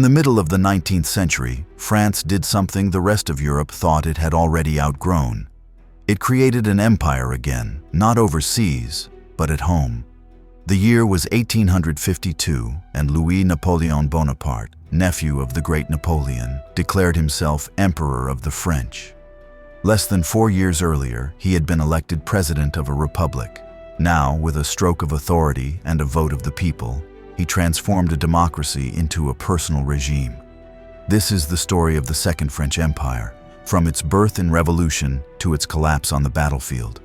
the middle of the 19th century, France did something the rest of Europe thought it had already outgrown. It created an empire again, not overseas, but at home. The year was 1852, and Louis-Napoléon Bonaparte, nephew of the great Napoleon, declared himself Emperor of the French. Less than 4 years earlier, he had been elected president of a republic. Now, with a stroke of authority and a vote of the people, he transformed a democracy into a personal regime. This is the story of the Second French Empire, from its birth in revolution to its collapse on the battlefield.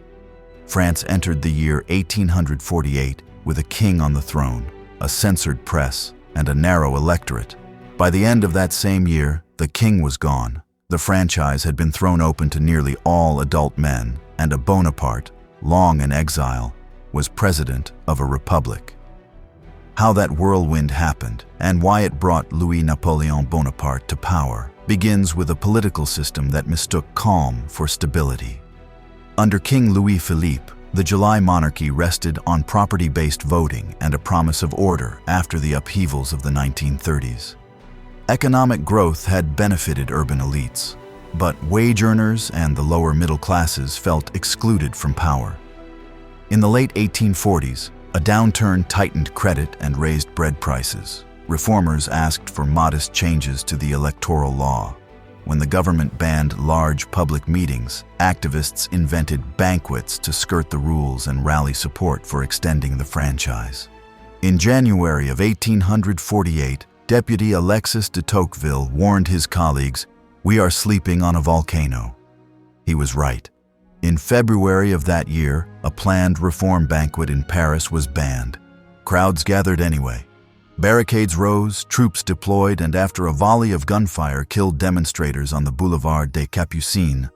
France entered the year 1848 with a king on the throne, a censored press, and a narrow electorate. By the end of that same year, the king was gone. The franchise had been thrown open to nearly all adult men, and a Bonaparte, long in exile, was president of a republic. How that whirlwind happened and why it brought Louis-Napoléon Bonaparte to power begins with a political system that mistook calm for stability. Under King Louis-Philippe, the July monarchy rested on property-based voting and a promise of order after the upheavals of the 1930s. Economic growth had benefited urban elites, but wage earners and the lower middle classes felt excluded from power. In the late 1840s, a downturn tightened credit and raised bread prices. Reformers asked for modest changes to the electoral law. When the government banned large public meetings, activists invented banquets to skirt the rules and rally support for extending the franchise. In January of 1848, Deputy Alexis de Tocqueville warned his colleagues, "We are sleeping on a volcano." He was right. In February of that year, a planned reform banquet in Paris was banned. Crowds gathered anyway. Barricades rose, troops deployed, and after a volley of gunfire killed demonstrators on the Boulevard des Capucines,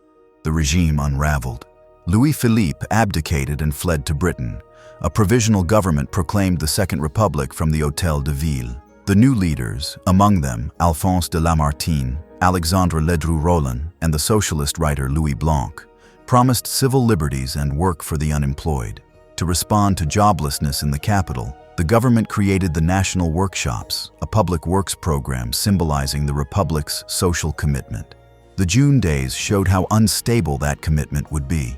the regime unraveled. Louis-Philippe abdicated and fled to Britain. A provisional government proclaimed the Second Republic from the Hôtel de Ville. The new leaders, among them Alphonse de Lamartine, Alexandre Ledru-Rollin, and the socialist writer Louis Blanc, promised civil liberties and work for the unemployed. To respond to joblessness in the capital, the government created the National Workshops, a public works program symbolizing the Republic's social commitment. The June days showed how unstable that commitment would be.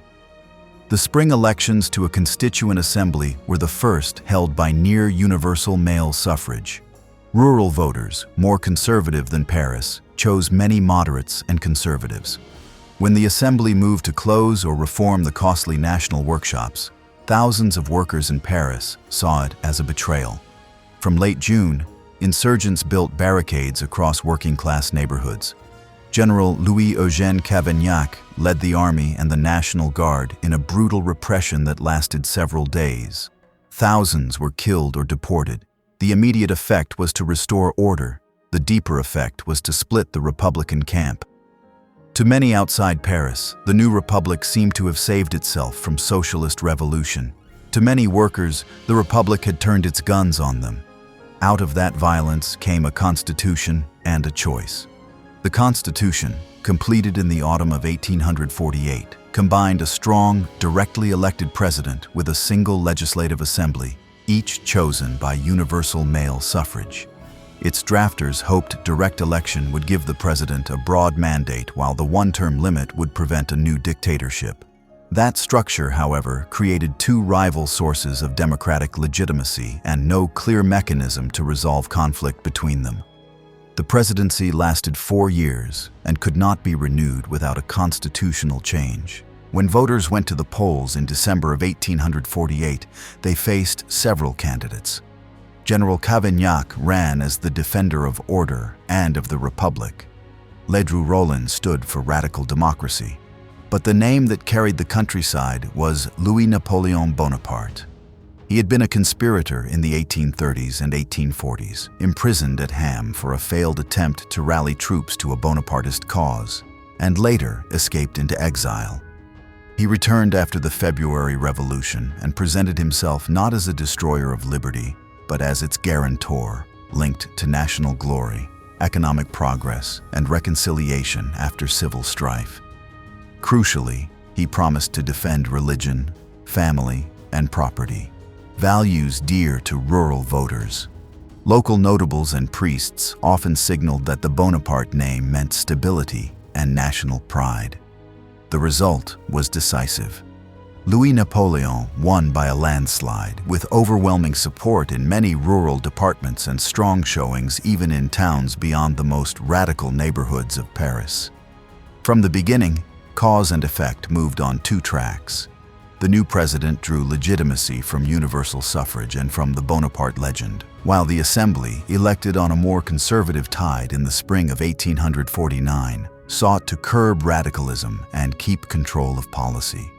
The spring elections to a constituent assembly were the first held by near-universal male suffrage. Rural voters, more conservative than Paris, chose many moderates and conservatives. When the assembly moved to close or reform the costly national workshops, thousands of workers in Paris saw it as a betrayal. From late June, insurgents built barricades across working-class neighborhoods. General Louis-Eugène Cavaignac led the army and the National Guard in a brutal repression that lasted several days. Thousands were killed or deported. The immediate effect was to restore order. The deeper effect was to split the Republican camp. To many outside Paris, the new republic seemed to have saved itself from socialist revolution. To many workers, the republic had turned its guns on them. Out of that violence came a constitution and a choice. The Constitution, completed in the autumn of 1848, combined a strong, directly elected president with a single legislative assembly, each chosen by universal male suffrage. Its drafters hoped direct election would give the president a broad mandate while the one-term limit would prevent a new dictatorship. That structure, however, created two rival sources of democratic legitimacy and no clear mechanism to resolve conflict between them. The presidency lasted 4 years and could not be renewed without a constitutional change. When voters went to the polls in December of 1848, they faced several candidates. General Cavaignac ran as the defender of order and of the Republic. Ledru-Rollin stood for radical democracy. But the name that carried the countryside was Louis-Napoléon Bonaparte. He had been a conspirator in the 1830s and 1840s, imprisoned at Ham for a failed attempt to rally troops to a Bonapartist cause, and later escaped into exile. He returned after the February Revolution and presented himself not as a destroyer of liberty, but as its guarantor, linked to national glory, economic progress, and reconciliation after civil strife. Crucially, he promised to defend religion, family, and property, values dear to rural voters. Local notables and priests often signaled that the Bonaparte name meant stability and national pride. The result was decisive. Louis-Napoléon won by a landslide, with overwhelming support in many rural departments and strong showings even in towns beyond the most radical neighborhoods of Paris. From the beginning, cause and effect moved on two tracks. The new president drew legitimacy from universal suffrage and from the Bonaparte legend, while the Assembly, elected on a more conservative tide in the spring of 1849, sought to curb radicalism and keep control of policy.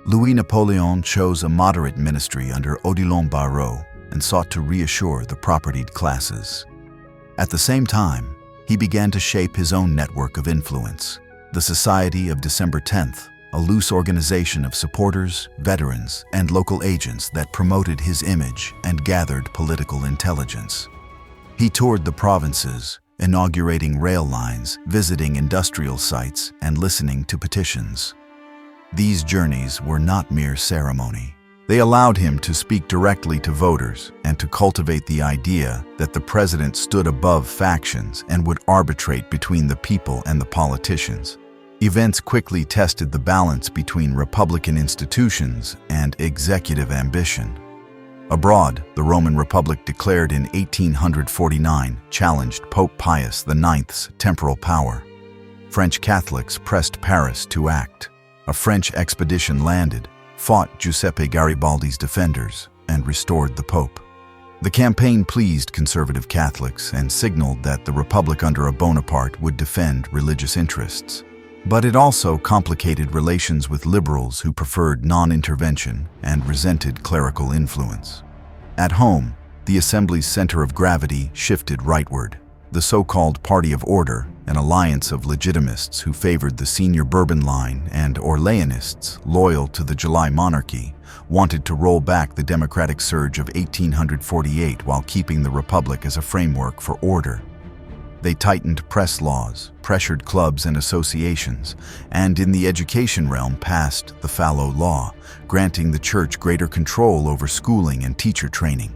Louis-Napoléon chose a moderate ministry under Odilon Barrot and sought to reassure the propertied classes. At the same time, he began to shape his own network of influence. The Society of December 10th, a loose organization of supporters, veterans, and local agents that promoted his image and gathered political intelligence. He toured the provinces, inaugurating rail lines, visiting industrial sites, and listening to petitions. These journeys were not mere ceremony. They allowed him to speak directly to voters and to cultivate the idea that the president stood above factions and would arbitrate between the people and the politicians. Events quickly tested the balance between republican institutions and executive ambition. Abroad, the Roman Republic declared in 1849 challenged Pope Pius IX's temporal power. French Catholics pressed Paris to act. A French expedition landed, fought Giuseppe Garibaldi's defenders, and restored the Pope. The campaign pleased conservative Catholics and signaled that the Republic under a Bonaparte would defend religious interests. But it also complicated relations with liberals who preferred non-intervention and resented clerical influence. At home, the Assembly's center of gravity shifted rightward. The so-called Party of Order, an alliance of legitimists who favored the senior Bourbon line, and Orleanists, loyal to the July monarchy, wanted to roll back the democratic surge of 1848 while keeping the Republic as a framework for order. They tightened press laws, pressured clubs and associations, and in the education realm passed the Fallow Law, granting the church greater control over schooling and teacher training.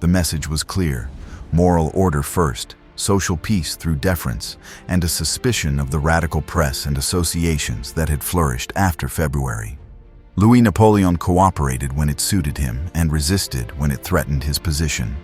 The message was clear: moral order first, social peace through deference, and a suspicion of the radical press and associations that had flourished after February. Louis-Napoleon cooperated when it suited him and resisted when it threatened his position.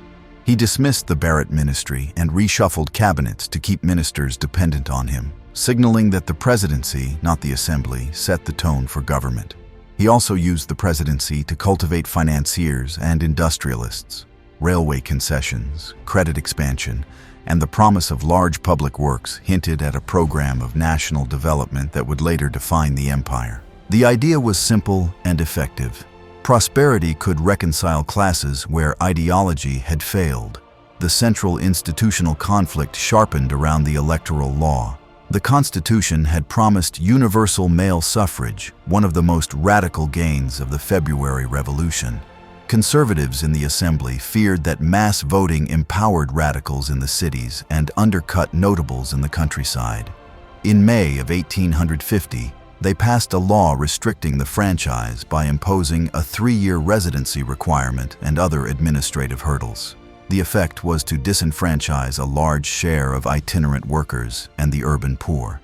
He dismissed the Barrot ministry and reshuffled cabinets to keep ministers dependent on him, signaling that the presidency, not the assembly, set the tone for government. He also used the presidency to cultivate financiers and industrialists. Railway concessions, credit expansion, and the promise of large public works hinted at a program of national development that would later define the empire. The idea was simple and effective. Prosperity could reconcile classes where ideology had failed. The central institutional conflict sharpened around the electoral law. The Constitution had promised universal male suffrage, one of the most radical gains of the February Revolution. Conservatives in the Assembly feared that mass voting empowered radicals in the cities and undercut notables in the countryside. In May of 1850, they passed a law restricting the franchise by imposing a 3-year residency requirement and other administrative hurdles. The effect was to disenfranchise a large share of itinerant workers and the urban poor.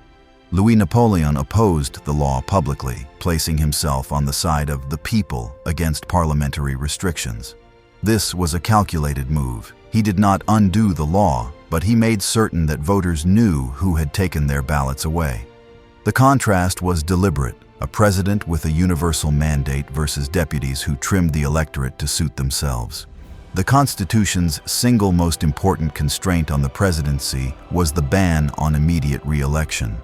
Louis-Napoleon opposed the law publicly, placing himself on the side of the people against parliamentary restrictions. This was a calculated move. He did not undo the law, but he made certain that voters knew who had taken their ballots away. The contrast was deliberate: a president with a universal mandate versus deputies who trimmed the electorate to suit themselves. The Constitution's single most important constraint on the presidency was the ban on immediate re-election.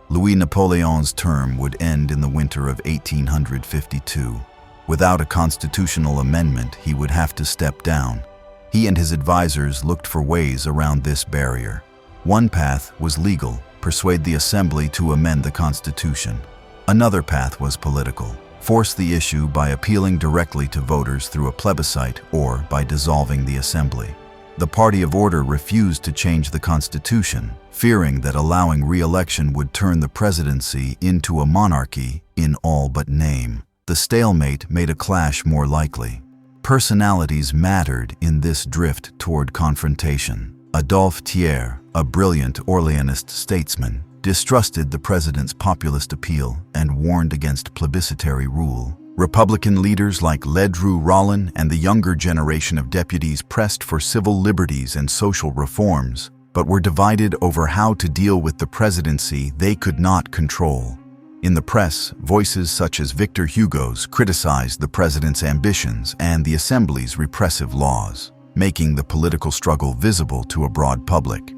Louis-Napoleon's term would end in the winter of 1852. Without a constitutional amendment, he would have to step down. He and his advisors looked for ways around this barrier. One path was legal: persuade the Assembly to amend the Constitution. Another path was political: force the issue by appealing directly to voters through a plebiscite or by dissolving the Assembly. The Party of Order refused to change the Constitution, fearing that allowing re-election would turn the presidency into a monarchy in all but name. The stalemate made a clash more likely. Personalities mattered in this drift toward confrontation. Adolphe Thiers, a brilliant Orleanist statesman, distrusted the president's populist appeal and warned against plebiscitary rule. Republican leaders like Ledru Rollin and the younger generation of deputies pressed for civil liberties and social reforms, but were divided over how to deal with the presidency they could not control. In the press, voices such as Victor Hugo's criticized the president's ambitions and the Assembly's repressive laws, making the political struggle visible to a broad public.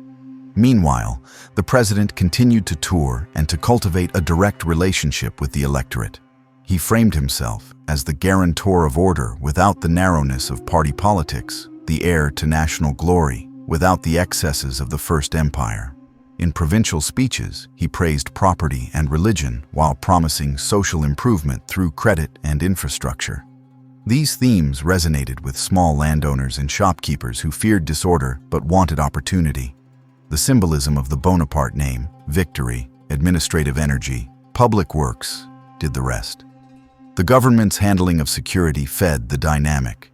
Meanwhile, the president continued to tour and to cultivate a direct relationship with the electorate. He framed himself as the guarantor of order without the narrowness of party politics, the heir to national glory without the excesses of the First Empire. In provincial speeches, he praised property and religion while promising social improvement through credit and infrastructure. These themes resonated with small landowners and shopkeepers who feared disorder but wanted opportunity. The symbolism of the Bonaparte name, victory, administrative energy, public works, did the rest. The government's handling of security fed the dynamic.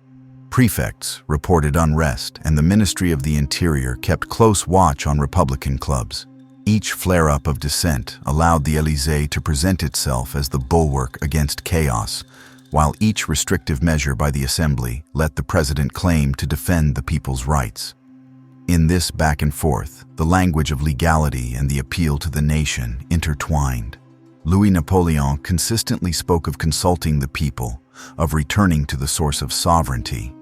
Prefects reported unrest, and the Ministry of the Interior kept close watch on Republican clubs. Each flare-up of dissent allowed the Élysée to present itself as the bulwark against chaos, while each restrictive measure by the Assembly let the president claim to defend the people's rights. In this back and forth, the language of legality and the appeal to the nation intertwined. Louis-Napoléon consistently spoke of consulting the people, of returning to the source of sovereignty.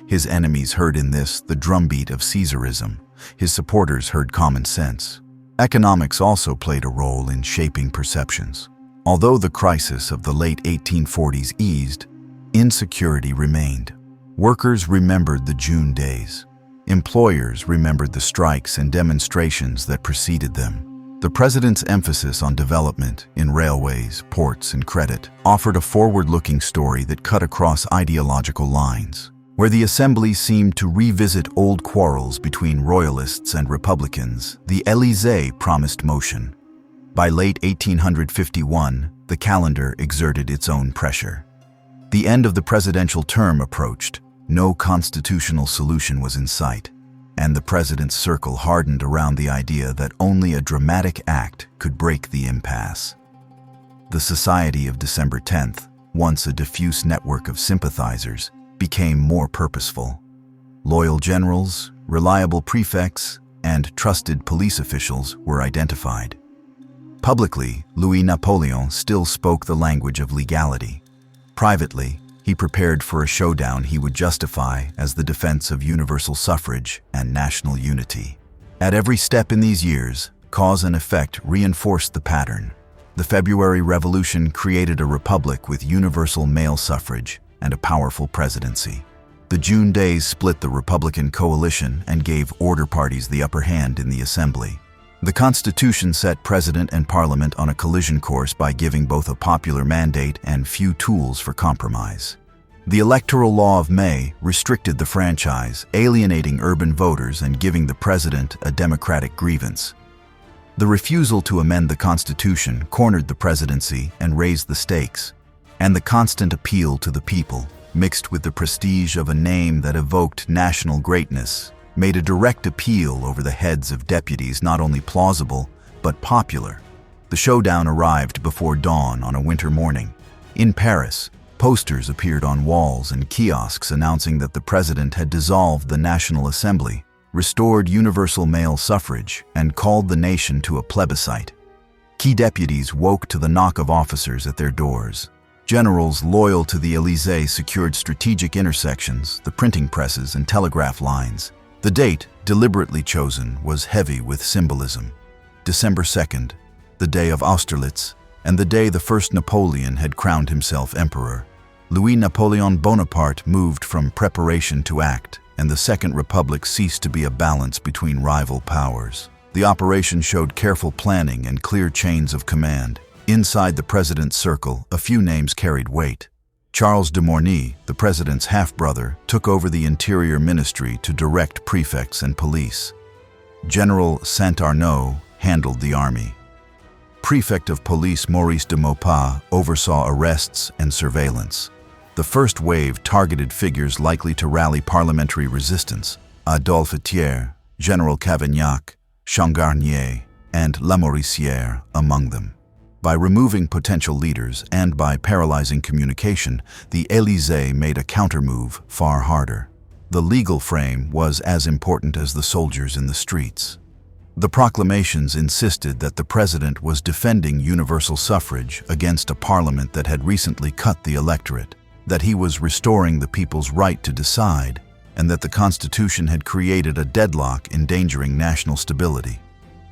His enemies heard in this the drumbeat of Caesarism. His supporters heard common sense. Economics also played a role in shaping perceptions. Although the crisis of the late 1840s eased, insecurity remained. Workers remembered the June days. Employers remembered the strikes and demonstrations that preceded them. The president's emphasis on development in railways, ports, and credit offered a forward-looking story that cut across ideological lines. Where the Assembly seemed to revisit old quarrels between royalists and republicans, the Élysée promised motion. By late 1851, the calendar exerted its own pressure. The end of the presidential term approached. No constitutional solution was in sight, and the president's circle hardened around the idea that only a dramatic act could break the impasse. The Society of December 10th, once a diffuse network of sympathizers, became more purposeful. Loyal generals, reliable prefects, and trusted police officials were identified. Publicly, Louis-Napoléon still spoke the language of legality. Privately, he prepared for a showdown he would justify as the defense of universal suffrage and national unity. At every step in these years, cause and effect reinforced the pattern. The February Revolution created a republic with universal male suffrage and a powerful presidency. The June days split the Republican coalition and gave order parties the upper hand in the Assembly. The Constitution set President and Parliament on a collision course by giving both a popular mandate and few tools for compromise. The Electoral Law of May restricted the franchise, alienating urban voters and giving the president a democratic grievance. The refusal to amend the Constitution cornered the presidency and raised the stakes, and the constant appeal to the people, mixed with the prestige of a name that evoked national greatness, made a direct appeal over the heads of deputies not only plausible, but popular. The showdown arrived before dawn on a winter morning. In Paris, posters appeared on walls and kiosks announcing that the president had dissolved the National Assembly, restored universal male suffrage, and called the nation to a plebiscite. Key deputies woke to the knock of officers at their doors. Generals loyal to the Élysée secured strategic intersections, the printing presses, and telegraph lines. The date, deliberately chosen, was heavy with symbolism. December 2nd, the day of Austerlitz, and the day the first Napoleon had crowned himself emperor. Louis-Napoléon Bonaparte moved from preparation to act, and the Second Republic ceased to be a balance between rival powers. The operation showed careful planning and clear chains of command. Inside the president's circle, a few names carried weight. Charles de Morny, the president's half-brother, took over the Interior Ministry to direct prefects and police. General Saint-Arnaud handled the army. Prefect of Police Maurice de Maupas oversaw arrests and surveillance. The first wave targeted figures likely to rally parliamentary resistance: Adolphe Thiers, General Cavaignac, Changarnier, and Lamoricière among them. By removing potential leaders and by paralyzing communication, the Élysée made a countermove far harder. The legal frame was as important as the soldiers in the streets. The proclamations insisted that the president was defending universal suffrage against a parliament that had recently cut the electorate, that he was restoring the people's right to decide, and that the Constitution had created a deadlock endangering national stability.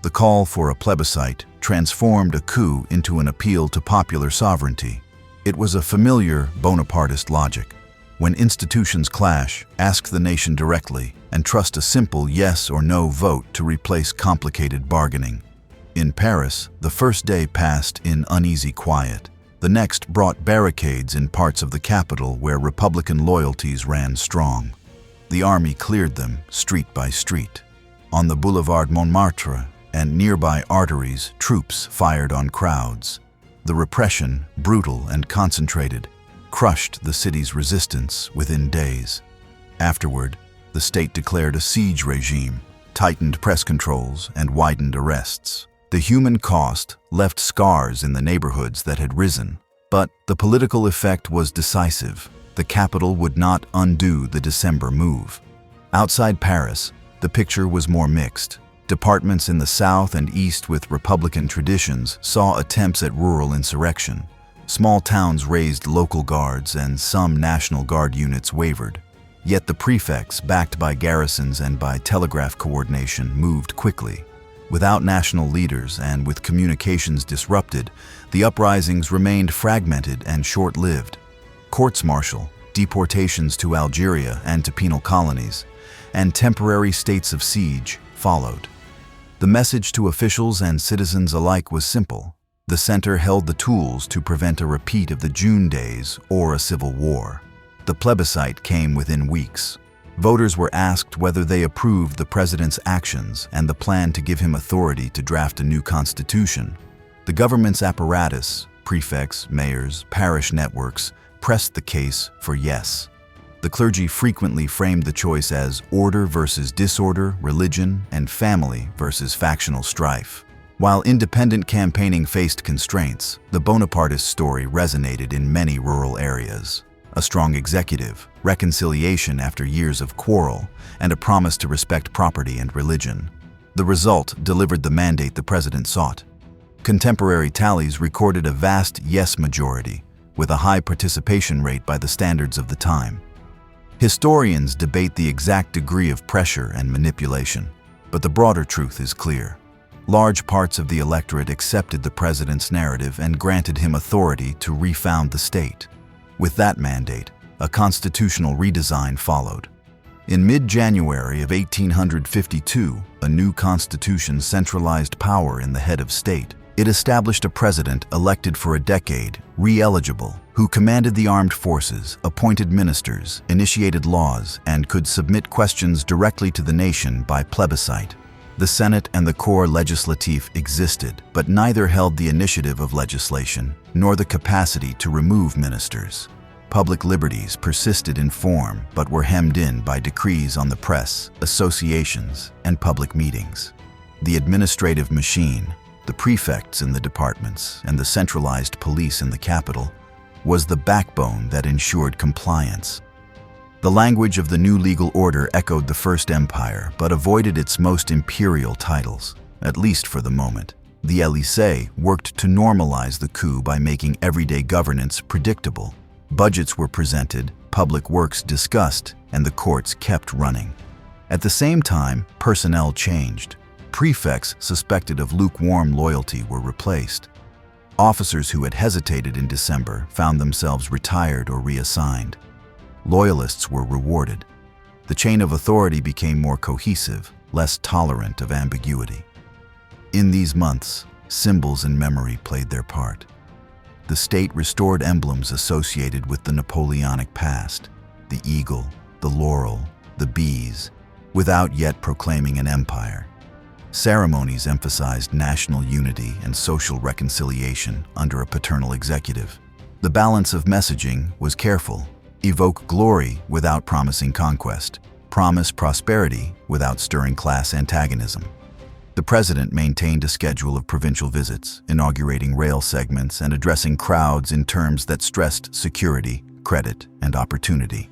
The call for a plebiscite transformed a coup into an appeal to popular sovereignty. It was a familiar Bonapartist logic. When institutions clash, ask the nation directly and trust a simple yes or no vote to replace complicated bargaining. In Paris, the first day passed in uneasy quiet. The next brought barricades in parts of the capital where Republican loyalties ran strong. The army cleared them street by street. On the Boulevard Montmartre and nearby arteries, troops fired on crowds. The repression, brutal and concentrated, crushed the city's resistance within days. Afterward, the state declared a siege regime, tightened press controls, and widened arrests. The human cost left scars in the neighborhoods that had risen, but the political effect was decisive. The capital would not undo the December move. Outside Paris, the picture was more mixed. Departments in the south and east with Republican traditions saw attempts at rural insurrection. Small towns raised local guards and some National Guard units wavered. Yet the prefects, backed by garrisons and by telegraph coordination, moved quickly. Without national leaders and with communications disrupted, the uprisings remained fragmented and short-lived. Courts-martial, deportations to Algeria and to penal colonies, and temporary states of siege followed. The message to officials and citizens alike was simple. The center held the tools to prevent a repeat of the June days or a civil war. The plebiscite came within weeks. Voters were asked whether they approved the president's actions and the plan to give him authority to draft a new constitution. The government's apparatus, prefects, mayors, parish networks, pressed the case for yes. The clergy frequently framed the choice as order versus disorder, religion, and family versus factional strife. While independent campaigning faced constraints, the Bonapartist story resonated in many rural areas. A strong executive, reconciliation after years of quarrel, and a promise to respect property and religion. The result delivered the mandate the president sought. Contemporary tallies recorded a vast yes majority, with a high participation rate by the standards of the time. Historians debate the exact degree of pressure and manipulation, but the broader truth is clear. Large parts of the electorate accepted the president's narrative and granted him authority to refound the state. With that mandate, a constitutional redesign followed. In mid-January of 1852, a new constitution centralized power in the head of state. It established a president elected for a decade, re-eligible, who commanded the armed forces, appointed ministers, initiated laws, and could submit questions directly to the nation by plebiscite. The Senate and the Corps Legislatif existed, but neither held the initiative of legislation, nor the capacity to remove ministers. Public liberties persisted in form, but were hemmed in by decrees on the press, associations, and public meetings. The administrative machine, the prefects in the departments, and the centralized police in the capital, was the backbone that ensured compliance. The language of the new legal order echoed the First Empire, but avoided its most imperial titles, at least for the moment. The Élysée worked to normalize the coup by making everyday governance predictable. Budgets were presented, public works discussed, and the courts kept running. At the same time, personnel changed. Prefects suspected of lukewarm loyalty were replaced. Officers who had hesitated in December found themselves retired or reassigned. Loyalists were rewarded. The chain of authority became more cohesive, less tolerant of ambiguity. In these months, symbols and memory played their part. The state restored emblems associated with the Napoleonic past, the eagle, the laurel, the bees, without yet proclaiming an empire. Ceremonies emphasized national unity and social reconciliation under a paternal executive. The balance of messaging was careful. Evoke glory without promising conquest. Promise prosperity without stirring class antagonism. The president maintained a schedule of provincial visits, inaugurating rail segments and addressing crowds in terms that stressed security, credit, and opportunity.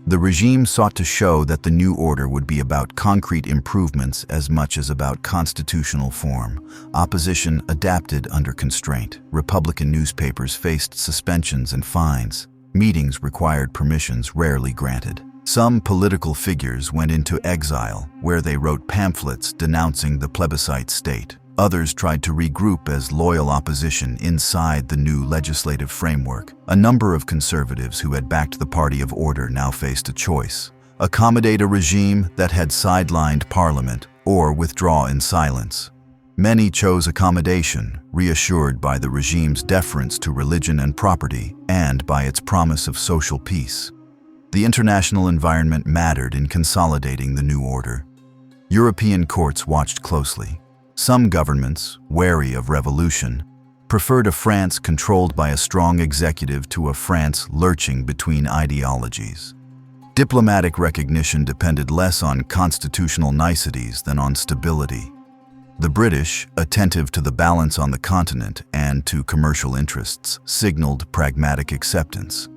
The regime sought to show that the new order would be about concrete improvements as much as about constitutional form. Opposition adapted under constraint. Republican newspapers faced suspensions and fines. Meetings required permissions rarely granted. Some political figures went into exile, where they wrote pamphlets denouncing the plebiscite state. Others tried to regroup as loyal opposition inside the new legislative framework. A number of conservatives who had backed the Party of Order now faced a choice: accommodate a regime that had sidelined parliament or withdraw in silence. Many chose accommodation, reassured by the regime's deference to religion and property and by its promise of social peace. The international environment mattered in consolidating the new order. European courts watched closely. Some governments, wary of revolution, preferred a France controlled by a strong executive to a France lurching between ideologies. Diplomatic recognition depended less on constitutional niceties than on stability. The British, attentive to the balance on the continent and to commercial interests, signaled pragmatic acceptance.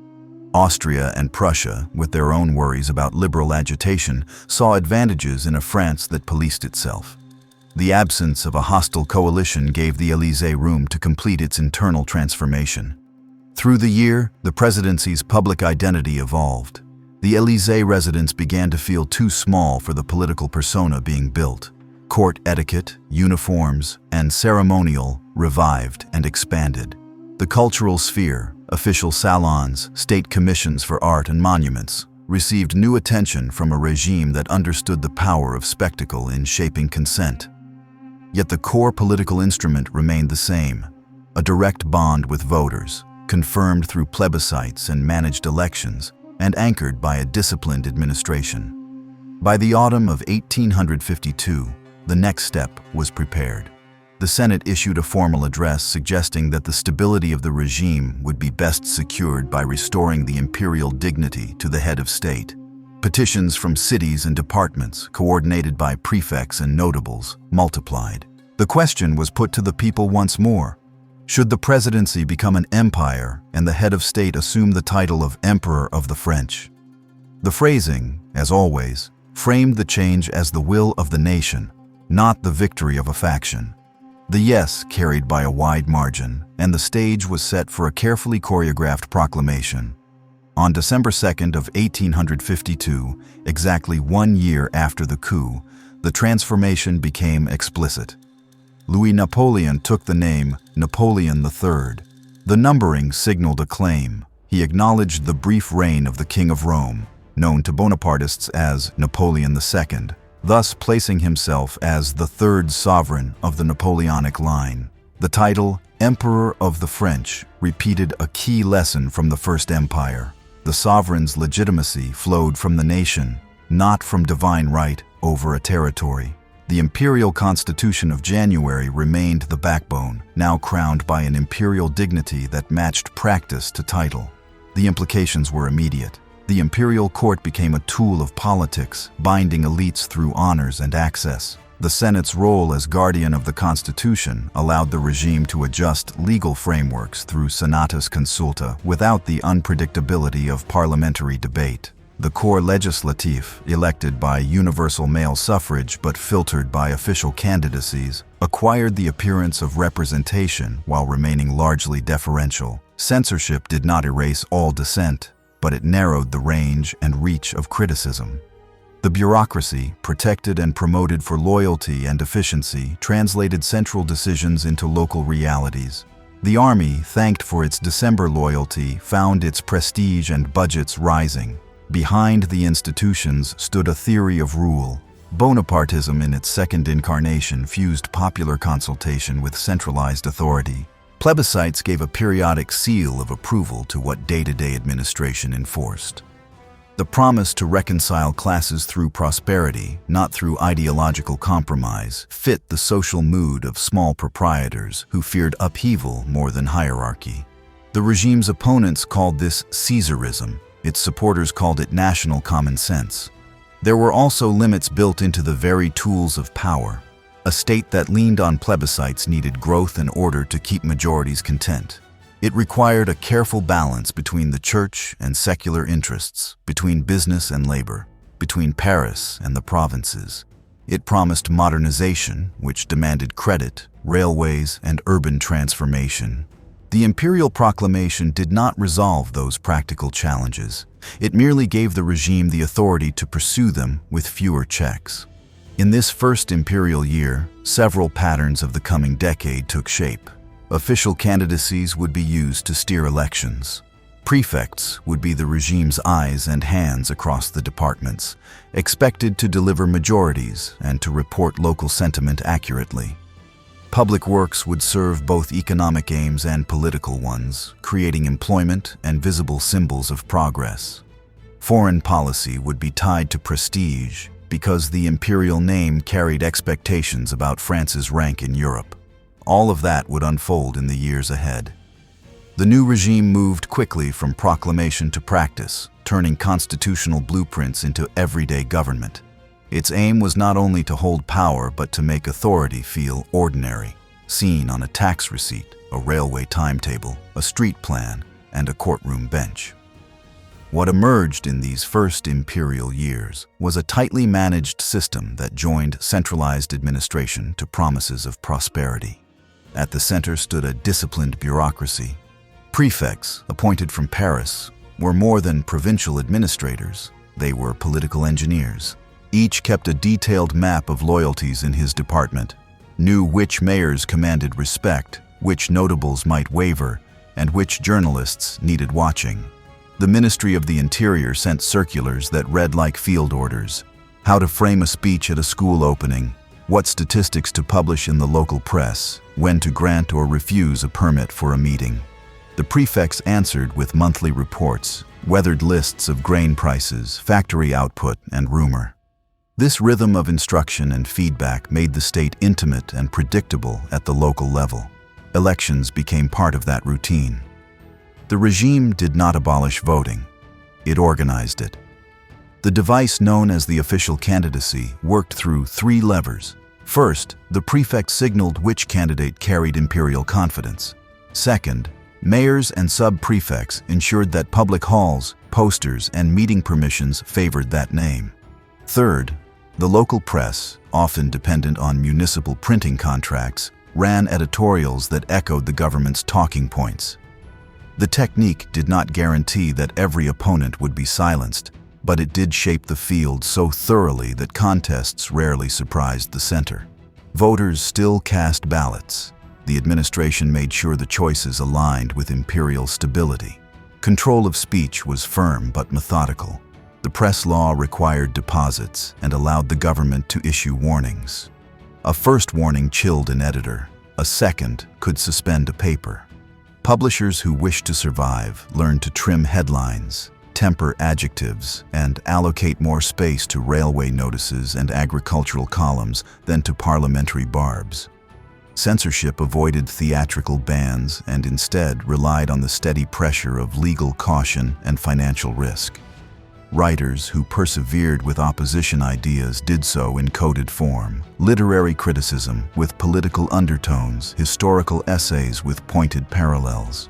Austria and Prussia, with their own worries about liberal agitation, saw advantages in a France that policed itself. The absence of a hostile coalition gave the Élysée room to complete its internal transformation. Through the year, the presidency's public identity evolved. The Élysée residence began to feel too small for the political persona being built. Court etiquette, uniforms, and ceremonial revived and expanded. The cultural sphere, official salons, state commissions for art and monuments, received new attention from a regime that understood the power of spectacle in shaping consent. Yet the core political instrument remained the same: a direct bond with voters, confirmed through plebiscites and managed elections, and anchored by a disciplined administration. By the autumn of 1852, the next step was prepared. The Senate issued a formal address suggesting that the stability of the regime would be best secured by restoring the imperial dignity to the head of state. Petitions from cities and departments, coordinated by prefects and notables, multiplied. The question was put to the people once more: should the presidency become an empire and the head of state assume the title of Emperor of the French? The phrasing, as always, framed the change as the will of the nation, not the victory of a faction. The yes carried by a wide margin, and the stage was set for a carefully choreographed proclamation. On December 2nd of 1852, exactly 1 year after the coup, the transformation became explicit. Louis-Napoléon took the name Napoleon the Third. The numbering signaled a claim. He acknowledged the brief reign of the King of Rome, known to Bonapartists as Napoleon the Second, thus placing himself as the third sovereign of the Napoleonic line. The title, Emperor of the French, repeated a key lesson from the First Empire. The sovereign's legitimacy flowed from the nation, not from divine right over a territory. The imperial constitution of January remained the backbone, now crowned by an imperial dignity that matched practice to title. The implications were immediate. The imperial court became a tool of politics, binding elites through honors and access. The Senate's role as guardian of the Constitution allowed the regime to adjust legal frameworks through senatus consulta without the unpredictability of parliamentary debate. The corps legislatif, elected by universal male suffrage but filtered by official candidacies, acquired the appearance of representation while remaining largely deferential. Censorship did not erase all dissent, but it narrowed the range and reach of criticism. The bureaucracy, protected and promoted for loyalty and efficiency, translated central decisions into local realities. The army, thanked for its December loyalty, found its prestige and budgets rising. Behind the institutions stood a theory of rule. Bonapartism in its second incarnation fused popular consultation with centralized authority. Plebiscites gave a periodic seal of approval to what day-to-day administration enforced. The promise to reconcile classes through prosperity, not through ideological compromise, fit the social mood of small proprietors who feared upheaval more than hierarchy. The regime's opponents called this Caesarism. Its supporters called it national common sense. There were also limits built into the very tools of power. A state that leaned on plebiscites needed growth and order to keep majorities content. It required a careful balance between the church and secular interests, between business and labor, between Paris and the provinces. It promised modernization, which demanded credit, railways, and urban transformation. The imperial proclamation did not resolve those practical challenges. It merely gave the regime the authority to pursue them with fewer checks. In this first imperial year, several patterns of the coming decade took shape. Official candidacies would be used to steer elections. Prefects would be the regime's eyes and hands across the departments, expected to deliver majorities and to report local sentiment accurately. Public works would serve both economic aims and political ones, creating employment and visible symbols of progress. Foreign policy would be tied to prestige because the imperial name carried expectations about France's rank in Europe. All of that would unfold in the years ahead. The new regime moved quickly from proclamation to practice, turning constitutional blueprints into everyday government. Its aim was not only to hold power but to make authority feel ordinary, seen on a tax receipt, a railway timetable, a street plan, and a courtroom bench. What emerged in these first imperial years was a tightly managed system that joined centralized administration to promises of prosperity. At the center stood a disciplined bureaucracy. Prefects, appointed from Paris, were more than provincial administrators. They were political engineers. Each kept a detailed map of loyalties in his department, knew which mayors commanded respect, which notables might waver, and which journalists needed watching. The Ministry of the Interior sent circulars that read like field orders: how to frame a speech at a school opening, what statistics to publish in the local press, when to grant or refuse a permit for a meeting. The prefects answered with monthly reports, weathered lists of grain prices, factory output, and rumor. This rhythm of instruction and feedback made the state intimate and predictable at the local level. Elections became part of that routine. The regime did not abolish voting. It organized it. The device known as the official candidacy worked through three levers. First, the prefect signaled which candidate carried imperial confidence. Second, mayors and sub-prefects ensured that public halls, posters, and meeting permissions favored that name. Third, the local press, often dependent on municipal printing contracts, ran editorials that echoed the government's talking points. The technique did not guarantee that every opponent would be silenced, but it did shape the field so thoroughly that contests rarely surprised the center. Voters still cast ballots. The administration made sure the choices aligned with imperial stability. Control of speech was firm but methodical. The press law required deposits and allowed the government to issue warnings. A first warning chilled an editor. A second could suspend a paper. Publishers who wished to survive learned to trim headlines, temper adjectives, and allocate more space to railway notices and agricultural columns than to parliamentary barbs. Censorship avoided theatrical bans and instead relied on the steady pressure of legal caution and financial risk. Writers who persevered with opposition ideas did so in coded form: literary criticism with political undertones, historical essays with pointed parallels.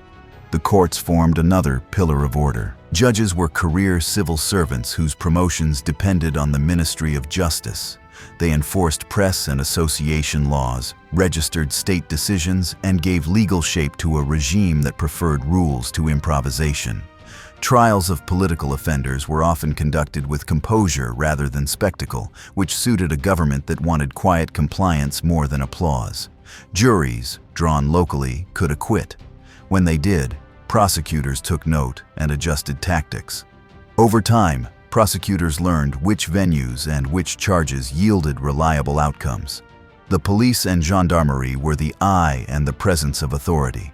The courts formed another pillar of order. Judges were career civil servants whose promotions depended on the Ministry of Justice. They enforced press and association laws, registered state decisions, and gave legal shape to a regime that preferred rules to improvisation. Trials of political offenders were often conducted with composure rather than spectacle, which suited a government that wanted quiet compliance more than applause. Juries, drawn locally, could acquit. When they did, prosecutors took note and adjusted tactics. Over time, prosecutors learned which venues and which charges yielded reliable outcomes. The police and gendarmerie were the eye and the presence of authority.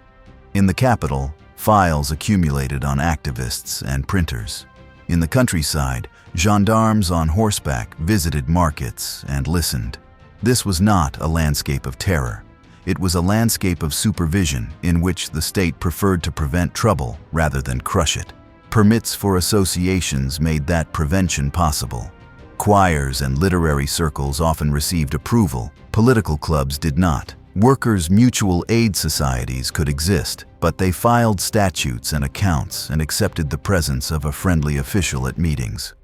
In the capital, files accumulated on activists and printers. In the countryside, gendarmes on horseback visited markets and listened. This was not a landscape of terror. It was a landscape of supervision in which the state preferred to prevent trouble rather than crush it. Permits for associations made that prevention possible. Choirs and literary circles often received approval, political clubs did not. Workers' mutual aid societies could exist, but they filed statutes and accounts and accepted the presence of a friendly official at meetings.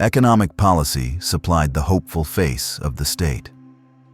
Economic policy supplied the hopeful face of the state.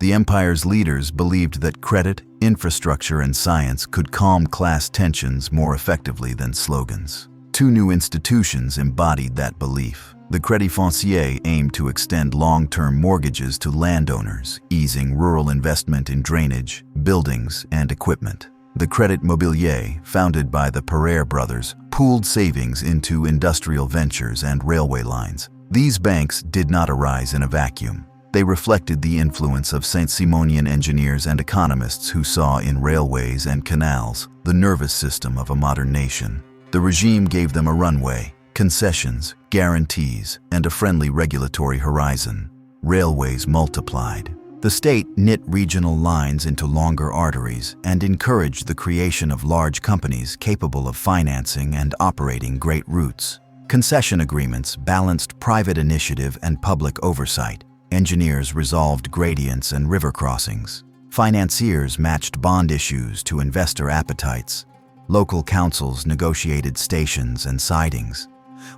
The empire's leaders believed that credit, infrastructure, and science could calm class tensions more effectively than slogans. Two new institutions embodied that belief. The Crédit Foncier aimed to extend long-term mortgages to landowners, easing rural investment in drainage, buildings, and equipment. The Crédit Mobilier, founded by the Pereire brothers, pooled savings into industrial ventures and railway lines. These banks did not arise in a vacuum. They reflected the influence of Saint-Simonian engineers and economists who saw in railways and canals the nervous system of a modern nation. The regime gave them a runway, concessions, guarantees, and a friendly regulatory horizon. Railways multiplied. The state knit regional lines into longer arteries and encouraged the creation of large companies capable of financing and operating great routes. Concession agreements balanced private initiative and public oversight. Engineers resolved gradients and river crossings. Financiers matched bond issues to investor appetites. Local councils negotiated stations and sidings.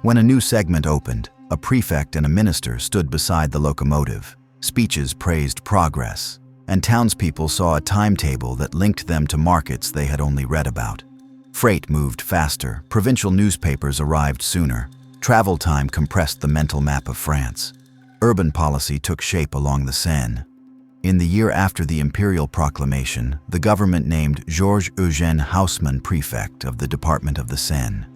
When a new segment opened, a prefect and a minister stood beside the locomotive. Speeches praised progress, and townspeople saw a timetable that linked them to markets they had only read about. Freight moved faster, provincial newspapers arrived sooner. Travel time compressed the mental map of France. Urban policy took shape along the Seine. In the year after the imperial proclamation, the government named Georges-Eugène Haussmann prefect of the Department of the Seine.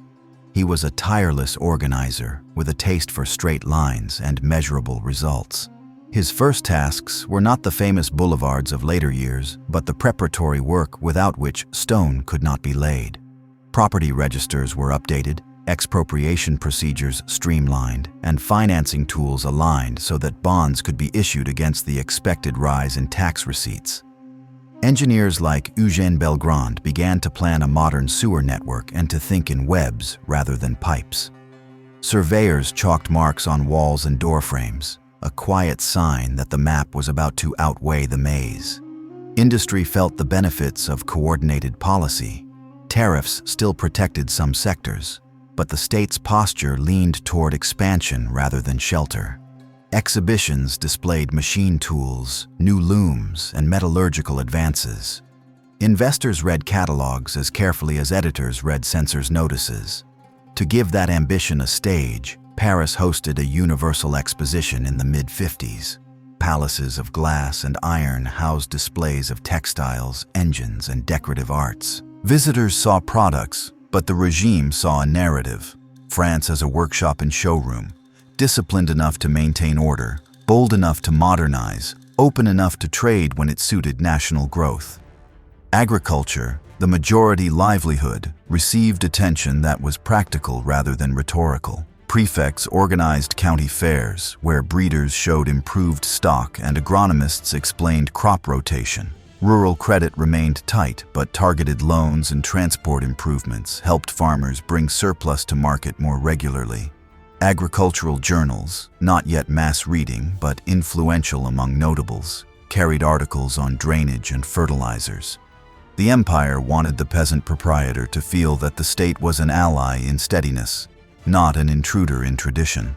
He was a tireless organizer with a taste for straight lines and measurable results. His first tasks were not the famous boulevards of later years, but the preparatory work without which stone could not be laid. Property registers were updated, expropriation procedures streamlined, and financing tools aligned so that bonds could be issued against the expected rise in tax receipts. Engineers like Eugène Belgrand began to plan a modern sewer network and to think in webs rather than pipes. Surveyors chalked marks on walls and doorframes, a quiet sign that the map was about to outweigh the maze. Industry felt the benefits of coordinated policy. Tariffs still protected some sectors, but the state's posture leaned toward expansion rather than shelter. Exhibitions displayed machine tools, new looms, and metallurgical advances. Investors read catalogs as carefully as editors read censors' notices. To give that ambition a stage, Paris hosted a universal exposition in the mid-50s. Palaces of glass and iron housed displays of textiles, engines, and decorative arts. Visitors saw products, but the regime saw a narrative. France as a workshop and showroom, disciplined enough to maintain order, bold enough to modernize, open enough to trade when it suited national growth. Agriculture, the majority livelihood, received attention that was practical rather than rhetorical. Prefects organized county fairs, where breeders showed improved stock and agronomists explained crop rotation. Rural credit remained tight, but targeted loans and transport improvements helped farmers bring surplus to market more regularly. Agricultural journals, not yet mass reading but influential among notables, carried articles on drainage and fertilizers. The empire wanted the peasant proprietor to feel that the state was an ally in steadiness, not an intruder in tradition.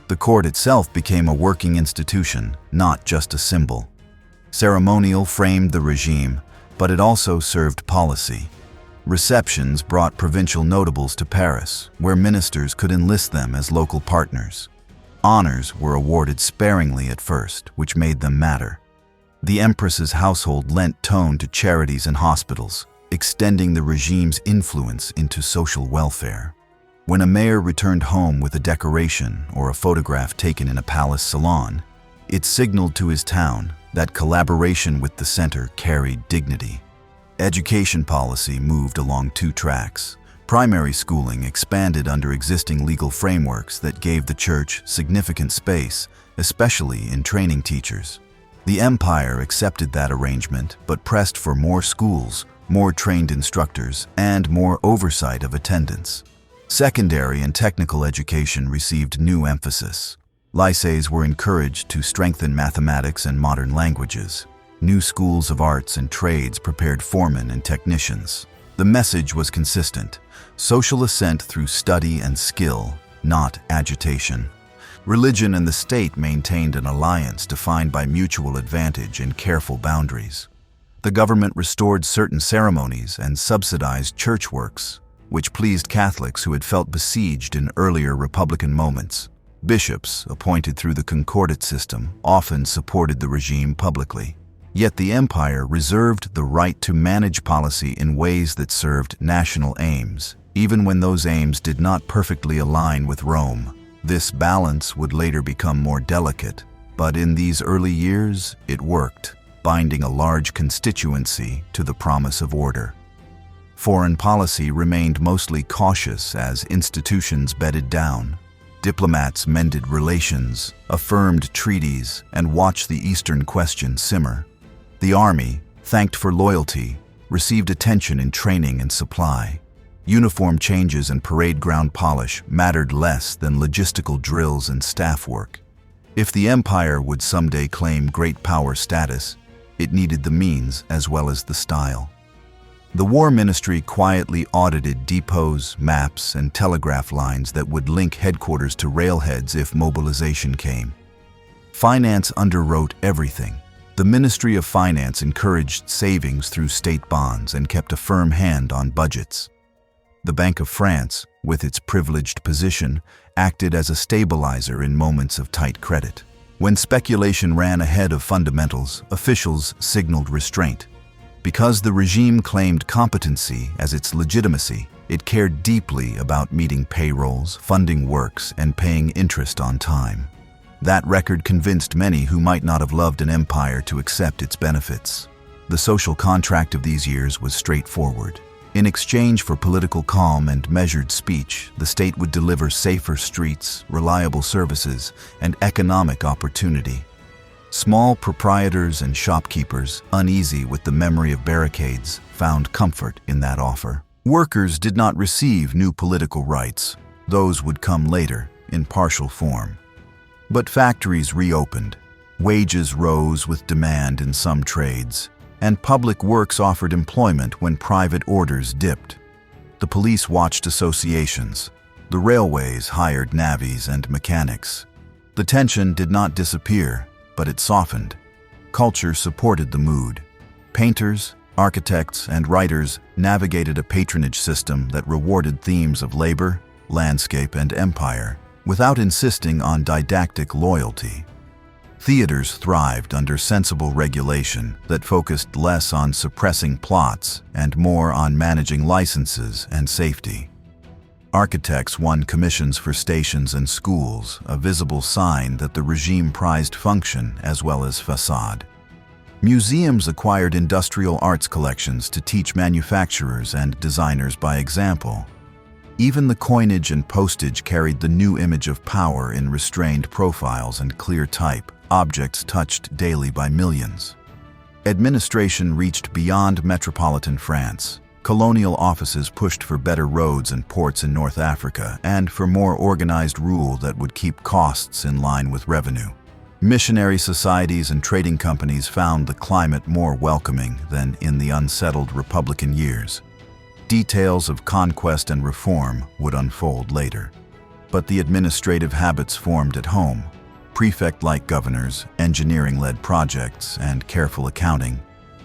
The court itself became a working institution, not just a symbol. Ceremonial framed the regime, but it also served policy. Receptions brought provincial notables to Paris, where ministers could enlist them as local partners. Honors were awarded sparingly at first, which made them matter. The empress's household lent tone to charities and hospitals, extending the regime's influence into social welfare. When a mayor returned home with a decoration or a photograph taken in a palace salon, it signaled to his town that collaboration with the center carried dignity. Education policy moved along two tracks. Primary schooling expanded under existing legal frameworks that gave the church significant space, especially in training teachers. The empire accepted that arrangement, but pressed for more schools, more trained instructors, and more oversight of attendance. Secondary and technical education received new emphasis. Lycées were encouraged to strengthen mathematics and modern languages. New schools of arts and trades prepared foremen and technicians. The message was consistent: social ascent through study and skill, not agitation. Religion and the state maintained an alliance defined by mutual advantage and careful boundaries. The government restored certain ceremonies and subsidized church works, which pleased Catholics who had felt besieged in earlier Republican moments. Bishops, appointed through the Concordat system, often supported the regime publicly. Yet the empire reserved the right to manage policy in ways that served national aims, even when those aims did not perfectly align with Rome. This balance would later become more delicate, but in these early years, it worked, binding a large constituency to the promise of order. Foreign policy remained mostly cautious as institutions bedded down. Diplomats mended relations, affirmed treaties, and watched the Eastern question simmer. The army, thanked for loyalty, received attention in training and supply. Uniform changes and parade ground polish mattered less than logistical drills and staff work. If the empire would someday claim great power status, it needed the means as well as the style. The War Ministry quietly audited depots, maps, and telegraph lines that would link headquarters to railheads if mobilization came. Finance underwrote everything. The Ministry of Finance encouraged savings through state bonds and kept a firm hand on budgets. The Bank of France, with its privileged position, acted as a stabilizer in moments of tight credit. When speculation ran ahead of fundamentals, officials signaled restraint. Because the regime claimed competency as its legitimacy, it cared deeply about meeting payrolls, funding works, and paying interest on time. That record convinced many who might not have loved an empire to accept its benefits. The social contract of these years was straightforward. In exchange for political calm and measured speech, the state would deliver safer streets, reliable services, and economic opportunity. Small proprietors and shopkeepers, uneasy with the memory of barricades, found comfort in that offer. Workers did not receive new political rights. Those would come later, in partial form. But factories reopened. Wages rose with demand in some trades, and public works offered employment when private orders dipped. The police watched associations. The railways hired navvies and mechanics. The tension did not disappear, but it softened. Culture supported the mood. Painters, architects, and writers navigated a patronage system that rewarded themes of labor, landscape, and empire, without insisting on didactic loyalty. Theaters thrived under sensible regulation that focused less on suppressing plots and more on managing licenses and safety. Architects won commissions for stations and schools, a visible sign that the regime prized function as well as facade. Museums acquired industrial arts collections to teach manufacturers and designers by example. Even the coinage and postage carried the new image of power in restrained profiles and clear type, objects touched daily by millions. Administration reached beyond metropolitan France. Colonial offices pushed for better roads and ports in North Africa and for more organized rule that would keep costs in line with revenue. Missionary societies and trading companies found the climate more welcoming than in the unsettled Republican years. Details of conquest and reform would unfold later. But the administrative habits formed at home, prefect-like governors, engineering-led projects, and careful accounting,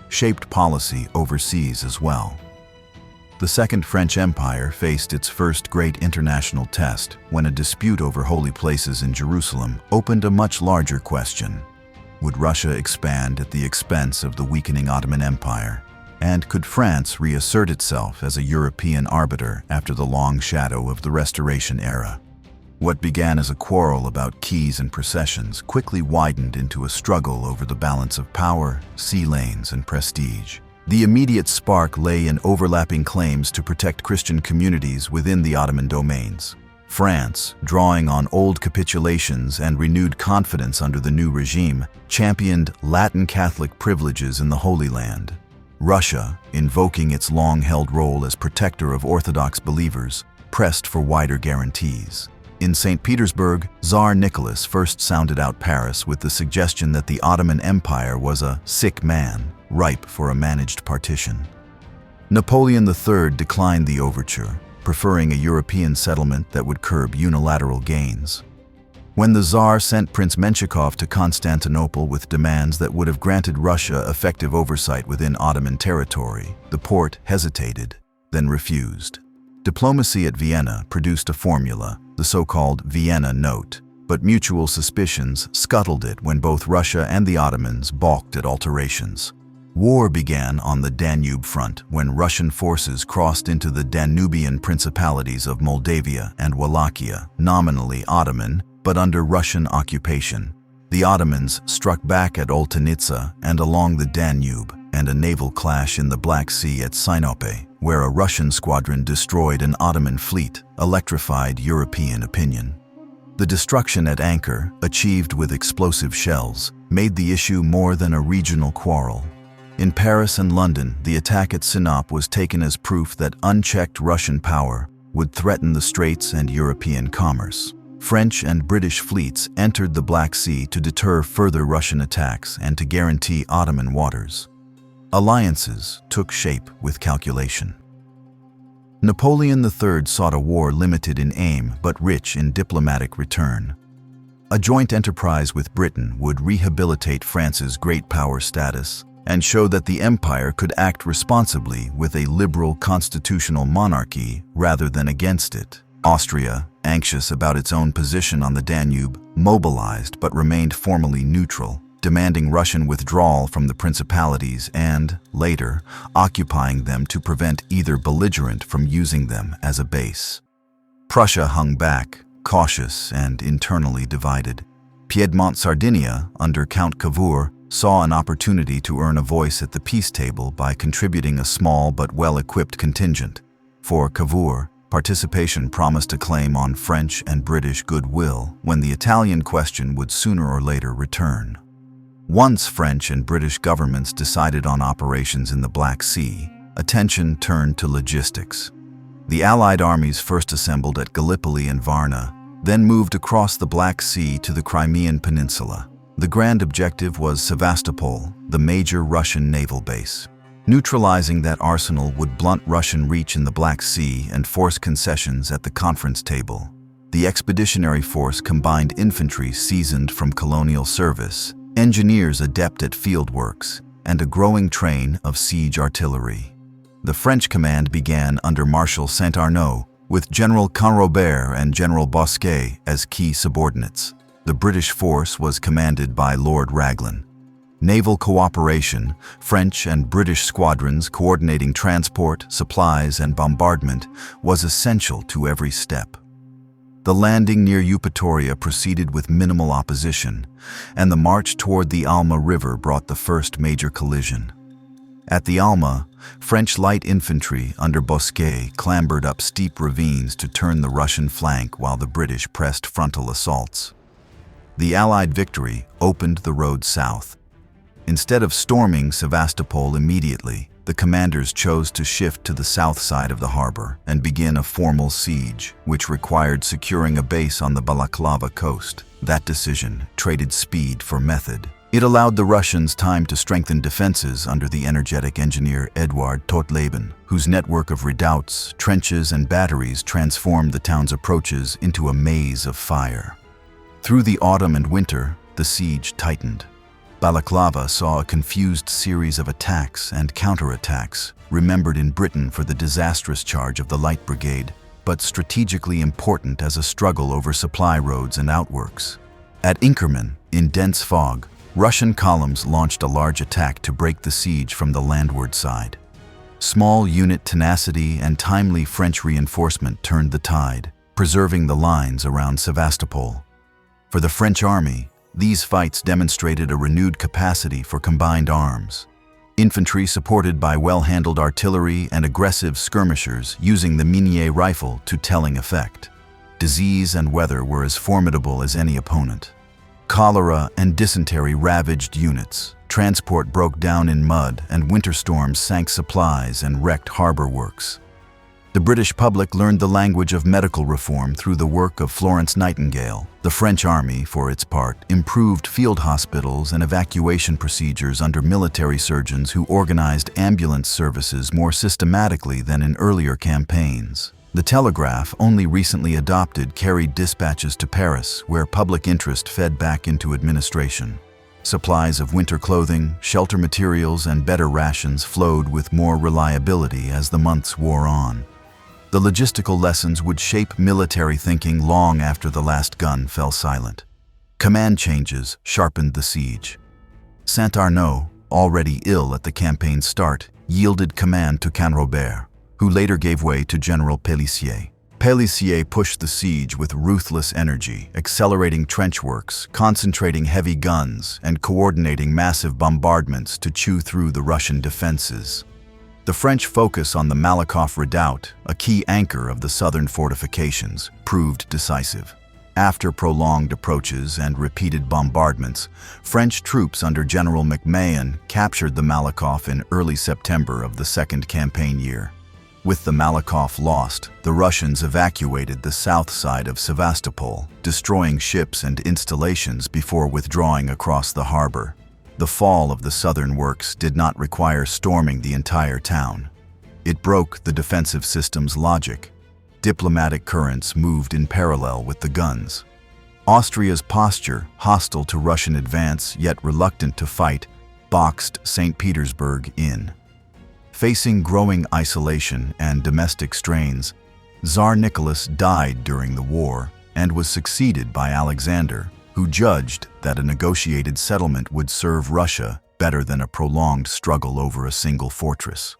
shaped policy overseas as well. The Second French Empire faced its first great international test when a dispute over holy places in Jerusalem opened a much larger question. Would Russia expand at the expense of the weakening Ottoman Empire? And could France reassert itself as a European arbiter after the long shadow of the Restoration era? What began as a quarrel about keys and processions quickly widened into a struggle over the balance of power, sea lanes, and prestige. The immediate spark lay in overlapping claims to protect Christian communities within the Ottoman domains. France, drawing on old capitulations and renewed confidence under the new regime, championed Latin Catholic privileges in the Holy Land. Russia, invoking its long-held role as protector of Orthodox believers, pressed for wider guarantees. In St. Petersburg, Tsar Nicholas first sounded out Paris with the suggestion that the Ottoman Empire was a sick man, ripe for a managed partition. Napoleon the Third declined the overture, preferring a European settlement that would curb unilateral gains. When the Tsar sent Prince Menshikov to Constantinople with demands that would have granted Russia effective oversight within Ottoman territory, the Porte hesitated, then refused. Diplomacy at Vienna produced a formula, the so-called Vienna Note, but mutual suspicions scuttled it when both Russia and the Ottomans balked at alterations. War began on the Danube front when Russian forces crossed into the Danubian principalities of Moldavia and Wallachia, nominally Ottoman, but under Russian occupation. The Ottomans struck back at Oltenitsa and along the Danube, and a naval clash in the Black Sea at Sinope, where a Russian squadron destroyed an Ottoman fleet, electrified European opinion. The destruction at anchor, achieved with explosive shells, made the issue more than a regional quarrel. In Paris and London, the attack at Sinope was taken as proof that unchecked Russian power would threaten the Straits and European commerce. French and British fleets entered the Black Sea to deter further Russian attacks and to guarantee Ottoman waters. Alliances took shape with calculation. Napoleon III sought a war limited in aim but rich in diplomatic return. A joint enterprise with Britain would rehabilitate France's great power status and show that the empire could act responsibly with a liberal constitutional monarchy rather than against it. Austria, anxious about its own position on the Danube, mobilized but remained formally neutral, demanding Russian withdrawal from the principalities and, later, occupying them to prevent either belligerent from using them as a base. Prussia hung back, cautious and internally divided. Piedmont-Sardinia, under Count Cavour, saw an opportunity to earn a voice at the peace table by contributing a small but well-equipped contingent. For Cavour, participation promised a claim on French and British goodwill when the Italian question would sooner or later return. Once French and British governments decided on operations in the Black Sea, attention turned to logistics. The Allied armies first assembled at Gallipoli and Varna, then moved across the Black Sea to the Crimean Peninsula. The grand objective was Sevastopol, the major Russian naval base. Neutralizing that arsenal would blunt Russian reach in the Black Sea and force concessions at the conference table. The expeditionary force combined infantry seasoned from colonial service, engineers adept at field works, and a growing train of siege artillery. The French command began under Marshal Saint-Arnaud, with General Canrobert and General Bosquet as key subordinates. The British force was commanded by Lord Raglan. Naval cooperation, French and British squadrons coordinating transport, supplies, and bombardment, was essential to every step. The landing near Eupatoria proceeded with minimal opposition, and the march toward the Alma River brought the first major collision. At the Alma, French light infantry under Bosquet clambered up steep ravines to turn the Russian flank while the British pressed frontal assaults. The Allied victory opened the road south. Instead of storming Sevastopol immediately, the commanders chose to shift to the south side of the harbor and begin a formal siege, which required securing a base on the Balaclava coast. That decision traded speed for method. It allowed the Russians time to strengthen defenses under the energetic engineer Eduard Todleben, whose network of redoubts, trenches, and batteries transformed the town's approaches into a maze of fire. Through the autumn and winter, the siege tightened. Balaclava saw a confused series of attacks and counterattacks, remembered in Britain for the disastrous charge of the Light Brigade, but strategically important as a struggle over supply roads and outworks. At Inkerman, in dense fog, Russian columns launched a large attack to break the siege from the landward side. Small unit tenacity and timely French reinforcement turned the tide, preserving the lines around Sevastopol. For the French army, these fights demonstrated a renewed capacity for combined arms. Infantry supported by well-handled artillery and aggressive skirmishers using the Minié rifle to telling effect. Disease and weather were as formidable as any opponent. Cholera and dysentery ravaged units, transport broke down in mud, and winter storms sank supplies and wrecked harbor works. The British public learned the language of medical reform through the work of Florence Nightingale. The French army, for its part, improved field hospitals and evacuation procedures under military surgeons who organized ambulance services more systematically than in earlier campaigns. The telegraph, only recently adopted, carried dispatches to Paris, where public interest fed back into administration. Supplies of winter clothing, shelter materials, and better rations flowed with more reliability as the months wore on. The logistical lessons would shape military thinking long after the last gun fell silent. Command changes sharpened the siege. Saint-Arnaud, already ill at the campaign's start, yielded command to Canrobert, who later gave way to General Pélissier. Pélissier pushed the siege with ruthless energy, accelerating trench works, concentrating heavy guns, and coordinating massive bombardments to chew through the Russian defenses. The French focus on the Malakoff redoubt, a key anchor of the southern fortifications, proved decisive. After prolonged approaches and repeated bombardments, French troops under General McMahon captured the Malakoff in early September of the second campaign year. With the Malakoff lost, the Russians evacuated the south side of Sevastopol, destroying ships and installations before withdrawing across the harbor. The fall of the southern works did not require storming the entire town. It broke the defensive system's logic. Diplomatic currents moved in parallel with the guns. Austria's posture, hostile to Russian advance yet reluctant to fight, boxed St. Petersburg in. Facing growing isolation and domestic strains, Tsar Nicholas died during the war and was succeeded by Alexander, who judged that a negotiated settlement would serve Russia better than a prolonged struggle over a single fortress.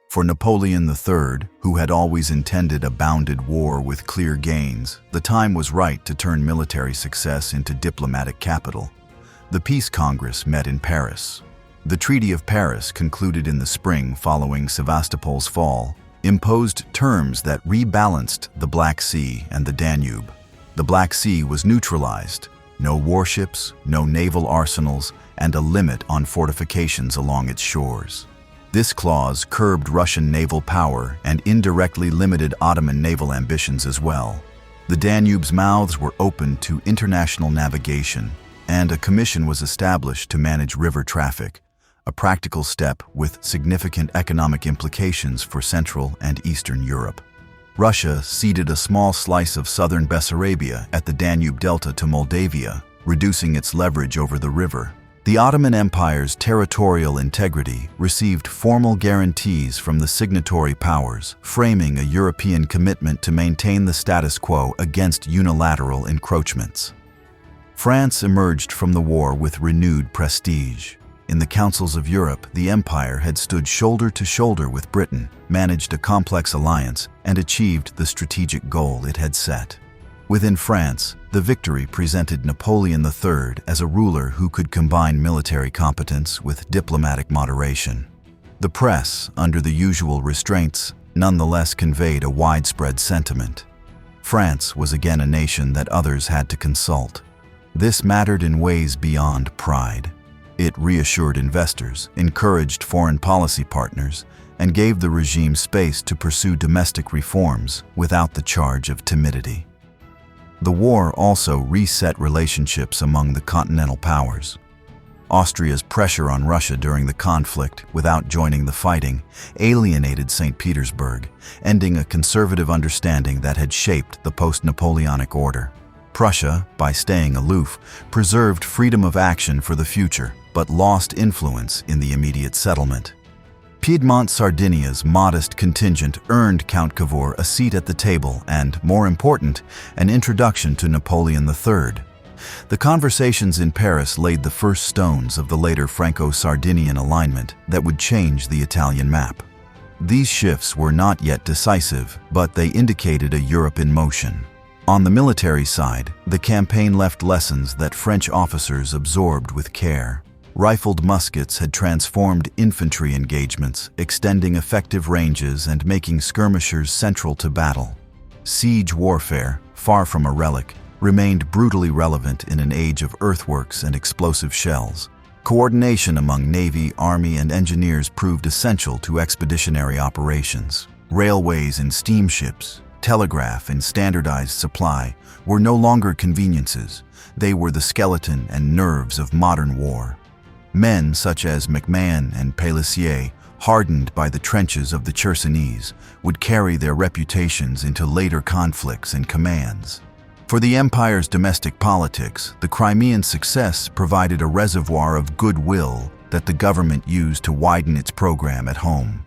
For Napoleon the Third, who had always intended a bounded war with clear gains, the time was right to turn military success into diplomatic capital. The Peace Congress met in Paris. The Treaty of Paris, concluded in the spring following Sevastopol's fall, imposed terms that rebalanced the Black Sea and the Danube. The Black Sea was neutralized. No warships, no naval arsenals, and a limit on fortifications along its shores. This clause curbed Russian naval power and indirectly limited Ottoman naval ambitions as well. The Danube's mouths were opened to international navigation, and a commission was established to manage river traffic, a practical step with significant economic implications for Central and Eastern Europe. Russia ceded a small slice of southern Bessarabia at the Danube Delta to Moldavia, reducing its leverage over the river. The Ottoman Empire's territorial integrity received formal guarantees from the signatory powers, framing a European commitment to maintain the status quo against unilateral encroachments. France emerged from the war with renewed prestige. In the councils of Europe, the empire had stood shoulder to shoulder with Britain, managed a complex alliance, and achieved the strategic goal it had set. Within France, the victory presented Napoleon the Third as a ruler who could combine military competence with diplomatic moderation. The press, under the usual restraints, nonetheless conveyed a widespread sentiment. France was again a nation that others had to consult. This mattered in ways beyond pride. It reassured investors, encouraged foreign policy partners, and gave the regime space to pursue domestic reforms without the charge of timidity. The war also reset relationships among the continental powers. Austria's pressure on Russia during the conflict, without joining the fighting, alienated St. Petersburg, ending a conservative understanding that had shaped the post-Napoleonic order. Prussia, by staying aloof, preserved freedom of action for the future, but lost influence in the immediate settlement. Piedmont-Sardinia's modest contingent earned Count Cavour a seat at the table and, more important, an introduction to Napoleon the Third. The conversations in Paris laid the first stones of the later Franco-Sardinian alignment that would change the Italian map. These shifts were not yet decisive, but they indicated a Europe in motion. On the military side, the campaign left lessons that French officers absorbed with care. Rifled muskets had transformed infantry engagements, extending effective ranges and making skirmishers central to battle. Siege warfare, far from a relic, remained brutally relevant in an age of earthworks and explosive shells. Coordination among Navy, Army, and engineers proved essential to expeditionary operations. Railways and steamships, telegraph and standardized supply were no longer conveniences. They were the skeleton and nerves of modern war. Men such as MacMahon and Pélissier, hardened by the trenches of the Chersonese, would carry their reputations into later conflicts and commands. For the empire's domestic politics, the Crimean success provided a reservoir of goodwill that the government used to widen its program at home.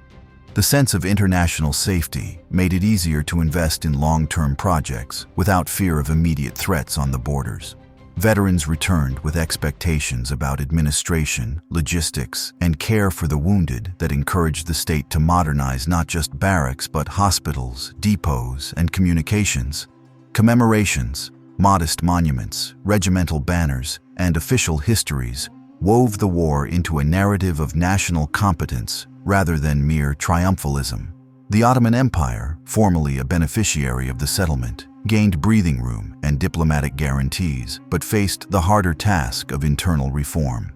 The sense of international safety made it easier to invest in long-term projects without fear of immediate threats on the borders. Veterans returned with expectations about administration, logistics, and care for the wounded that encouraged the state to modernize not just barracks but hospitals, depots, and communications. Commemorations, modest monuments, regimental banners, and official histories wove the war into a narrative of national competence rather than mere triumphalism. The Ottoman Empire, formerly a beneficiary of the settlement, gained breathing room and diplomatic guarantees, but faced the harder task of internal reform.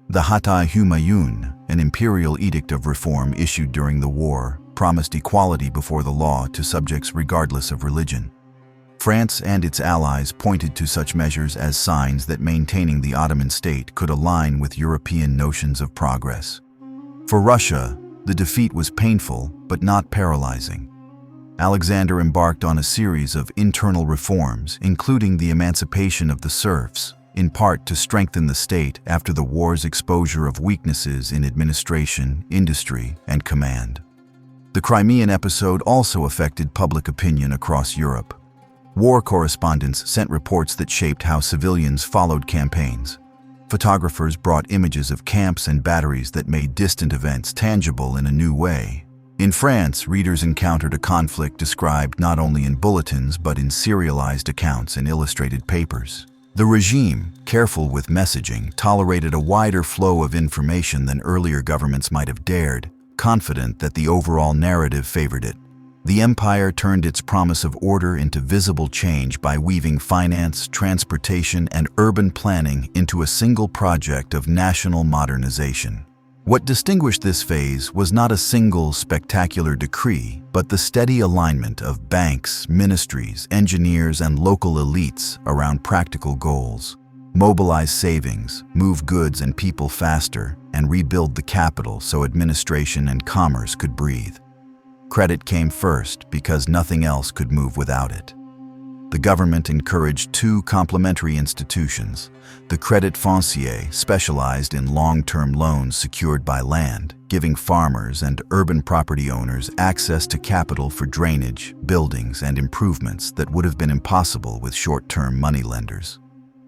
The Hatay Humayun, an imperial edict of reform issued during the war, promised equality before the law to subjects regardless of religion. France and its allies pointed to such measures as signs that maintaining the Ottoman state could align with European notions of progress. For Russia, the defeat was painful but not paralyzing. Alexander embarked on a series of internal reforms, including the emancipation of the serfs, in part to strengthen the state after the war's exposure of weaknesses in administration, industry, and command. The Crimean episode also affected public opinion across Europe. War correspondents sent reports that shaped how civilians followed campaigns. Photographers brought images of camps and batteries that made distant events tangible in a new way. In France, readers encountered a conflict described not only in bulletins but in serialized accounts and illustrated papers. The regime, careful with messaging, tolerated a wider flow of information than earlier governments might have dared, confident that the overall narrative favored it. The empire turned its promise of order into visible change by weaving finance, transportation, and urban planning into a single project of national modernization. What distinguished this phase was not a single spectacular decree, but the steady alignment of banks, ministries, engineers, and local elites around practical goals. Mobilize savings, move goods and people faster, and rebuild the capital so administration and commerce could breathe. Credit came first because nothing else could move without it. The government encouraged two complementary institutions. The Crédit Foncier specialized in long-term loans secured by land, giving farmers and urban property owners access to capital for drainage, buildings, and improvements that would have been impossible with short-term moneylenders.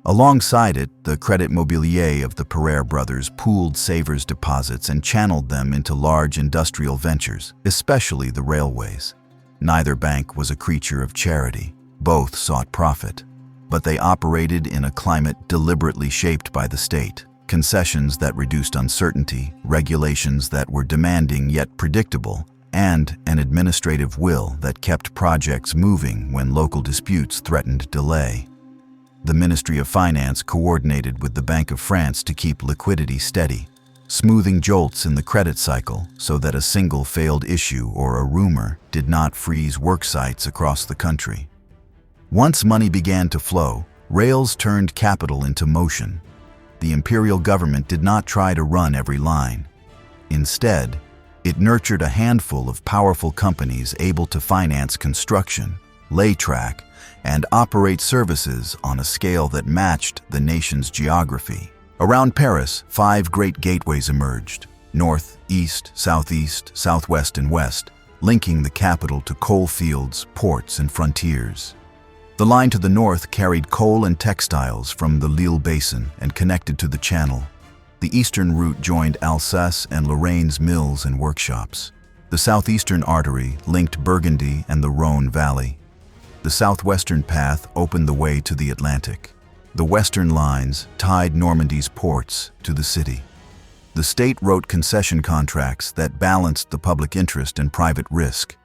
Alongside it, the Crédit Mobilier of the Pereire brothers pooled savers' deposits and channeled them into large industrial ventures, especially the railways. Neither bank was a creature of charity. Both sought profit, but they operated in a climate deliberately shaped by the state. Concessions that reduced uncertainty, regulations that were demanding yet predictable, and an administrative will that kept projects moving when local disputes threatened delay. The Ministry of Finance coordinated with the Bank of France to keep liquidity steady, smoothing jolts in the credit cycle so that a single failed issue or a rumor did not freeze work sites across the country. Once money began to flow, rails turned capital into motion. The imperial government did not try to run every line. Instead, it nurtured a handful of powerful companies able to finance construction, lay track, and operate services on a scale that matched the nation's geography. Around Paris, 5 great gateways emerged: north, east, southeast, southwest, and west, linking the capital to coal fields, ports, and frontiers. The line to the north carried coal and textiles from the Lille Basin and connected to the Channel. The eastern route joined Alsace and Lorraine's mills and workshops. The southeastern artery linked Burgundy and the Rhône Valley. The southwestern path opened the way to the Atlantic. The western lines tied Normandy's ports to the city. The state wrote concession contracts that balanced the public interest and private risk,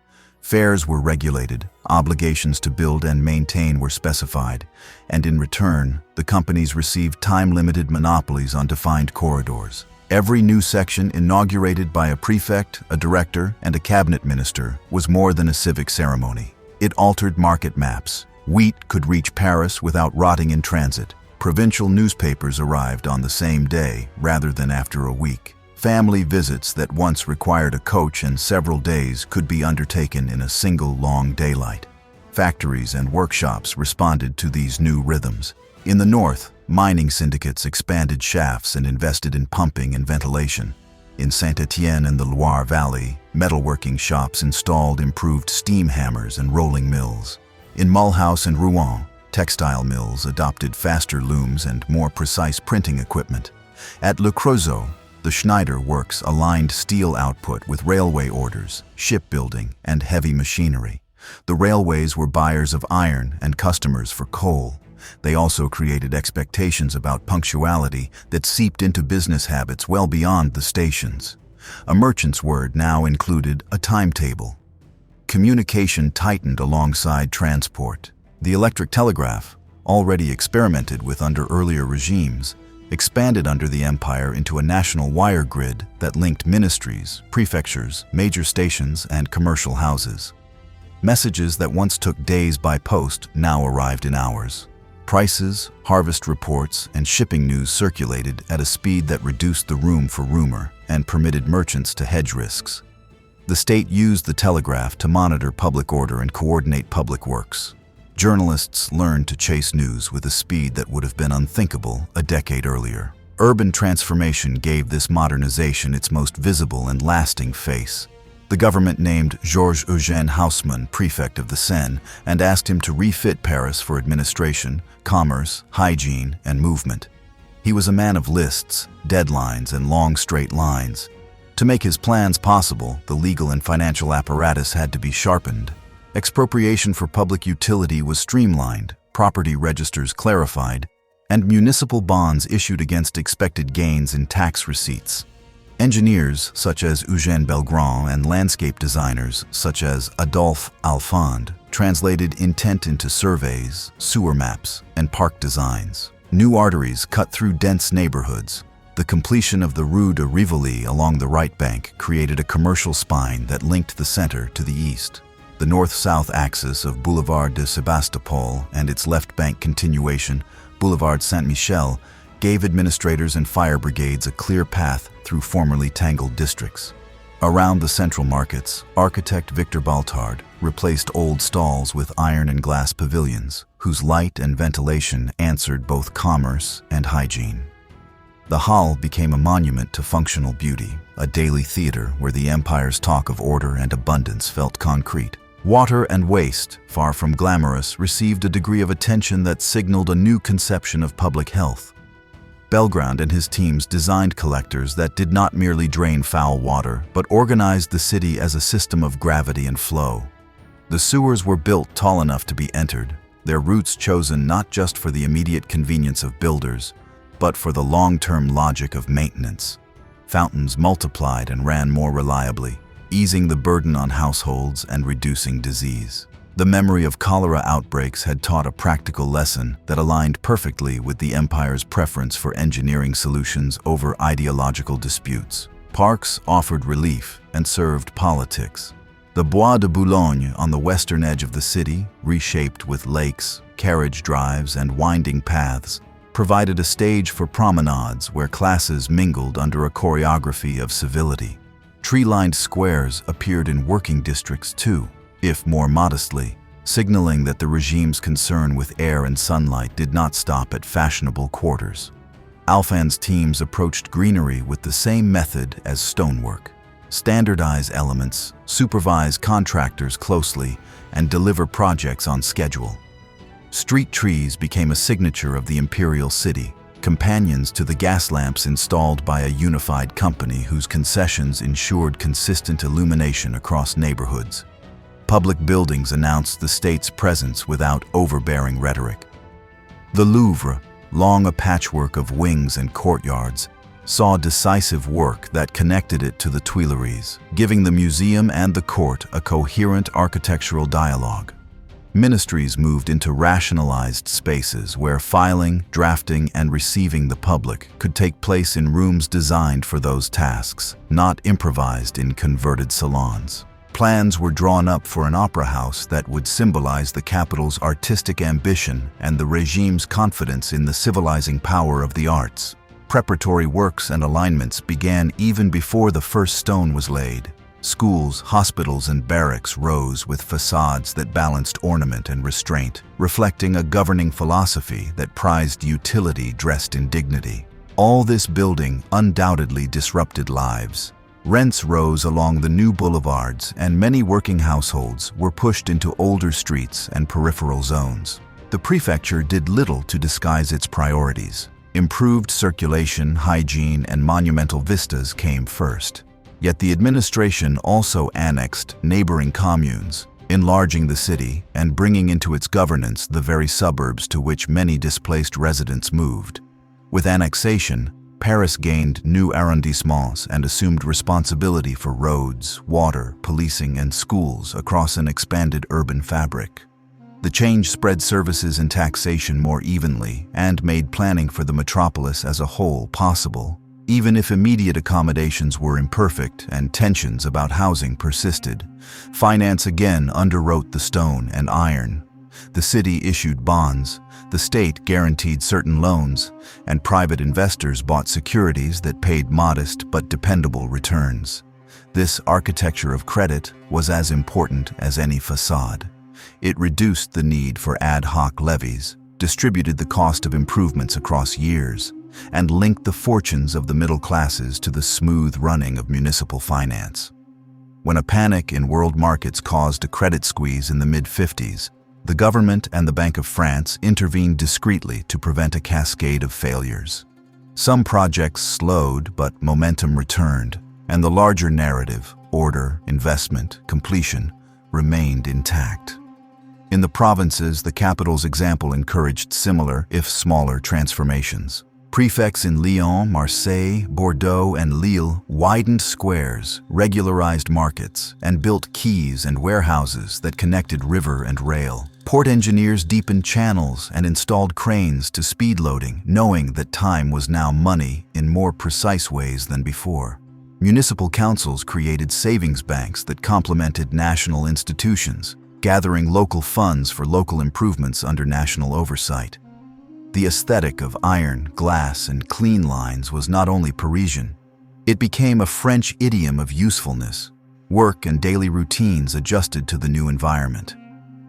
Fares were regulated, obligations to build and maintain were specified, and in return, the companies received time-limited monopolies on defined corridors. Every new section inaugurated by a prefect, a director, and a cabinet minister was more than a civic ceremony. It altered market maps. Wheat could reach Paris without rotting in transit. Provincial newspapers arrived on the same day rather than after a week. Family visits that once required a coach and several days could be undertaken in a single long daylight. Factories and workshops responded to these new rhythms. In the north, mining syndicates expanded shafts and invested in pumping and ventilation. In Saint-Étienne and the Loire Valley, metalworking shops installed improved steam hammers and rolling mills. In Mulhouse and Rouen, textile mills adopted faster looms and more precise printing equipment. At Le Creusot, the Schneider Works aligned steel output with railway orders, shipbuilding, and heavy machinery. The railways were buyers of iron and customers for coal. They also created expectations about punctuality that seeped into business habits well beyond the stations. A merchant's word now included a timetable. Communication tightened alongside transport. The electric telegraph, already experimented with under earlier regimes, expanded under the empire into a national wire grid that linked ministries, prefectures, major stations, and commercial houses. Messages that once took days by post now arrived in hours. Prices, harvest reports, and shipping news circulated at a speed that reduced the room for rumor and permitted merchants to hedge risks. The state used the telegraph to monitor public order and coordinate public works. Journalists learned to chase news with a speed that would have been unthinkable a decade earlier. Urban transformation gave this modernization its most visible and lasting face. The government named Georges-Eugène Haussmann prefect of the Seine and asked him to refit Paris for administration, commerce, hygiene, and movement. He was a man of lists, deadlines, and long straight lines. To make his plans possible, the legal and financial apparatus had to be sharpened. Expropriation for public utility was streamlined, property registers clarified, and municipal bonds issued against expected gains in tax receipts. Engineers such as Eugène Belgrand and landscape designers such as Adolphe Alphand translated intent into surveys, sewer maps, and park designs. New arteries cut through dense neighborhoods. The completion of the Rue de Rivoli along the right bank created a commercial spine that linked the center to the east. The north-south axis of Boulevard de Sébastopol and its left bank continuation, Boulevard Saint-Michel, gave administrators and fire brigades a clear path through formerly tangled districts. Around the central markets, architect Victor Baltard replaced old stalls with iron and glass pavilions, whose light and ventilation answered both commerce and hygiene. The Hall became a monument to functional beauty, a daily theater where the empire's talk of order and abundance felt concrete. Water and waste, far from glamorous, received a degree of attention that signaled a new conception of public health. Belgrand and his teams designed collectors that did not merely drain foul water, but organized the city as a system of gravity and flow. The sewers were built tall enough to be entered, their routes chosen not just for the immediate convenience of builders, but for the long-term logic of maintenance. Fountains multiplied and ran more reliably, easing the burden on households and reducing disease. The memory of cholera outbreaks had taught a practical lesson that aligned perfectly with the empire's preference for engineering solutions over ideological disputes. Parks offered relief and served politics. The Bois de Boulogne on the western edge of the city, reshaped with lakes, carriage drives, and winding paths, provided a stage for promenades where classes mingled under a choreography of civility. Tree-lined squares appeared in working districts too, if more modestly, signaling that the regime's concern with air and sunlight did not stop at fashionable quarters. Alphand's teams approached greenery with the same method as stonework. Standardize elements, supervise contractors closely, and deliver projects on schedule. Street trees became a signature of the imperial city, companions to the gas lamps installed by a unified company whose concessions ensured consistent illumination across neighborhoods. Public buildings announced the state's presence without overbearing rhetoric. The Louvre, long a patchwork of wings and courtyards, saw decisive work that connected it to the Tuileries, giving the museum and the court a coherent architectural dialogue. Ministries moved into rationalized spaces where filing, drafting, and receiving the public could take place in rooms designed for those tasks, not improvised in converted salons. Plans were drawn up for an opera house that would symbolize the capital's artistic ambition and the regime's confidence in the civilizing power of the arts. Preparatory works and alignments began even before the first stone was laid. Schools, hospitals, and barracks rose with facades that balanced ornament and restraint, reflecting a governing philosophy that prized utility dressed in dignity. All this building undoubtedly disrupted lives. Rents rose along the new boulevards, and many working households were pushed into older streets and peripheral zones. The prefecture did little to disguise its priorities. Improved circulation, hygiene, and monumental vistas came first. Yet the administration also annexed neighboring communes, enlarging the city and bringing into its governance the very suburbs to which many displaced residents moved. With annexation, Paris gained new arrondissements and assumed responsibility for roads, water, policing, and schools across an expanded urban fabric. The change spread services and taxation more evenly and made planning for the metropolis as a whole possible, even if immediate accommodations were imperfect and tensions about housing persisted. Finance again underwrote the stone and iron. The city issued bonds, the state guaranteed certain loans, and private investors bought securities that paid modest but dependable returns. This architecture of credit was as important as any facade. It reduced the need for ad hoc levies, distributed the cost of improvements across years, and linked the fortunes of the middle classes to the smooth running of municipal finance. When a panic in world markets caused a credit squeeze in the mid-50s, the government and the Bank of France intervened discreetly to prevent a cascade of failures. Some projects slowed, but momentum returned, and the larger narrative, order, investment, completion, remained intact. In the provinces, the capital's example encouraged similar, if smaller, transformations. Prefects in Lyon, Marseille, Bordeaux, and Lille widened squares, regularized markets, and built quays and warehouses that connected river and rail. Port engineers deepened channels and installed cranes to speed loading, knowing that time was now money in more precise ways than before. Municipal councils created savings banks that complemented national institutions, gathering local funds for local improvements under national oversight. The aesthetic of iron, glass, and clean lines was not only Parisian. It became a French idiom of usefulness. Work and daily routines adjusted to the new environment.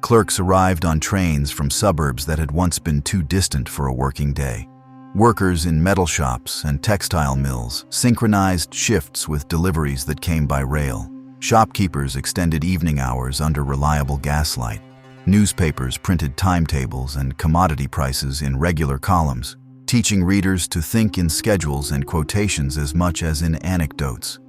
Clerks arrived on trains from suburbs that had once been too distant for a working day. Workers in metal shops and textile mills synchronized shifts with deliveries that came by rail. Shopkeepers extended evening hours under reliable gaslight. Newspapers printed timetables and commodity prices in regular columns, teaching readers to think in schedules and quotations as much as in anecdotes.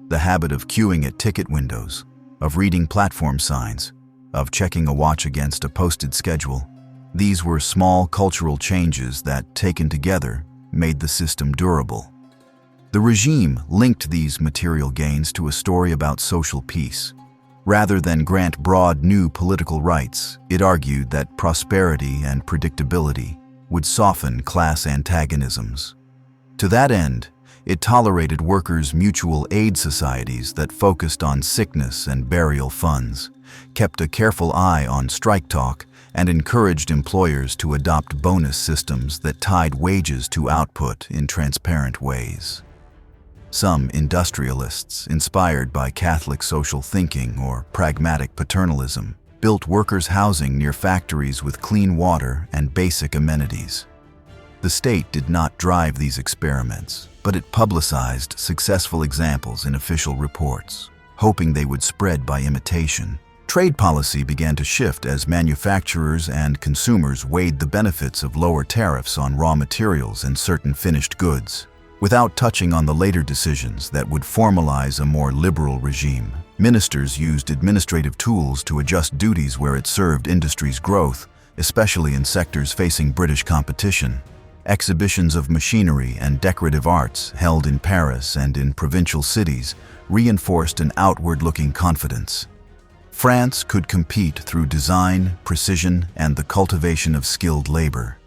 The habit of queuing at ticket windows, of reading platform signs, of checking a watch against a posted schedule. These were small cultural changes that, taken together, made the system durable. The regime linked these material gains to a story about social peace. Rather than grant broad new political rights, it argued that prosperity and predictability would soften class antagonisms. To that end, it tolerated workers' mutual aid societies that focused on sickness and burial funds, kept a careful eye on strike talk, and encouraged employers to adopt bonus systems that tied wages to output in transparent ways. Some industrialists, inspired by Catholic social thinking or pragmatic paternalism, built workers' housing near factories with clean water and basic amenities. The state did not drive these experiments, but it publicized successful examples in official reports, hoping they would spread by imitation. Trade policy began to shift as manufacturers and consumers weighed the benefits of lower tariffs on raw materials and certain finished goods. Without touching on the later decisions that would formalize a more liberal regime, ministers used administrative tools to adjust duties where it served industry's growth, especially in sectors facing British competition. Exhibitions of machinery and decorative arts held in Paris and in provincial cities reinforced an outward-looking confidence. France could compete through design, precision, and the cultivation of skilled labor.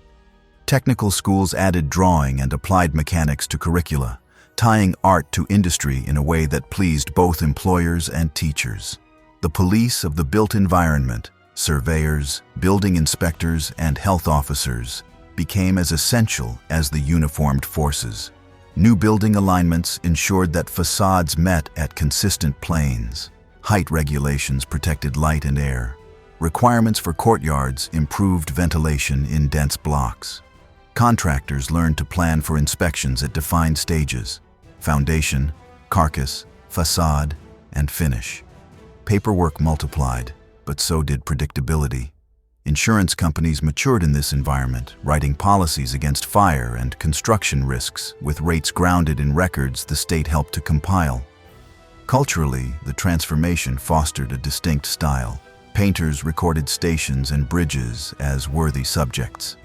Technical schools added drawing and applied mechanics to curricula, tying art to industry in a way that pleased both employers and teachers. The police of the built environment, surveyors, building inspectors, and health officers, became as essential as the uniformed forces. New building alignments ensured that facades met at consistent planes. Height regulations protected light and air. Requirements for courtyards improved ventilation in dense blocks. Contractors learned to plan for inspections at defined stages: foundation, carcass, facade, and finish. Paperwork multiplied, but so did predictability. Insurance companies matured in this environment, writing policies against fire and construction risks with rates grounded in records the state helped to compile. Culturally, the transformation fostered a distinct style. Painters recorded stations and bridges as worthy subjects.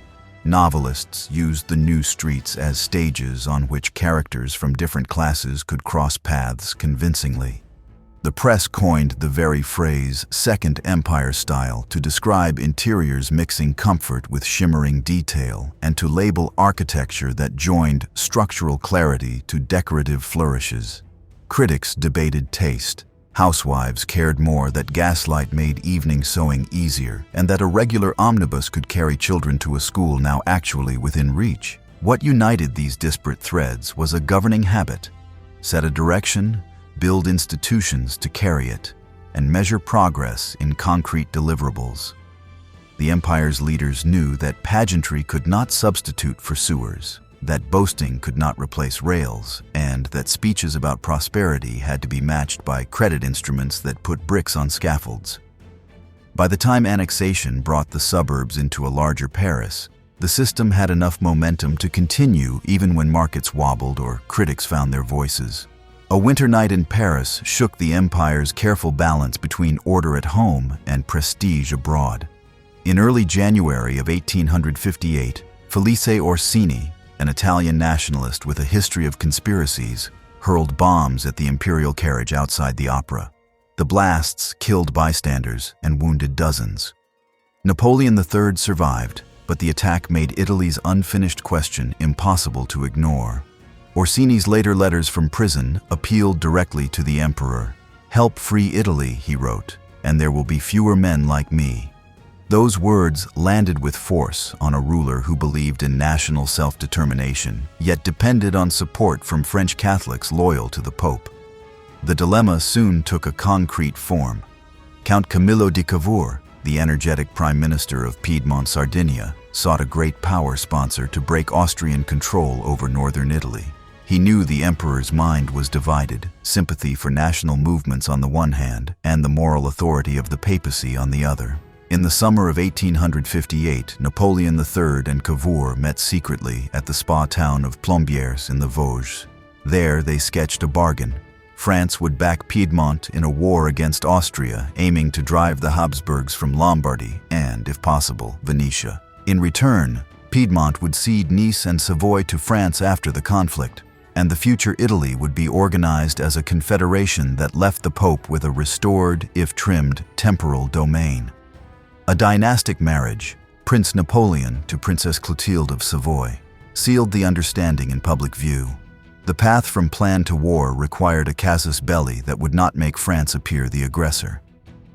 Novelists used the new streets as stages on which characters from different classes could cross paths convincingly. The press coined the very phrase Second Empire style to describe interiors mixing comfort with shimmering detail and to label architecture that joined structural clarity to decorative flourishes. Critics debated taste. Housewives cared more that gaslight made evening sewing easier and that a regular omnibus could carry children to a school now actually within reach. What united these disparate threads was a governing habit: set a direction, build institutions to carry it, and measure progress in concrete deliverables. The empire's leaders knew that pageantry could not substitute for sewers, that boasting could not replace rails, and that speeches about prosperity had to be matched by credit instruments that put bricks on scaffolds. By the time annexation brought the suburbs into a larger Paris, the system had enough momentum to continue even when markets wobbled or critics found their voices. A winter night in Paris shook the empire's careful balance between order at home and prestige abroad. In early January of 1858, Felice Orsini, an Italian nationalist with a history of conspiracies, hurled bombs at the imperial carriage outside the opera. The blasts killed bystanders and wounded dozens. Napoleon the Third survived, but the attack made Italy's unfinished question impossible to ignore. Orsini's later letters from prison appealed directly to the emperor. "Help free Italy," he wrote, "and there will be fewer men like me." Those words landed with force on a ruler who believed in national self-determination, yet depended on support from French Catholics loyal to the Pope. The dilemma soon took a concrete form. Count Camillo di Cavour, the energetic prime minister of Piedmont, Sardinia, sought a great power sponsor to break Austrian control over northern Italy. He knew the emperor's mind was divided, sympathy for national movements on the one hand, and the moral authority of the papacy on the other. In the summer of 1858, Napoleon the Third and Cavour met secretly at the spa town of Plombières in the Vosges. There they sketched a bargain. France would back Piedmont in a war against Austria, aiming to drive the Habsburgs from Lombardy and, if possible, Venetia. In return, Piedmont would cede Nice and Savoy to France after the conflict, and the future Italy would be organized as a confederation that left the Pope with a restored, if trimmed, temporal domain. A dynastic marriage, Prince Napoleon to Princess Clotilde of Savoy, sealed the understanding in public view. The path from plan to war required a casus belli that would not make France appear the aggressor.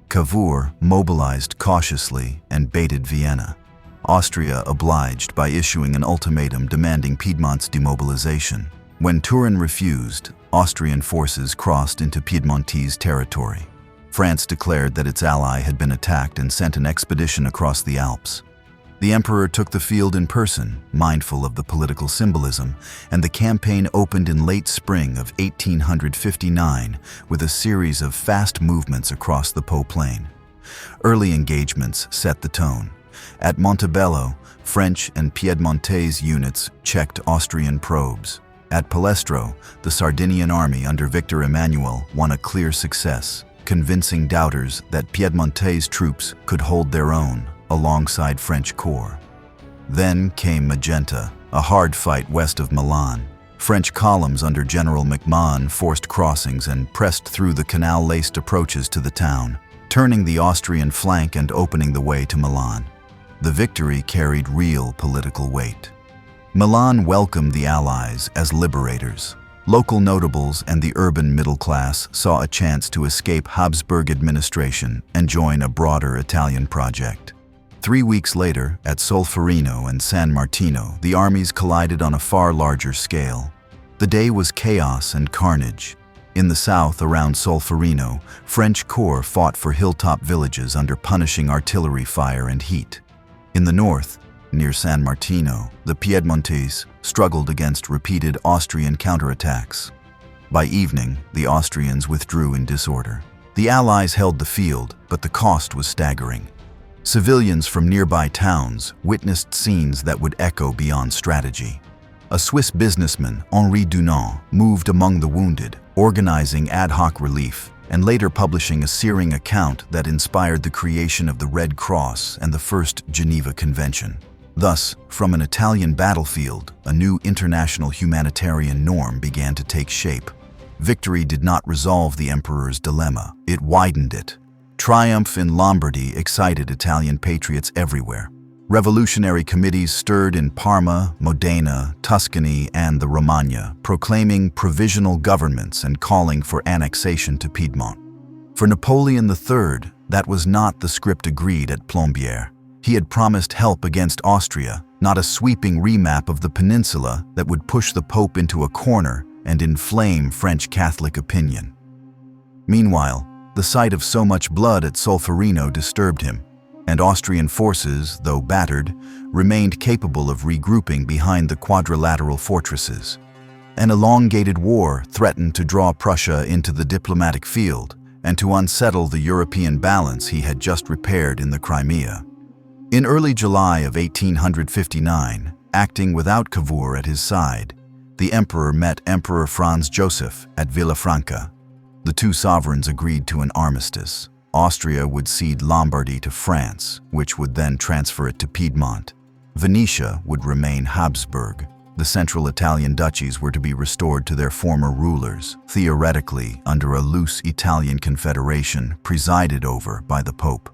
Cavour mobilized cautiously and baited Vienna. Austria obliged by issuing an ultimatum demanding Piedmont's demobilization. When Turin refused, Austrian forces crossed into Piedmontese territory. France declared that its ally had been attacked and sent an expedition across the Alps. The emperor took the field in person, mindful of the political symbolism, and the campaign opened in late spring of 1859 with a series of fast movements across the Po Plain. Early engagements set the tone. At Montebello, French and Piedmontese units checked Austrian probes. At Palestro, the Sardinian army under Victor Emmanuel won a clear success, convincing doubters that Piedmontese troops could hold their own alongside French corps. Then came Magenta, a hard fight west of Milan. French columns under General MacMahon forced crossings and pressed through the canal-laced approaches to the town, turning the Austrian flank and opening the way to Milan. The victory carried real political weight. Milan welcomed the Allies as liberators. Local notables and the urban middle class saw a chance to escape Habsburg administration and join a broader Italian project. 3 weeks later, at Solferino and San Martino, the armies collided on a far larger scale. The day was chaos and carnage. In the south, around Solferino, French corps fought for hilltop villages under punishing artillery fire and heat. In the north, near San Martino, the Piedmontese struggled against repeated Austrian counterattacks. By evening, the Austrians withdrew in disorder. The Allies held the field, but the cost was staggering. Civilians from nearby towns witnessed scenes that would echo beyond strategy. A Swiss businessman, Henri Dunant, moved among the wounded, organizing ad hoc relief, and later publishing a searing account that inspired the creation of the Red Cross and the First Geneva Convention. Thus, from an Italian battlefield, a new international humanitarian norm began to take shape. Victory did not resolve the emperor's dilemma, it widened it. Triumph in Lombardy excited Italian patriots everywhere. Revolutionary committees stirred in Parma, Modena, Tuscany, and the Romagna, proclaiming provisional governments and calling for annexation to Piedmont. For Napoleon the Third, that was not the script agreed at Plombières. He had promised help against Austria, not a sweeping remap of the peninsula that would push the Pope into a corner and inflame French Catholic opinion. Meanwhile, the sight of so much blood at Solferino disturbed him, and Austrian forces, though battered, remained capable of regrouping behind the quadrilateral fortresses. An elongated war threatened to draw Prussia into the diplomatic field and to unsettle the European balance he had just repaired in the Crimea. In early July of 1859, acting without Cavour at his side, the emperor met Emperor Franz Joseph at Villafranca. The two sovereigns agreed to an armistice. Austria would cede Lombardy to France, which would then transfer it to Piedmont. Venetia would remain Habsburg. The central Italian duchies were to be restored to their former rulers, theoretically under a loose Italian confederation presided over by the Pope.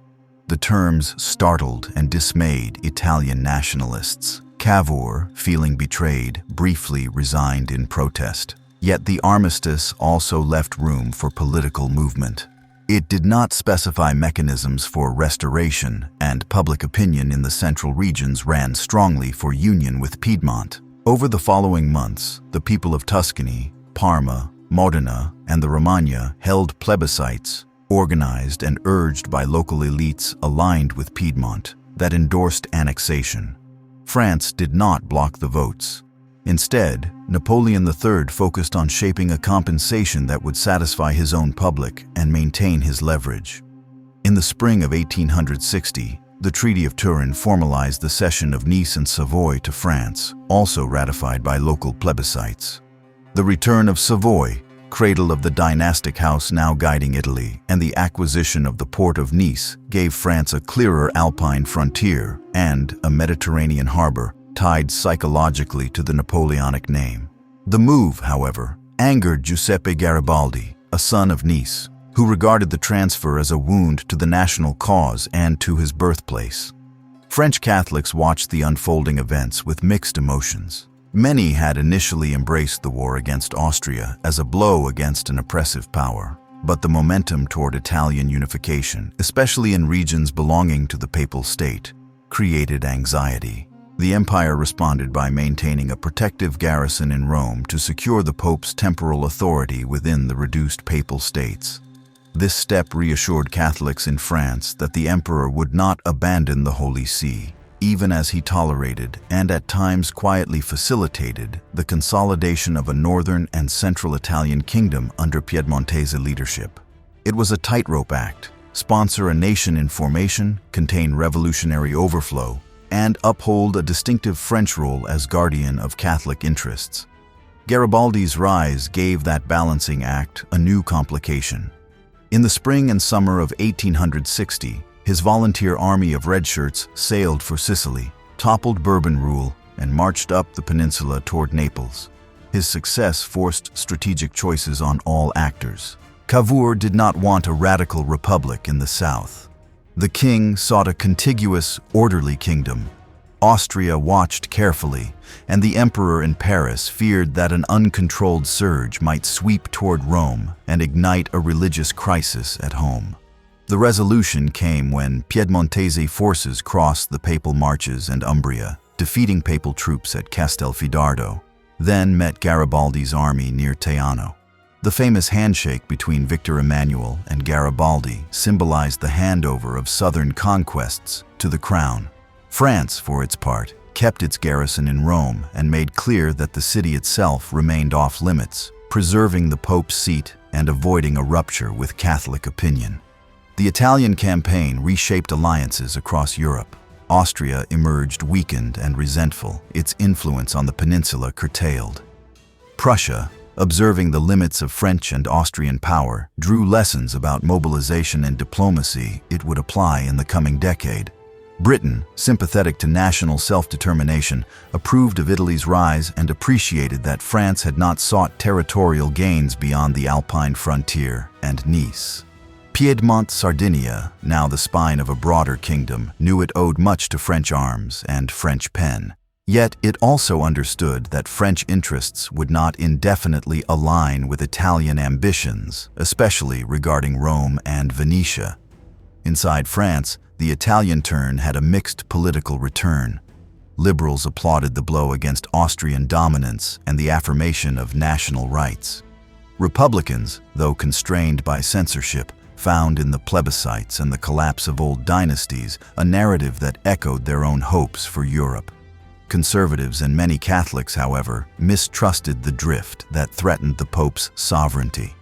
The terms startled and dismayed Italian nationalists. Cavour, feeling betrayed, briefly resigned in protest. Yet the armistice also left room for political movement. It did not specify mechanisms for restoration, and public opinion in the central regions ran strongly for union with Piedmont. Over the following months, the people of Tuscany, Parma, Modena, and the Romagna held plebiscites, organized and urged by local elites aligned with Piedmont, that endorsed annexation. France did not block the votes. Instead, Napoleon the Third focused on shaping a compensation that would satisfy his own public and maintain his leverage. In the spring of 1860, the Treaty of Turin formalized the cession of Nice and Savoy to France, also ratified by local plebiscites. The return of Savoy, cradle of the dynastic house now guiding Italy, and the acquisition of the port of Nice gave France a clearer Alpine frontier and a Mediterranean harbor tied psychologically to the Napoleonic name. The move, however, angered Giuseppe Garibaldi, a son of Nice, who regarded the transfer as a wound to the national cause and to his birthplace. French Catholics watched the unfolding events with mixed emotions. Many had initially embraced the war against Austria as a blow against an oppressive power, but the momentum toward Italian unification, especially in regions belonging to the Papal State, created anxiety. The empire responded by maintaining a protective garrison in Rome to secure the Pope's temporal authority within the reduced Papal States. This step reassured Catholics in France that the emperor would not abandon the Holy See, even as he tolerated and at times quietly facilitated the consolidation of a northern and central Italian kingdom under Piedmontese leadership. It was a tightrope act: sponsor a nation in formation, contain revolutionary overflow, and uphold a distinctive French role as guardian of Catholic interests. Garibaldi's rise gave that balancing act a new complication. In the spring and summer of 1860, his volunteer army of redshirts sailed for Sicily, toppled Bourbon rule, and marched up the peninsula toward Naples. His success forced strategic choices on all actors. Cavour did not want a radical republic in the south. The king sought a contiguous, orderly kingdom. Austria watched carefully, and the emperor in Paris feared that an uncontrolled surge might sweep toward Rome and ignite a religious crisis at home. The resolution came when Piedmontese forces crossed the papal marches and Umbria, defeating papal troops at Castelfidardo, then met Garibaldi's army near Teano. The famous handshake between Victor Emmanuel and Garibaldi symbolized the handover of southern conquests to the crown. France, for its part, kept its garrison in Rome and made clear that the city itself remained off-limits, preserving the Pope's seat and avoiding a rupture with Catholic opinion. The Italian campaign reshaped alliances across Europe. Austria emerged weakened and resentful, its influence on the peninsula curtailed. Prussia, observing the limits of French and Austrian power, drew lessons about mobilization and diplomacy it would apply in the coming decade. Britain, sympathetic to national self-determination, approved of Italy's rise and appreciated that France had not sought territorial gains beyond the Alpine frontier and Nice. Piedmont, Sardinia, now the spine of a broader kingdom, knew it owed much to French arms and French pen. Yet it also understood that French interests would not indefinitely align with Italian ambitions, especially regarding Rome and Venetia. Inside France, the Italian turn had a mixed political return. Liberals applauded the blow against Austrian dominance and the affirmation of national rights. Republicans, though constrained by censorship, found in the plebiscites and the collapse of old dynasties a narrative that echoed their own hopes for Europe. Conservatives and many Catholics, however, mistrusted the drift that threatened the Pope's sovereignty.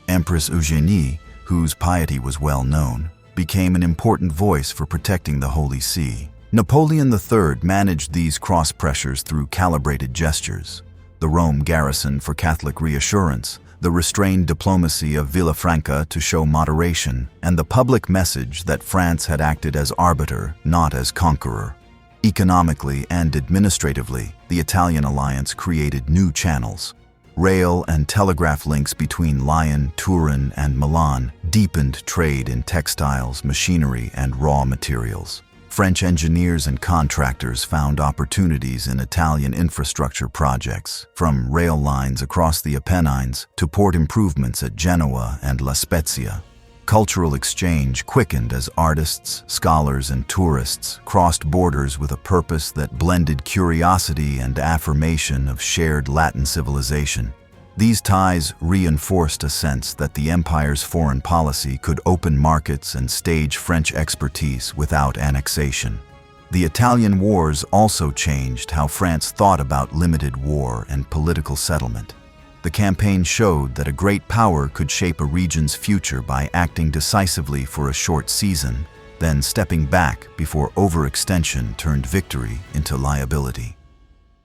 Empress Eugénie, whose piety was well known, became an important voice for protecting the Holy See. Napoleon the Third managed these cross-pressures through calibrated gestures. The Rome garrison for Catholic reassurance, the restrained diplomacy of Villafranca to show moderation, and the public message that France had acted as arbiter, not as conqueror. Economically and administratively, the Italian alliance created new channels. Rail and telegraph links between Lyon, Turin, and Milan deepened trade in textiles, machinery, and raw materials. French engineers and contractors found opportunities in Italian infrastructure projects, from rail lines across the Apennines to port improvements at Genoa and La Spezia. Cultural exchange quickened as artists, scholars, and tourists crossed borders with a purpose that blended curiosity and affirmation of shared Latin civilization. These ties reinforced a sense that the empire's foreign policy could open markets and stage French expertise without annexation. The Italian wars also changed how France thought about limited war and political settlement. The campaign showed that a great power could shape a region's future by acting decisively for a short season, then stepping back before overextension turned victory into liability.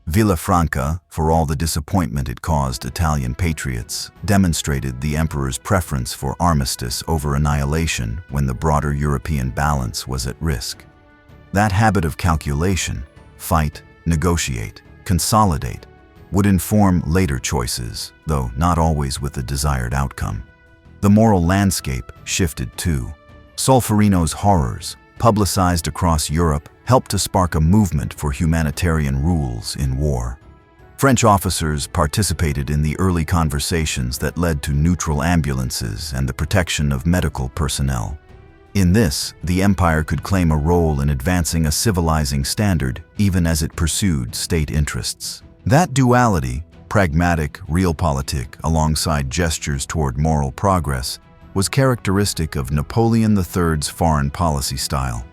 Villafranca, for all the disappointment it caused Italian patriots, demonstrated the emperor's preference for armistice over annihilation when the broader European balance was at risk. That habit of calculation, fight, negotiate, consolidate, would inform later choices, though not always with the desired outcome. The moral landscape shifted too. Solferino's horrors, publicized across Europe, helped to spark a movement for humanitarian rules in war. French officers participated in the early conversations that led to neutral ambulances and the protection of medical personnel. In this, the empire could claim a role in advancing a civilizing standard even as it pursued state interests. That duality, pragmatic, realpolitik, alongside gestures toward moral progress, was characteristic of Napoleon the Third's foreign policy style.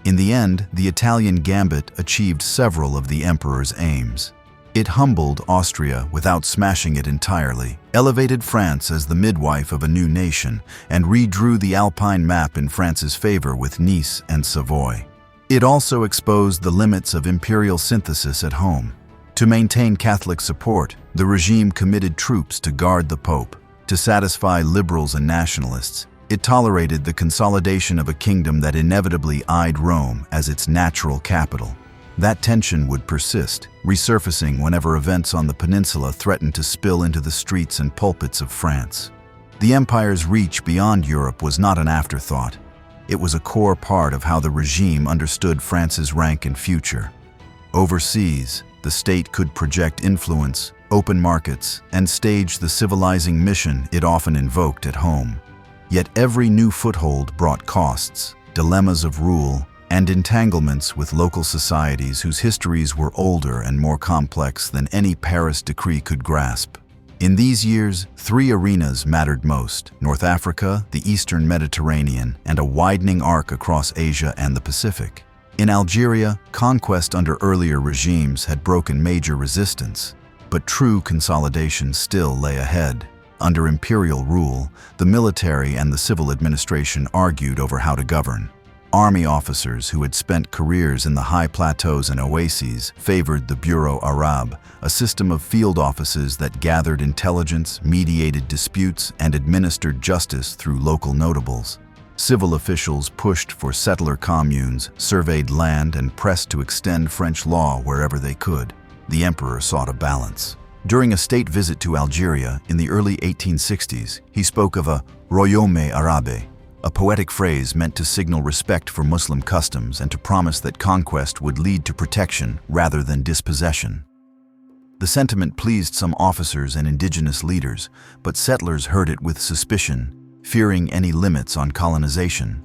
In the end, the Italian gambit achieved several of the emperor's aims. It humbled Austria without smashing it entirely, elevated France as the midwife of a new nation, and redrew the Alpine map in France's favor with Nice and Savoy. It also exposed the limits of imperial synthesis at home. To maintain Catholic support, the regime committed troops to guard the Pope. To satisfy liberals and nationalists, it tolerated the consolidation of a kingdom that inevitably eyed Rome as its natural capital. That tension would persist, resurfacing whenever events on the peninsula threatened to spill into the streets and pulpits of France. The empire's reach beyond Europe was not an afterthought. It was a core part of how the regime understood France's rank and future. Overseas, the state could project influence, open markets, and stage the civilizing mission it often invoked at home. Yet every new foothold brought costs, dilemmas of rule, and entanglements with local societies whose histories were older and more complex than any Paris decree could grasp. In these years, three arenas mattered most: North Africa, the Eastern Mediterranean, and a widening arc across Asia and the Pacific. In Algeria, conquest under earlier regimes had broken major resistance, but true consolidation still lay ahead. Under imperial rule, the military and the civil administration argued over how to govern. Army officers who had spent careers in the high plateaus and oases favored the Bureau Arabe, a system of field offices that gathered intelligence, mediated disputes, and administered justice through local notables. Civil officials pushed for settler communes, surveyed land, and pressed to extend French law wherever they could. The emperor sought a balance. During a state visit to Algeria in the early 1860s, he spoke of a royaume arabe, a poetic phrase meant to signal respect for Muslim customs and to promise that conquest would lead to protection rather than dispossession. The sentiment pleased some officers and indigenous leaders, but settlers heard it with suspicion, fearing any limits on colonization.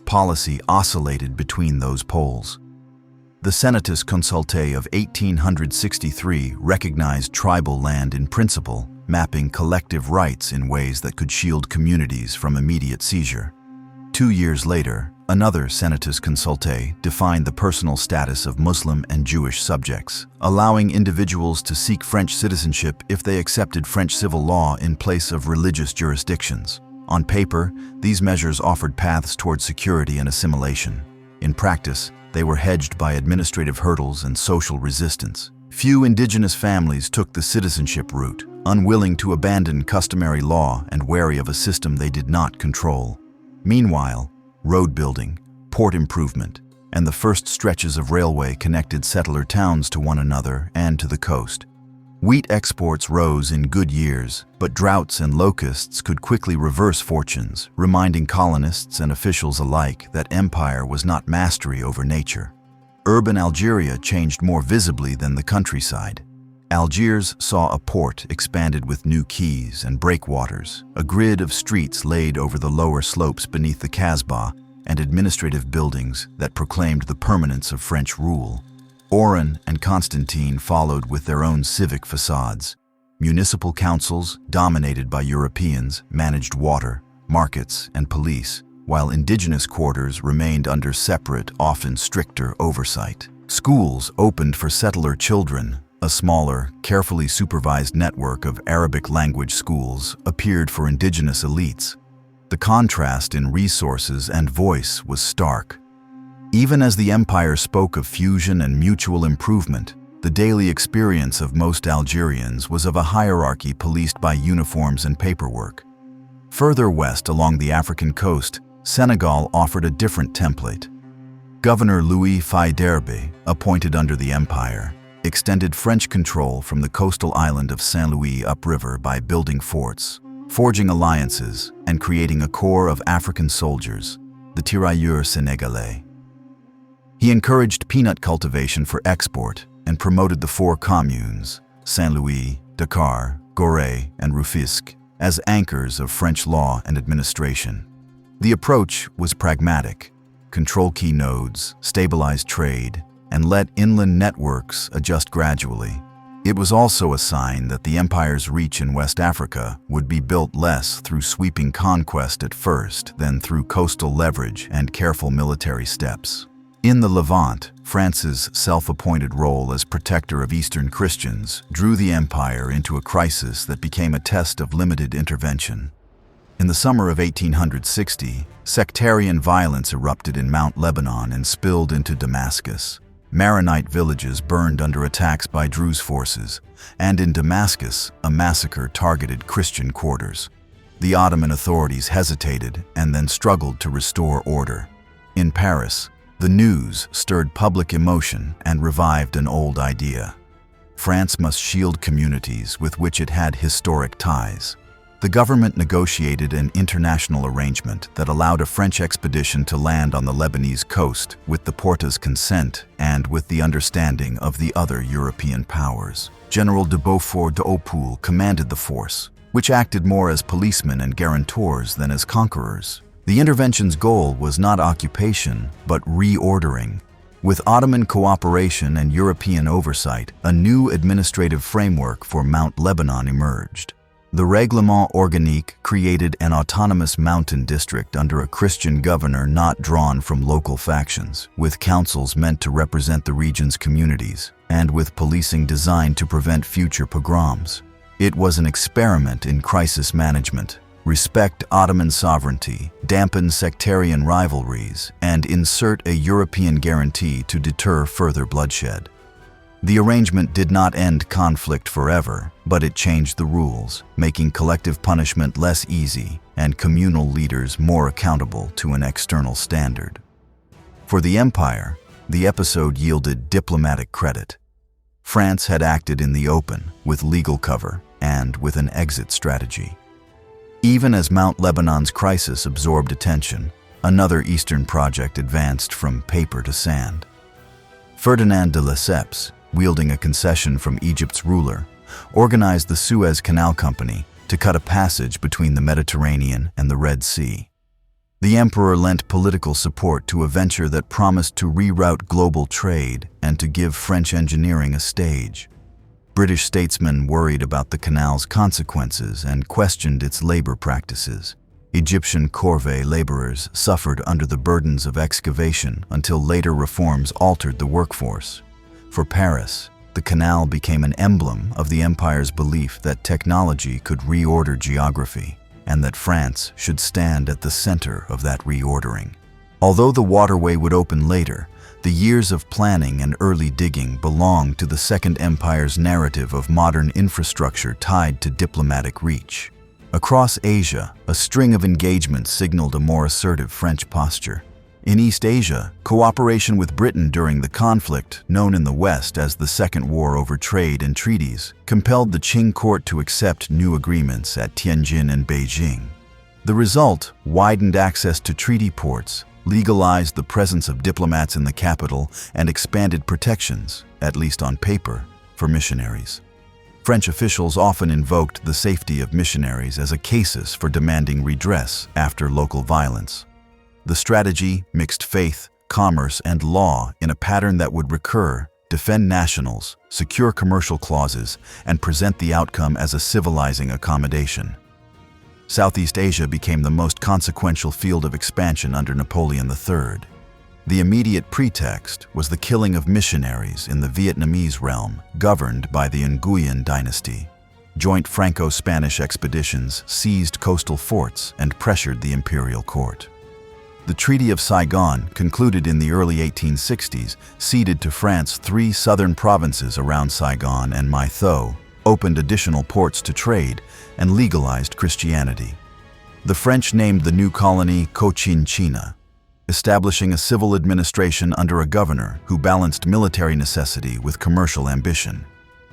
Policy oscillated between those poles. The Senatus Consultae of 1863 recognized tribal land in principle, mapping collective rights in ways that could shield communities from immediate seizure. 2 years later, another Senatus Consultae defined the personal status of Muslim and Jewish subjects, allowing individuals to seek French citizenship if they accepted French civil law in place of religious jurisdictions. On paper, these measures offered paths toward security and assimilation. In practice, they were hedged by administrative hurdles and social resistance. Few indigenous families took the citizenship route, unwilling to abandon customary law and wary of a system they did not control. Meanwhile, road building, port improvement, and the first stretches of railway connected settler towns to one another and to the coast. Wheat exports rose in good years, but droughts and locusts could quickly reverse fortunes, reminding colonists and officials alike that empire was not mastery over nature. Urban Algeria changed more visibly than the countryside. Algiers saw a port expanded with new quays and breakwaters, a grid of streets laid over the lower slopes beneath the Kasbah, and administrative buildings that proclaimed the permanence of French rule. Oran and Constantine followed with their own civic facades. Municipal councils, dominated by Europeans, managed water, markets, and police, while indigenous quarters remained under separate, often stricter oversight. Schools opened for settler children. A smaller, carefully supervised network of Arabic-language schools appeared for indigenous elites. The contrast in resources and voice was stark. Even as the empire spoke of fusion and mutual improvement, the daily experience of most Algerians was of a hierarchy policed by uniforms and paperwork. Further west along the African coast, Senegal offered a different template. Governor Louis Faidherbe, appointed under the empire, extended French control from the coastal island of Saint-Louis upriver by building forts, forging alliances, and creating a corps of African soldiers, the tirailleurs sénégalais. He encouraged peanut cultivation for export and promoted the 4 communes, Saint-Louis, Dakar, Gorée, and Rufisque, as anchors of French law and administration. The approach was pragmatic: control key nodes, stabilize trade, and let inland networks adjust gradually. It was also a sign that the empire's reach in West Africa would be built less through sweeping conquest at first than through coastal leverage and careful military steps. In the Levant, France's self-appointed role as protector of Eastern Christians drew the empire into a crisis that became a test of limited intervention. In the summer of 1860, sectarian violence erupted in Mount Lebanon and spilled into Damascus. Maronite villages burned under attacks by Druze forces, and in Damascus, a massacre targeted Christian quarters. The Ottoman authorities hesitated and then struggled to restore order. In Paris, The news stirred public emotion and revived an old idea. France must shield communities with which it had historic ties. The government negotiated an international arrangement that allowed a French expedition to land on the Lebanese coast with the Porta's consent and with the understanding of the other European powers. General de Beaufort d'Aupeuil commanded the force, which acted more as policemen and guarantors than as conquerors. The intervention's goal was not occupation, but reordering. With Ottoman cooperation and European oversight, a new administrative framework for Mount Lebanon emerged. The Règlement Organique created an autonomous mountain district under a Christian governor not drawn from local factions, with councils meant to represent the region's communities, and with policing designed to prevent future pogroms. It was an experiment in crisis management. Respect Ottoman sovereignty, dampen sectarian rivalries, and insert a European guarantee to deter further bloodshed. The arrangement did not end conflict forever, but it changed the rules, making collective punishment less easy and communal leaders more accountable to an external standard. For the empire, the episode yielded diplomatic credit. France had acted in the open, with legal cover and with an exit strategy. Even as Mount Lebanon's crisis absorbed attention, another Eastern project advanced from paper to sand. Ferdinand de Lesseps, wielding a concession from Egypt's ruler, organized the Suez Canal Company to cut a passage between the Mediterranean and the Red Sea. The emperor lent political support to a venture that promised to reroute global trade and to give French engineering a stage. British statesmen worried about the canal's consequences and questioned its labor practices. Egyptian corvée laborers suffered under the burdens of excavation until later reforms altered the workforce. For Paris, the canal became an emblem of the empire's belief that technology could reorder geography, and that France should stand at the center of that reordering. Although the waterway would open later, the years of planning and early digging belonged to the Second Empire's narrative of modern infrastructure tied to diplomatic reach. Across Asia, a string of engagements signaled a more assertive French posture. In East Asia, cooperation with Britain during the conflict, known in the West as the Second War over Trade and Treaties, compelled the Qing court to accept new agreements at Tianjin and Beijing. The result, widened access to treaty ports, legalized the presence of diplomats in the capital, and expanded protections, at least on paper, for missionaries. French officials often invoked the safety of missionaries as a casus for demanding redress after local violence. The strategy mixed faith, commerce, and law in a pattern that would recur, defend nationals, secure commercial clauses, and present the outcome as a civilizing accommodation. Southeast Asia became the most consequential field of expansion under Napoleon the Third. The immediate pretext was the killing of missionaries in the Vietnamese realm, governed by the Nguyen dynasty. Joint Franco-Spanish expeditions seized coastal forts and pressured the imperial court. The Treaty of Saigon, concluded in the early 1860s, ceded to France 3 southern provinces around Saigon and Mai Tho, opened additional ports to trade, and legalized Christianity. The French named the new colony Cochin China, establishing a civil administration under a governor who balanced military necessity with commercial ambition.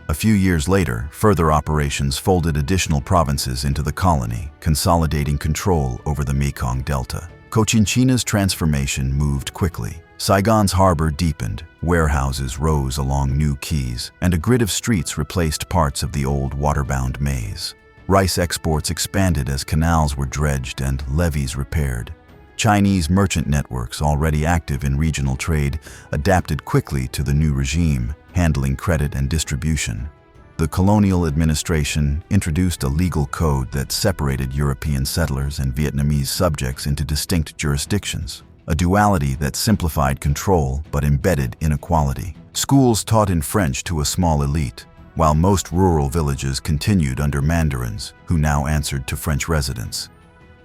A few years later, further operations folded additional provinces into the colony, consolidating control over the Mekong Delta. Cochinchina's transformation moved quickly. Saigon's harbor deepened, warehouses rose along new quays, and a grid of streets replaced parts of the old waterbound maze. Rice exports expanded as canals were dredged and levees repaired. Chinese merchant networks, already active in regional trade, adapted quickly to the new regime, handling credit and distribution. The colonial administration introduced a legal code that separated European settlers and Vietnamese subjects into distinct jurisdictions, a duality that simplified control but embedded inequality. Schools taught in French to a small elite, while most rural villages continued under mandarins, who now answered to French residents.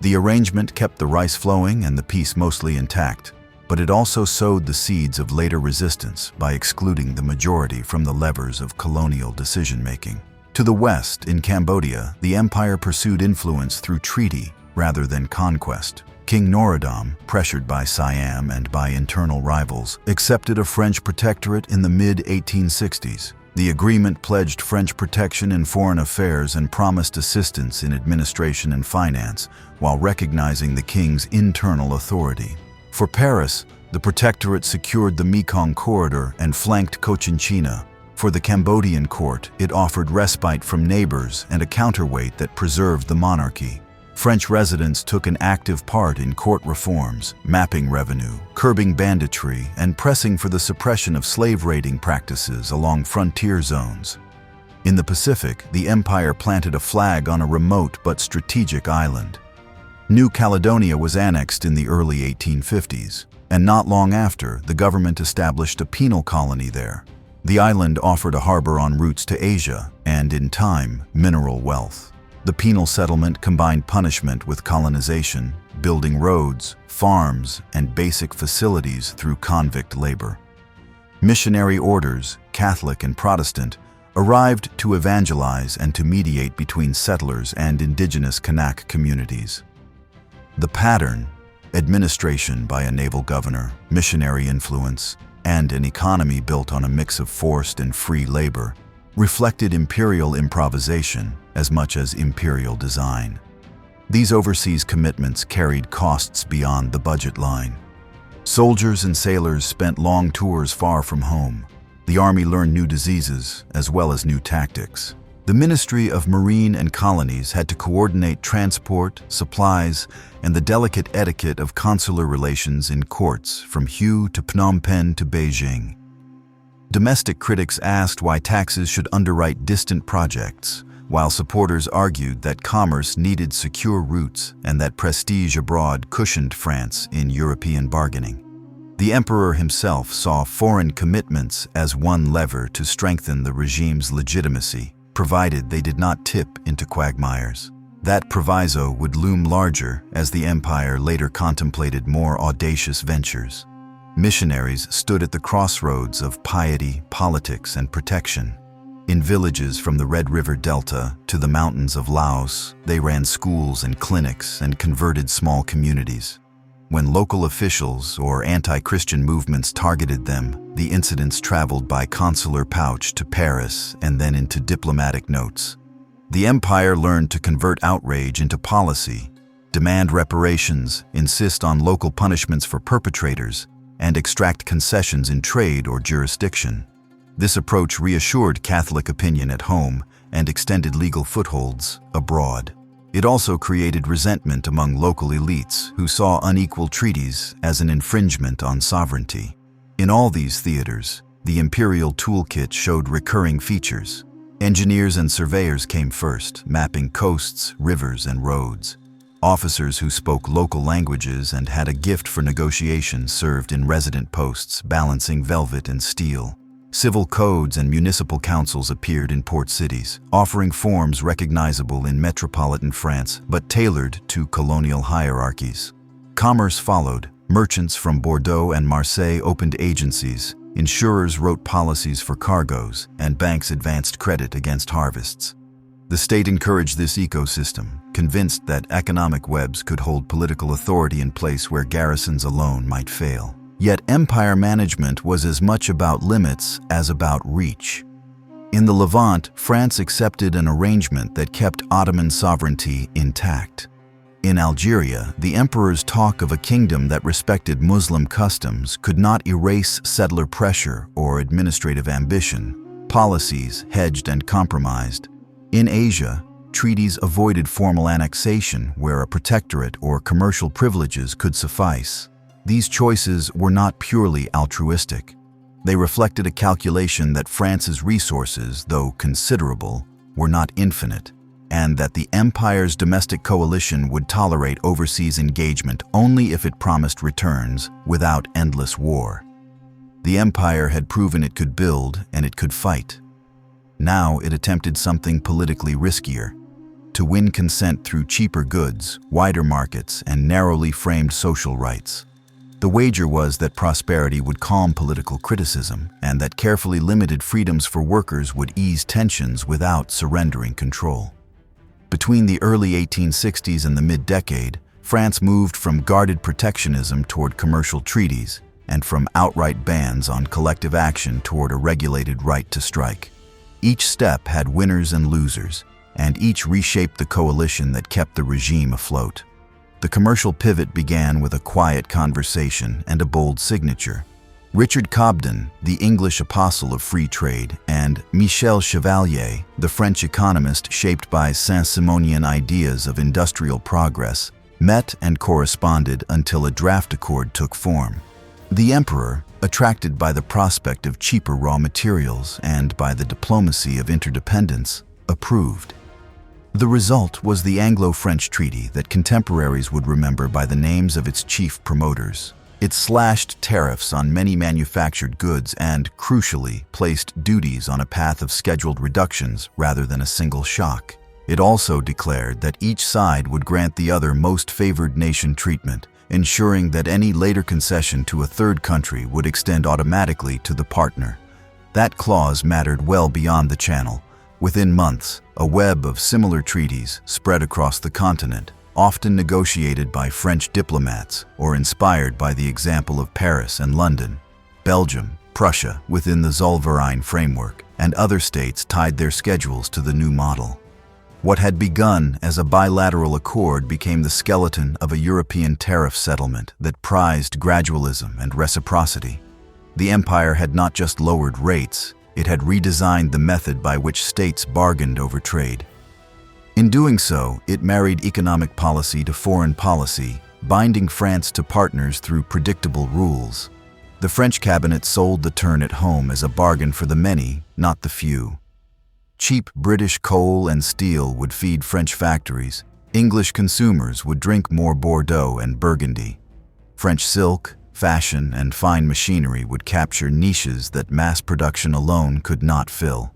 The arrangement kept the rice flowing and the peace mostly intact, but it also sowed the seeds of later resistance by excluding the majority from the levers of colonial decision-making. To the west, in Cambodia, the empire pursued influence through treaty rather than conquest. King Norodom, pressured by Siam and by internal rivals, accepted a French protectorate in the mid-1860s. The agreement pledged French protection in foreign affairs and promised assistance in administration and finance, while recognizing the king's internal authority. For Paris, the protectorate secured the Mekong corridor and flanked Cochinchina. For the Cambodian court, it offered respite from neighbors and a counterweight that preserved the monarchy. French residents took an active part in court reforms, mapping revenue, curbing banditry, and pressing for the suppression of slave-raiding practices along frontier zones. In the Pacific, the empire planted a flag on a remote but strategic island. New Caledonia was annexed in the early 1850s, and not long after, the government established a penal colony there. The island offered a harbor en routes to Asia, and in time, mineral wealth. The penal settlement combined punishment with colonization, building roads, farms, and basic facilities through convict labor. Missionary orders, Catholic and Protestant, arrived to evangelize and to mediate between settlers and indigenous Kanak communities. The pattern, administration by a naval governor, missionary influence, and an economy built on a mix of forced and free labor, reflected imperial improvisation as much as imperial design. These overseas commitments carried costs beyond the budget line. Soldiers and sailors spent long tours far from home. The army learned new diseases as well as new tactics. The Ministry of Marine and Colonies had to coordinate transport, supplies, and the delicate etiquette of consular relations in courts from Hue to Phnom Penh to Beijing. Domestic critics asked why taxes should underwrite distant projects, while supporters argued that commerce needed secure routes and that prestige abroad cushioned France in European bargaining. The emperor himself saw foreign commitments as one lever to strengthen the regime's legitimacy, provided they did not tip into quagmires. That proviso would loom larger as the empire later contemplated more audacious ventures. Missionaries stood at the crossroads of piety, politics, and protection. In villages from the Red River Delta to the mountains of Laos, they ran schools and clinics and converted small communities. When local officials or anti-Christian movements targeted them, the incidents traveled by consular pouch to Paris and then into diplomatic notes. The empire learned to convert outrage into policy, demand reparations, insist on local punishments for perpetrators, and extract concessions in trade or jurisdiction. This approach reassured Catholic opinion at home and extended legal footholds abroad. It also created resentment among local elites who saw unequal treaties as an infringement on sovereignty. In all these theaters, the imperial toolkit showed recurring features. Engineers and surveyors came first, mapping coasts, rivers, and roads. Officers who spoke local languages and had a gift for negotiation served in resident posts, balancing velvet and steel. Civil codes and municipal councils appeared in port cities, offering forms recognizable in metropolitan France but tailored to colonial hierarchies. Commerce followed. Merchants from Bordeaux and Marseille opened agencies, insurers wrote policies for cargoes, and banks advanced credit against harvests. The state encouraged this ecosystem, convinced that economic webs could hold political authority in place where garrisons alone might fail. Yet empire management was as much about limits as about reach. In the Levant, France accepted an arrangement that kept Ottoman sovereignty intact. In Algeria, the emperor's talk of a kingdom that respected Muslim customs could not erase settler pressure or administrative ambition. Policies hedged and compromised. In Asia, treaties avoided formal annexation where a protectorate or commercial privileges could suffice. These choices were not purely altruistic. They reflected a calculation that France's resources, though considerable, were not infinite, and that the empire's domestic coalition would tolerate overseas engagement only if it promised returns without endless war. The empire had proven it could build and it could fight. Now it attempted something politically riskier: to win consent through cheaper goods, wider markets, and narrowly framed social rights. The wager was that prosperity would calm political criticism and that carefully limited freedoms for workers would ease tensions without surrendering control. Between the early 1860s and the mid-decade, France moved from guarded protectionism toward commercial treaties, and from outright bans on collective action toward a regulated right to strike. Each step had winners and losers, and each reshaped the coalition that kept the regime afloat. The commercial pivot began with a quiet conversation and a bold signature. Richard Cobden, the English apostle of free trade, and Michel Chevalier, the French economist shaped by Saint-Simonian ideas of industrial progress, met and corresponded until a draft accord took form. The emperor, attracted by the prospect of cheaper raw materials and by the diplomacy of interdependence, approved. The result was the Anglo-French treaty that contemporaries would remember by the names of its chief promoters. It slashed tariffs on many manufactured goods and, crucially, placed duties on a path of scheduled reductions rather than a single shock. It also declared that each side would grant the other most favored nation treatment, ensuring that any later concession to a third country would extend automatically to the partner. That clause mattered well beyond the Channel. Within months, a web of similar treaties spread across the continent, often negotiated by French diplomats or inspired by the example of Paris and London. Belgium, Prussia, within the Zollverein framework, and other states tied their schedules to the new model. What had begun as a bilateral accord became the skeleton of a European tariff settlement that prized gradualism and reciprocity. The empire had not just lowered rates, it had redesigned the method by which states bargained over trade. In doing so, it married economic policy to foreign policy, binding France to partners through predictable rules. The French cabinet sold the turn at home as a bargain for the many, not the few. Cheap British coal and steel would feed French factories. English consumers would drink more Bordeaux and Burgundy. French silk, fashion, and fine machinery would capture niches that mass production alone could not fill.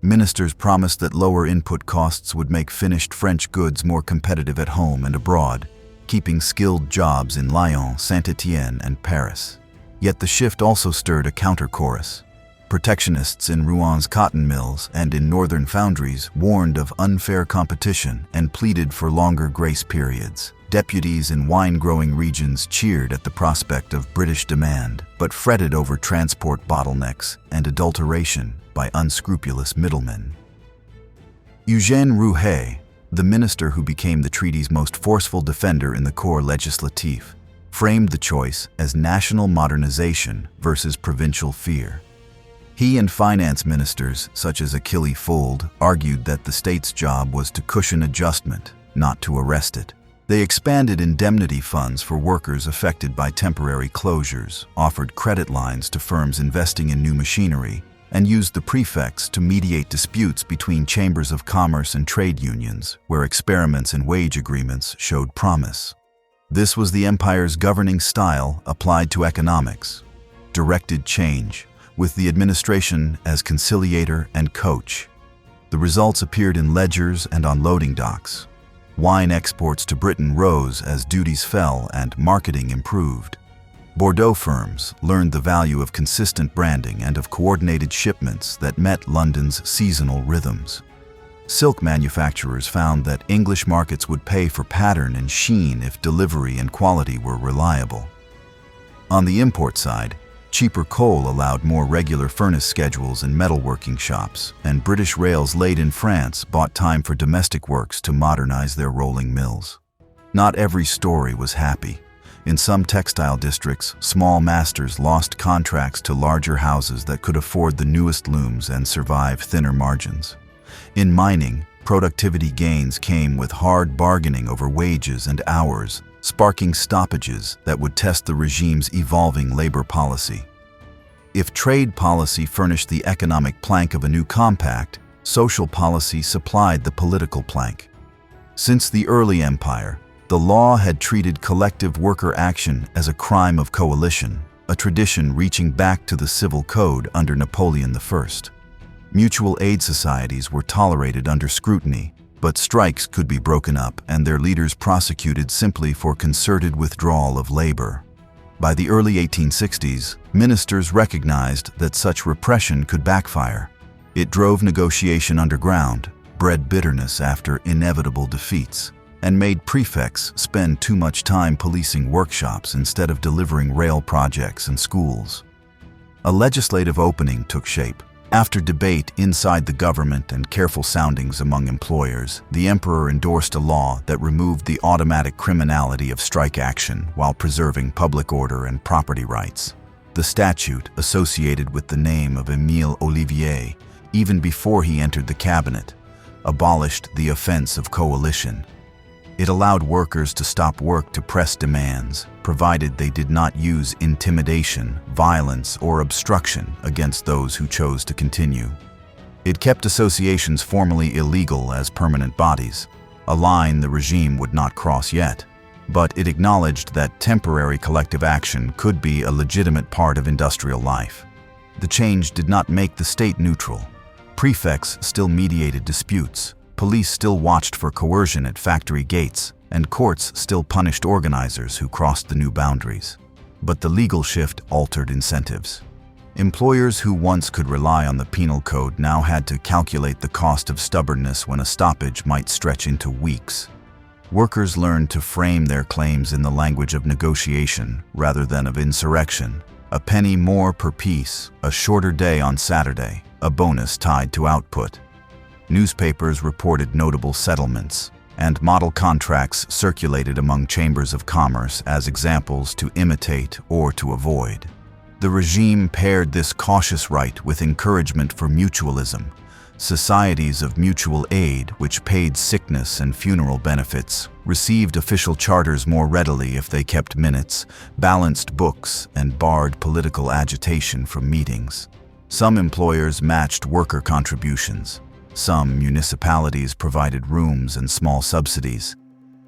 Ministers promised that lower input costs would make finished French goods more competitive at home and abroad, keeping skilled jobs in Lyon, Saint-Étienne, and Paris. Yet the shift also stirred a counter-chorus. Protectionists in Rouen cotton mills and in northern foundries warned of unfair competition and pleaded for longer grace periods. Deputies in wine-growing regions cheered at the prospect of British demand, but fretted over transport bottlenecks and adulteration by unscrupulous middlemen. Eugène Rouhet, the minister who became the treaty's most forceful defender in the Corps Legislatif, framed the choice as national modernization versus provincial fear. He and finance ministers such as Achille Fould argued that the state's job was to cushion adjustment, not to arrest it. They expanded indemnity funds for workers affected by temporary closures, offered credit lines to firms investing in new machinery, and used the prefects to mediate disputes between chambers of commerce and trade unions, where experiments in wage agreements showed promise. This was the empire's governing style applied to economics: directed change, with the administration as conciliator and coach. The results appeared in ledgers and on loading docks. Wine exports to Britain rose as duties fell and marketing improved. Bordeaux firms learned the value of consistent branding and of coordinated shipments that met London's seasonal rhythms. Silk manufacturers found that English markets would pay for pattern and sheen if delivery and quality were reliable. On the import side, cheaper coal allowed more regular furnace schedules in metalworking shops, and British rails laid in France bought time for domestic works to modernize their rolling mills. Not every story was happy. In some textile districts, small masters lost contracts to larger houses that could afford the newest looms and survive thinner margins. In mining, productivity gains came with hard bargaining over wages and hours, sparking stoppages that would test the regime's evolving labor policy. If trade policy furnished the economic plank of a new compact, social policy supplied the political plank. Since the early empire, the law had treated collective worker action as a crime of coalition, a tradition reaching back to the civil code under Napoleon the Third. Mutual aid societies were tolerated under scrutiny, but strikes could be broken up and their leaders prosecuted simply for concerted withdrawal of labor. By the early 1860s, ministers recognized that such repression could backfire. It drove negotiation underground, bred bitterness after inevitable defeats, and made prefects spend too much time policing workshops instead of delivering rail projects and schools. A legislative opening took shape. After debate inside the government and careful soundings among employers, the emperor endorsed a law that removed the automatic criminality of strike action while preserving public order and property rights. The statute, associated with the name of Émile Ollivier, even before he entered the cabinet, abolished the offense of coalition. It allowed workers to stop work to press demands, provided they did not use intimidation, violence, or obstruction against those who chose to continue. It kept associations formally illegal as permanent bodies, a line the regime would not cross yet, but it acknowledged that temporary collective action could be a legitimate part of industrial life. The change did not make the state neutral. Prefects still mediated disputes. Police still watched for coercion at factory gates, and courts still punished organizers who crossed the new boundaries. But the legal shift altered incentives. Employers who once could rely on the penal code now had to calculate the cost of stubbornness when a stoppage might stretch into weeks. Workers learned to frame their claims in the language of negotiation rather than of insurrection. A penny more per piece, a shorter day on Saturday, a bonus tied to output. Newspapers reported notable settlements, and model contracts circulated among chambers of commerce as examples to imitate or to avoid. The regime paired this cautious right with encouragement for mutualism. Societies of mutual aid, which paid sickness and funeral benefits, received official charters more readily if they kept minutes, balanced books, and barred political agitation from meetings. Some employers matched worker contributions. Some municipalities provided rooms and small subsidies.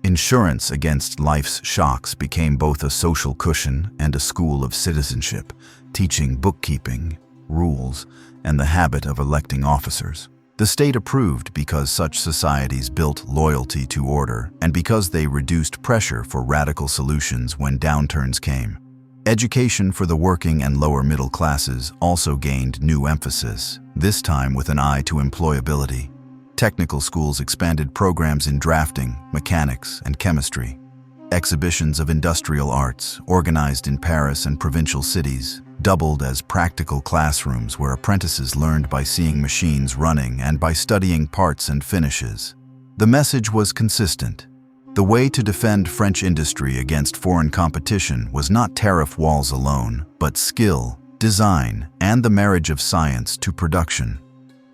Insurance against life's shocks became both a social cushion and a school of citizenship, teaching bookkeeping, rules, and the habit of electing officers. The state approved because such societies built loyalty to order and because they reduced pressure for radical solutions when downturns came. Education for the working and lower middle classes also gained new emphasis, this time with an eye to employability. Technical schools expanded programs in drafting, mechanics, and chemistry. Exhibitions of industrial arts, organized in Paris and provincial cities, doubled as practical classrooms where apprentices learned by seeing machines running and by studying parts and finishes. The message was consistent. The way to defend French industry against foreign competition was not tariff walls alone, but skill, design, and the marriage of science to production.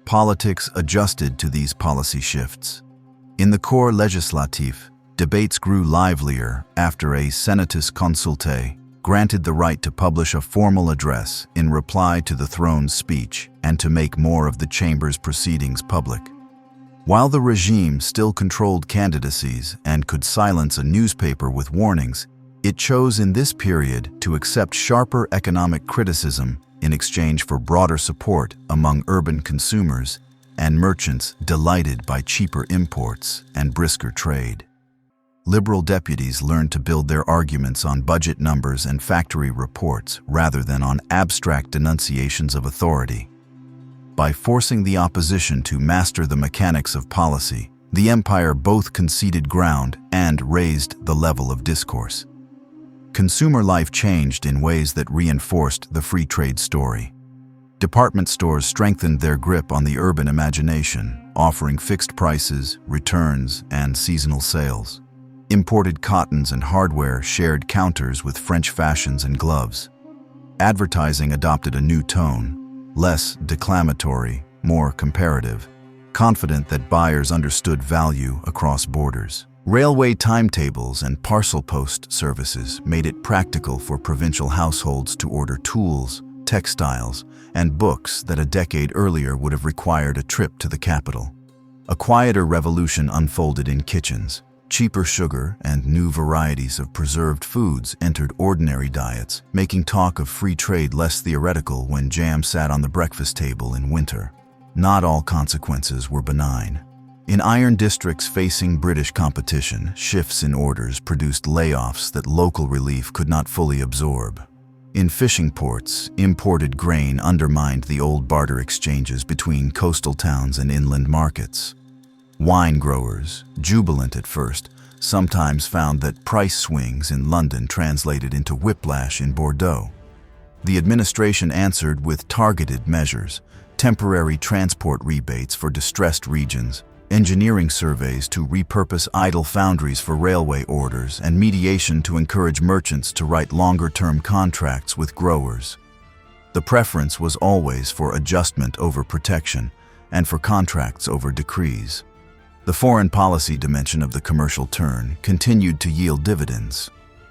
Politics adjusted to these policy shifts. In the Corps Législatif, debates grew livelier after a senatus consultae granted the right to publish a formal address in reply to the throne's speech and to make more of the chamber's proceedings public. While the regime still controlled candidacies and could silence a newspaper with warnings, it chose in this period to accept sharper economic criticism in exchange for broader support among urban consumers and merchants delighted by cheaper imports and brisker trade. Liberal deputies learned to build their arguments on budget numbers and factory reports rather than on abstract denunciations of authority. By forcing the opposition to master the mechanics of policy, the empire both conceded ground and raised the level of discourse. Consumer life changed in ways that reinforced the free trade story. Department stores strengthened their grip on the urban imagination, offering fixed prices, returns, and seasonal sales. Imported cottons and hardware shared counters with French fashions and gloves. Advertising adopted a new tone, less declamatory, more comparative, confident that buyers understood value across borders. Railway timetables and parcel post services made it practical for provincial households to order tools, textiles, and books that a decade earlier would have required a trip to the capital. A quieter revolution unfolded in kitchens. Cheaper sugar and new varieties of preserved foods entered ordinary diets, making talk of free trade less theoretical when jam sat on the breakfast table in winter. Not all consequences were benign. In iron districts facing British competition, shifts in orders produced layoffs that local relief could not fully absorb. In fishing ports, imported grain undermined the old barter exchanges between coastal towns and inland markets. Wine growers, jubilant at first, sometimes found that price swings in London translated into whiplash in Bordeaux. The administration answered with targeted measures, temporary transport rebates for distressed regions, engineering surveys to repurpose idle foundries for railway orders, and mediation to encourage merchants to write longer-term contracts with growers. The preference was always for adjustment over protection and for contracts over decrees. The foreign policy dimension of the commercial turn continued to yield dividends.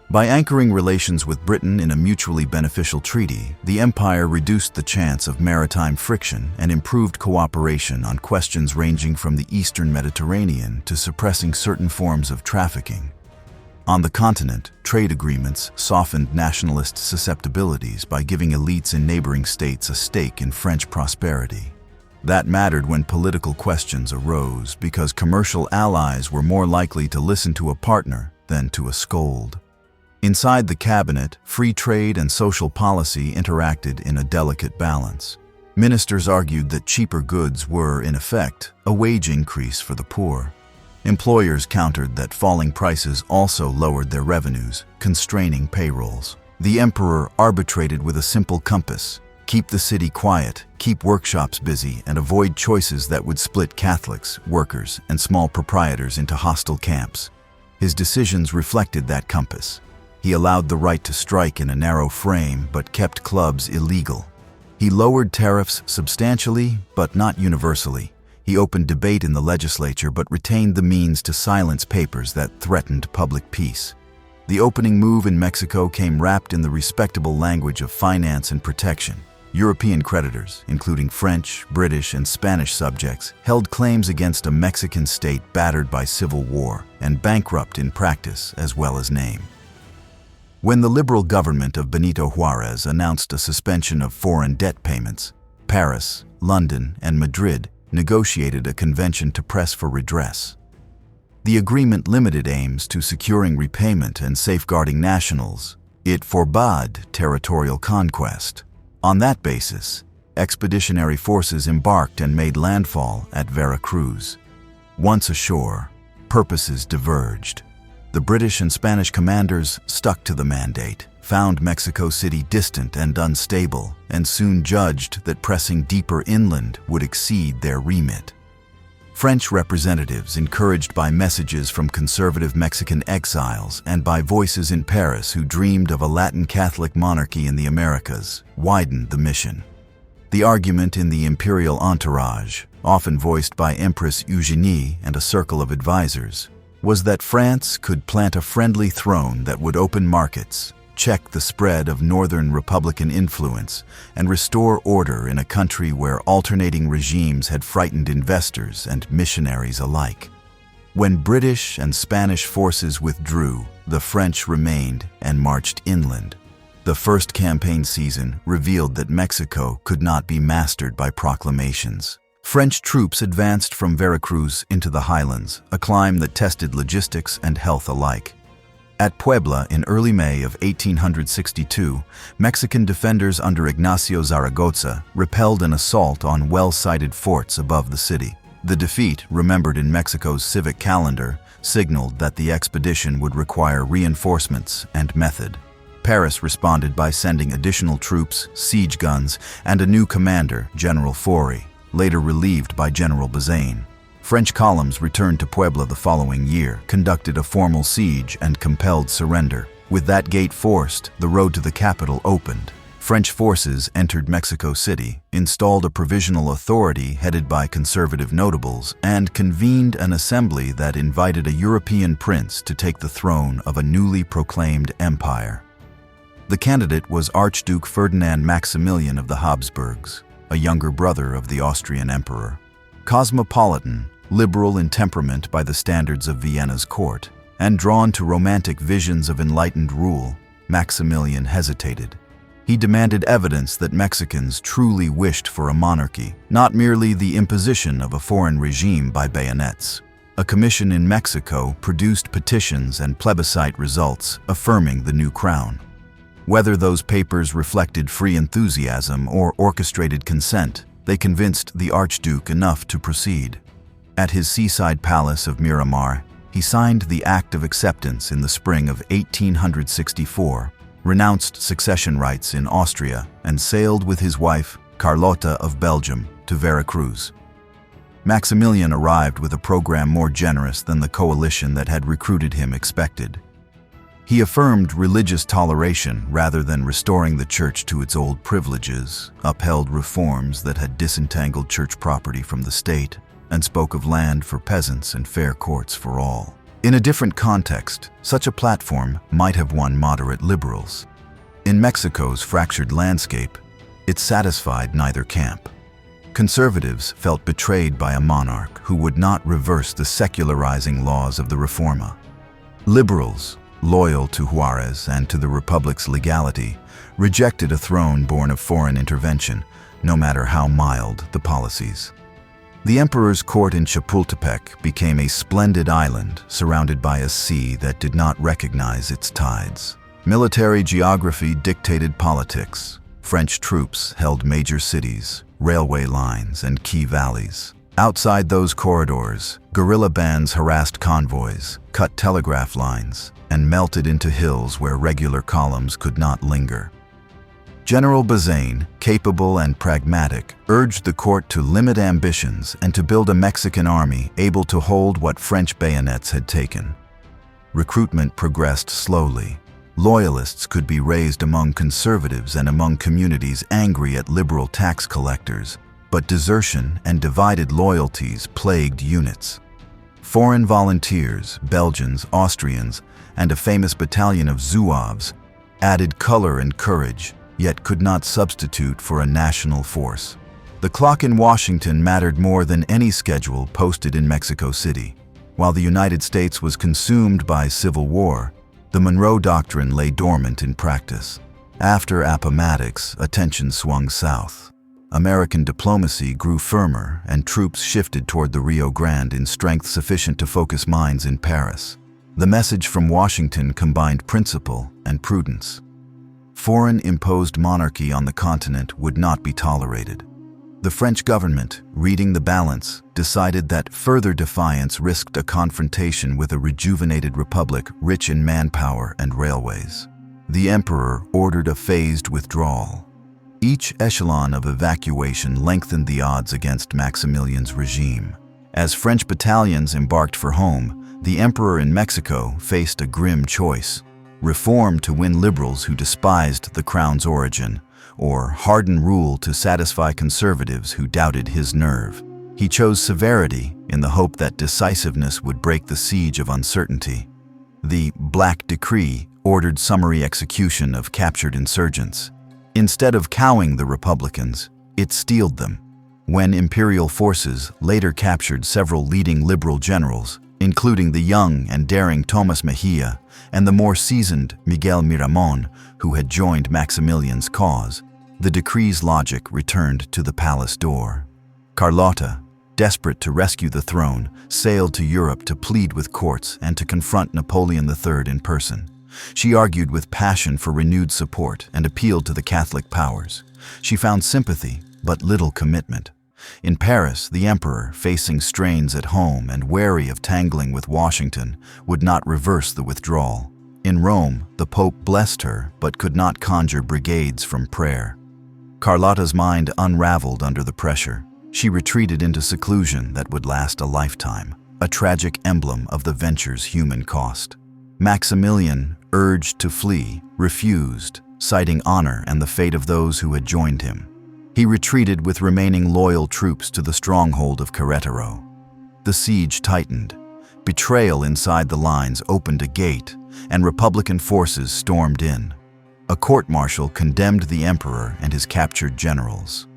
By anchoring relations with Britain in a mutually beneficial treaty, the empire reduced the chance of maritime friction and improved cooperation on questions ranging from the eastern Mediterranean to suppressing certain forms of trafficking. On the continent, trade agreements softened nationalist susceptibilities by giving elites in neighboring states a stake in French prosperity. That mattered when political questions arose because commercial allies were more likely to listen to a partner than to a scold. Inside the cabinet, free trade and social policy interacted in a delicate balance. Ministers argued that cheaper goods were, in effect, a wage increase for the poor. Employers countered that falling prices also lowered their revenues, constraining payrolls. The emperor arbitrated with a simple compass: keep the city quiet, keep workshops busy, and avoid choices that would split Catholics, workers, and small proprietors into hostile camps. His decisions reflected that compass. He allowed the right to strike in a narrow frame, but kept clubs illegal. He lowered tariffs substantially, but not universally. He opened debate in the legislature, but retained the means to silence papers that threatened public peace. The opening move in Mexico came wrapped in the respectable language of finance and protection. European creditors, including French, British, and Spanish subjects, held claims against a Mexican state battered by civil war and bankrupt in practice as well as name. When the liberal government of Benito Juárez announced a suspension of foreign debt payments, Paris, London, and Madrid negotiated a convention to press for redress. The agreement limited aims to securing repayment and safeguarding nationals. It forbade territorial conquest. On that basis, expeditionary forces embarked and made landfall at Veracruz. Once ashore, purposes diverged. The British and Spanish commanders stuck to the mandate, found Mexico City distant and unstable, and soon judged that pressing deeper inland would exceed their remit. French representatives, encouraged by messages from conservative Mexican exiles and by voices in Paris who dreamed of a Latin Catholic monarchy in the Americas, widened the mission. The argument in the imperial entourage, often voiced by Empress Eugénie and a circle of advisors, was that France could plant a friendly throne that would open markets, check the spread of northern Republican influence, and restore order in a country where alternating regimes had frightened investors and missionaries alike. When British and Spanish forces withdrew, the French remained and marched inland. The first campaign season revealed that Mexico could not be mastered by proclamations. French troops advanced from Veracruz into the highlands, a climb that tested logistics and health alike. At Puebla in early May of 1862, Mexican defenders under Ignacio Zaragoza repelled an assault on well-sited forts above the city. The defeat, remembered in Mexico's civic calendar, signaled that the expedition would require reinforcements and method. Paris responded by sending additional troops, siege guns, and a new commander, General Faury, later relieved by General Bazaine. French columns returned to Puebla the following year, conducted a formal siege, and compelled surrender. With that gate forced, the road to the capital opened. French forces entered Mexico City, installed a provisional authority headed by conservative notables, and convened an assembly that invited a European prince to take the throne of a newly proclaimed empire. The candidate was Archduke Ferdinand Maximilian of the Habsburgs, a younger brother of the Austrian emperor. Cosmopolitan, liberal in temperament by the standards of Vienna's court, and drawn to romantic visions of enlightened rule, Maximilian hesitated. He demanded evidence that Mexicans truly wished for a monarchy, not merely the imposition of a foreign regime by bayonets. A commission in Mexico produced petitions and plebiscite results affirming the new crown. Whether those papers reflected free enthusiasm or orchestrated consent, they convinced the Archduke enough to proceed. At his seaside palace of Miramar, he signed the Act of Acceptance in the spring of 1864, renounced succession rights in Austria, and sailed with his wife, Carlotta of Belgium, to Veracruz. Maximilian arrived with a program more generous than the coalition that had recruited him expected. He affirmed religious toleration rather than restoring the church to its old privileges, upheld reforms that had disentangled church property from the state, and spoke of land for peasants and fair courts for all. In a different context, such a platform might have won moderate liberals. In Mexico's fractured landscape, it satisfied neither camp. Conservatives felt betrayed by a monarch who would not reverse the secularizing laws of the Reforma. Liberals, loyal to Juarez and to the Republic's legality, rejected a throne born of foreign intervention, no matter how mild the policies. The emperor's court in Chapultepec became a splendid island surrounded by a sea that did not recognize its tides. Military geography dictated politics. French troops held major cities, railway lines, and key valleys. Outside those corridors, guerrilla bands harassed convoys, cut telegraph lines, and melted into hills where regular columns could not linger. General Bazaine, capable and pragmatic, urged the court to limit ambitions and to build a Mexican army able to hold what French bayonets had taken. Recruitment progressed slowly. Loyalists could be raised among conservatives and among communities angry at liberal tax collectors, but desertion and divided loyalties plagued units. Foreign volunteers, Belgians, Austrians, and a famous battalion of Zouaves added color and courage, yet could not substitute for a national force. The clock in Washington mattered more than any schedule posted in Mexico City. While the United States was consumed by civil war, the Monroe Doctrine lay dormant in practice. After Appomattox, attention swung south. American diplomacy grew firmer and troops shifted toward the Rio Grande in strength sufficient to focus minds in Paris. The message from Washington combined principle and prudence. Foreign-imposed monarchy on the continent would not be tolerated. The French government, reading the balance, decided that further defiance risked a confrontation with a rejuvenated republic rich in manpower and railways. The emperor ordered a phased withdrawal. Each echelon of evacuation lengthened the odds against Maximilian's regime. As French battalions embarked for home, the emperor in Mexico faced a grim choice: reform to win liberals who despised the crown's origin, or harden rule to satisfy conservatives who doubted his nerve. He chose severity in the hope that decisiveness would break the siege of uncertainty. The Black Decree ordered summary execution of captured insurgents. Instead of cowing the Republicans, it steeled them. When imperial forces later captured several leading liberal generals, including the young and daring Tomas Mejia and the more seasoned Miguel Miramon, who had joined Maximilian's cause, the decree's logic returned to the palace door. Carlotta, desperate to rescue the throne, sailed to Europe to plead with courts and to confront Napoleon the Third in person. She argued with passion for renewed support and appealed to the Catholic powers. She found sympathy, but little commitment. In Paris, the emperor, facing strains at home and wary of tangling with Washington, would not reverse the withdrawal. In Rome, the Pope blessed her but could not conjure brigades from prayer. Carlotta's mind unraveled under the pressure. She retreated into seclusion that would last a lifetime, a tragic emblem of the venture's human cost. Maximilian, urged to flee, refused, citing honor and the fate of those who had joined him. He retreated with remaining loyal troops to the stronghold of Querétaro. The siege tightened. Betrayal inside the lines opened a gate, and Republican forces stormed in. A court-martial condemned the emperor and his captured generals.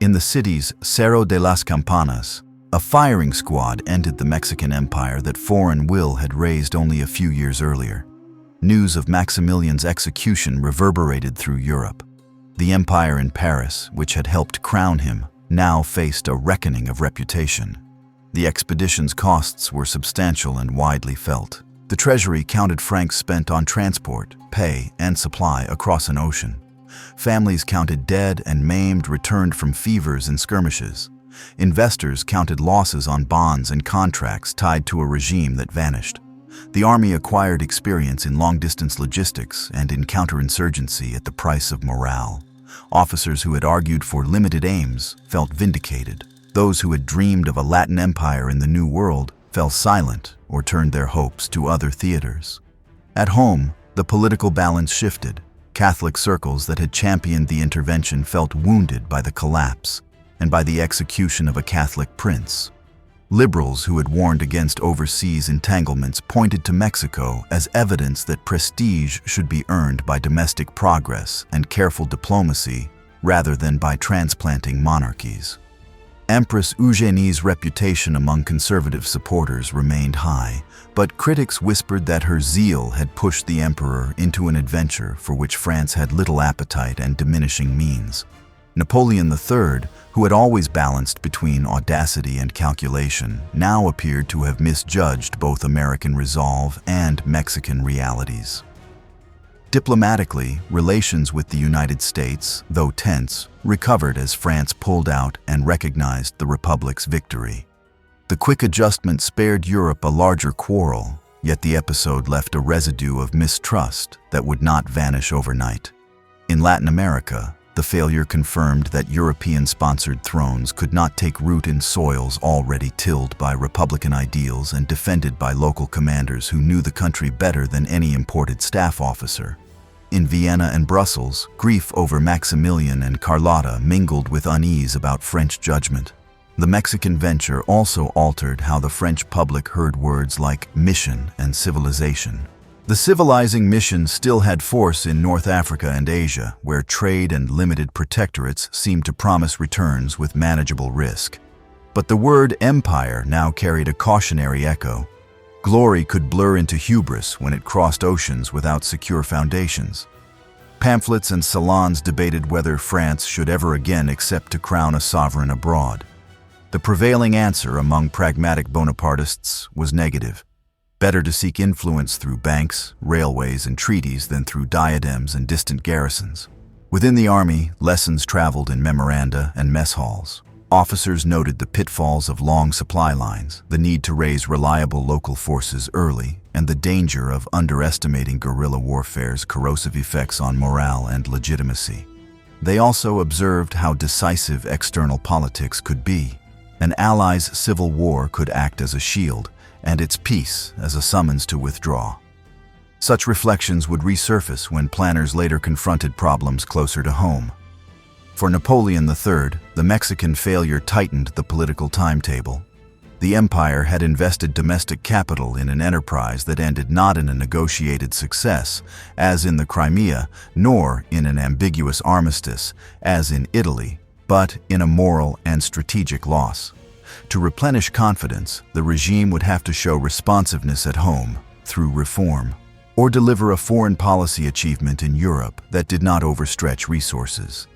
In the city's Cerro de las Campanas, a firing squad ended the Mexican empire that foreign will had raised only a few years earlier. News of Maximilian's execution reverberated through Europe. The empire in Paris, which had helped crown him, now faced a reckoning of reputation. The expedition's costs were substantial and widely felt. The treasury counted francs spent on transport, pay, and supply across an ocean. Families counted dead and maimed returned from fevers and skirmishes. Investors counted losses on bonds and contracts tied to a regime that vanished. The army acquired experience in long-distance logistics and in counterinsurgency at the price of morale. Officers who had argued for limited aims felt vindicated. Those who had dreamed of a Latin empire in the New World fell silent or turned their hopes to other theaters. At home, the political balance shifted. Catholic circles that had championed the intervention felt wounded by the collapse and by the execution of a Catholic prince. Liberals who had warned against overseas entanglements pointed to Mexico as evidence that prestige should be earned by domestic progress and careful diplomacy rather than by transplanting monarchies. Empress Eugenie's reputation among conservative supporters remained high, but critics whispered that her zeal had pushed the emperor into an adventure for which France had little appetite and diminishing means. Napoleon the Third, who had always balanced between audacity and calculation, now appeared to have misjudged both American resolve and Mexican realities. Diplomatically, relations with the United States, though tense, recovered as France pulled out and recognized the Republic's victory. The quick adjustment spared Europe a larger quarrel, yet the episode left a residue of mistrust that would not vanish overnight. In Latin America, the failure confirmed that European-sponsored thrones could not take root in soils already tilled by Republican ideals and defended by local commanders who knew the country better than any imported staff officer. In Vienna and Brussels, grief over Maximilian and Carlotta mingled with unease about French judgment. The Mexican venture also altered how the French public heard words like mission and civilization. The civilizing mission still had force in North Africa and Asia, where trade and limited protectorates seemed to promise returns with manageable risk. But the word empire now carried a cautionary echo. Glory could blur into hubris when it crossed oceans without secure foundations. Pamphlets and salons debated whether France should ever again accept to crown a sovereign abroad. The prevailing answer among pragmatic Bonapartists was negative. Better to seek influence through banks, railways, and treaties than through diadems and distant garrisons. Within the army, lessons traveled in memoranda and mess halls. Officers noted the pitfalls of long supply lines, the need to raise reliable local forces early, and the danger of underestimating guerrilla warfare's corrosive effects on morale and legitimacy. They also observed how decisive external politics could be. An ally's civil war could act as a shield, and its peace as a summons to withdraw. Such reflections would resurface when planners later confronted problems closer to home. For Napoleon the Third, the Mexican failure tightened the political timetable. The empire had invested domestic capital in an enterprise that ended not in a negotiated success, as in the Crimea, nor in an ambiguous armistice, as in Italy, but in a moral and strategic loss. To replenish confidence, the regime would have to show responsiveness at home through reform, or deliver a foreign policy achievement in Europe that did not overstretch resources.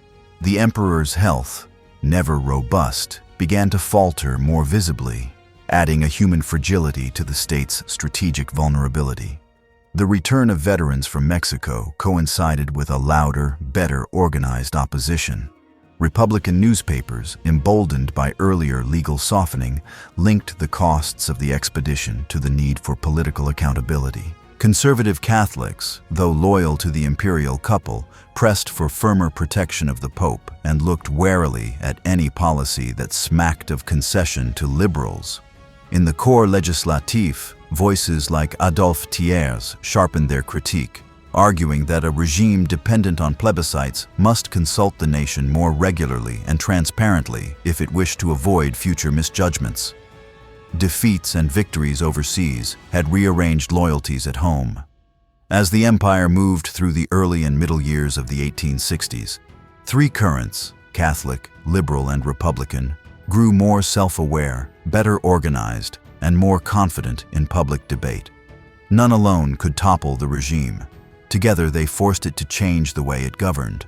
The emperor's health, never robust, began to falter more visibly, adding a human fragility to the state's strategic vulnerability. The return of veterans from Mexico coincided with a louder, better organized opposition. Republican newspapers, emboldened by earlier legal softening, linked the costs of the expedition to the need for political accountability. Conservative Catholics, though loyal to the imperial couple, pressed for firmer protection of the Pope and looked warily at any policy that smacked of concession to liberals. In the Corps Legislatif, voices like Adolphe Thiers sharpened their critique, arguing that a regime dependent on plebiscites must consult the nation more regularly and transparently if it wished to avoid future misjudgments. Defeats and victories overseas had rearranged loyalties at home. As the empire moved through the early and middle years of the 1860s, three currents, Catholic, liberal, and Republican, grew more self-aware, better organized, and more confident in public debate. None alone could topple the regime. Together, they forced it to change the way it governed.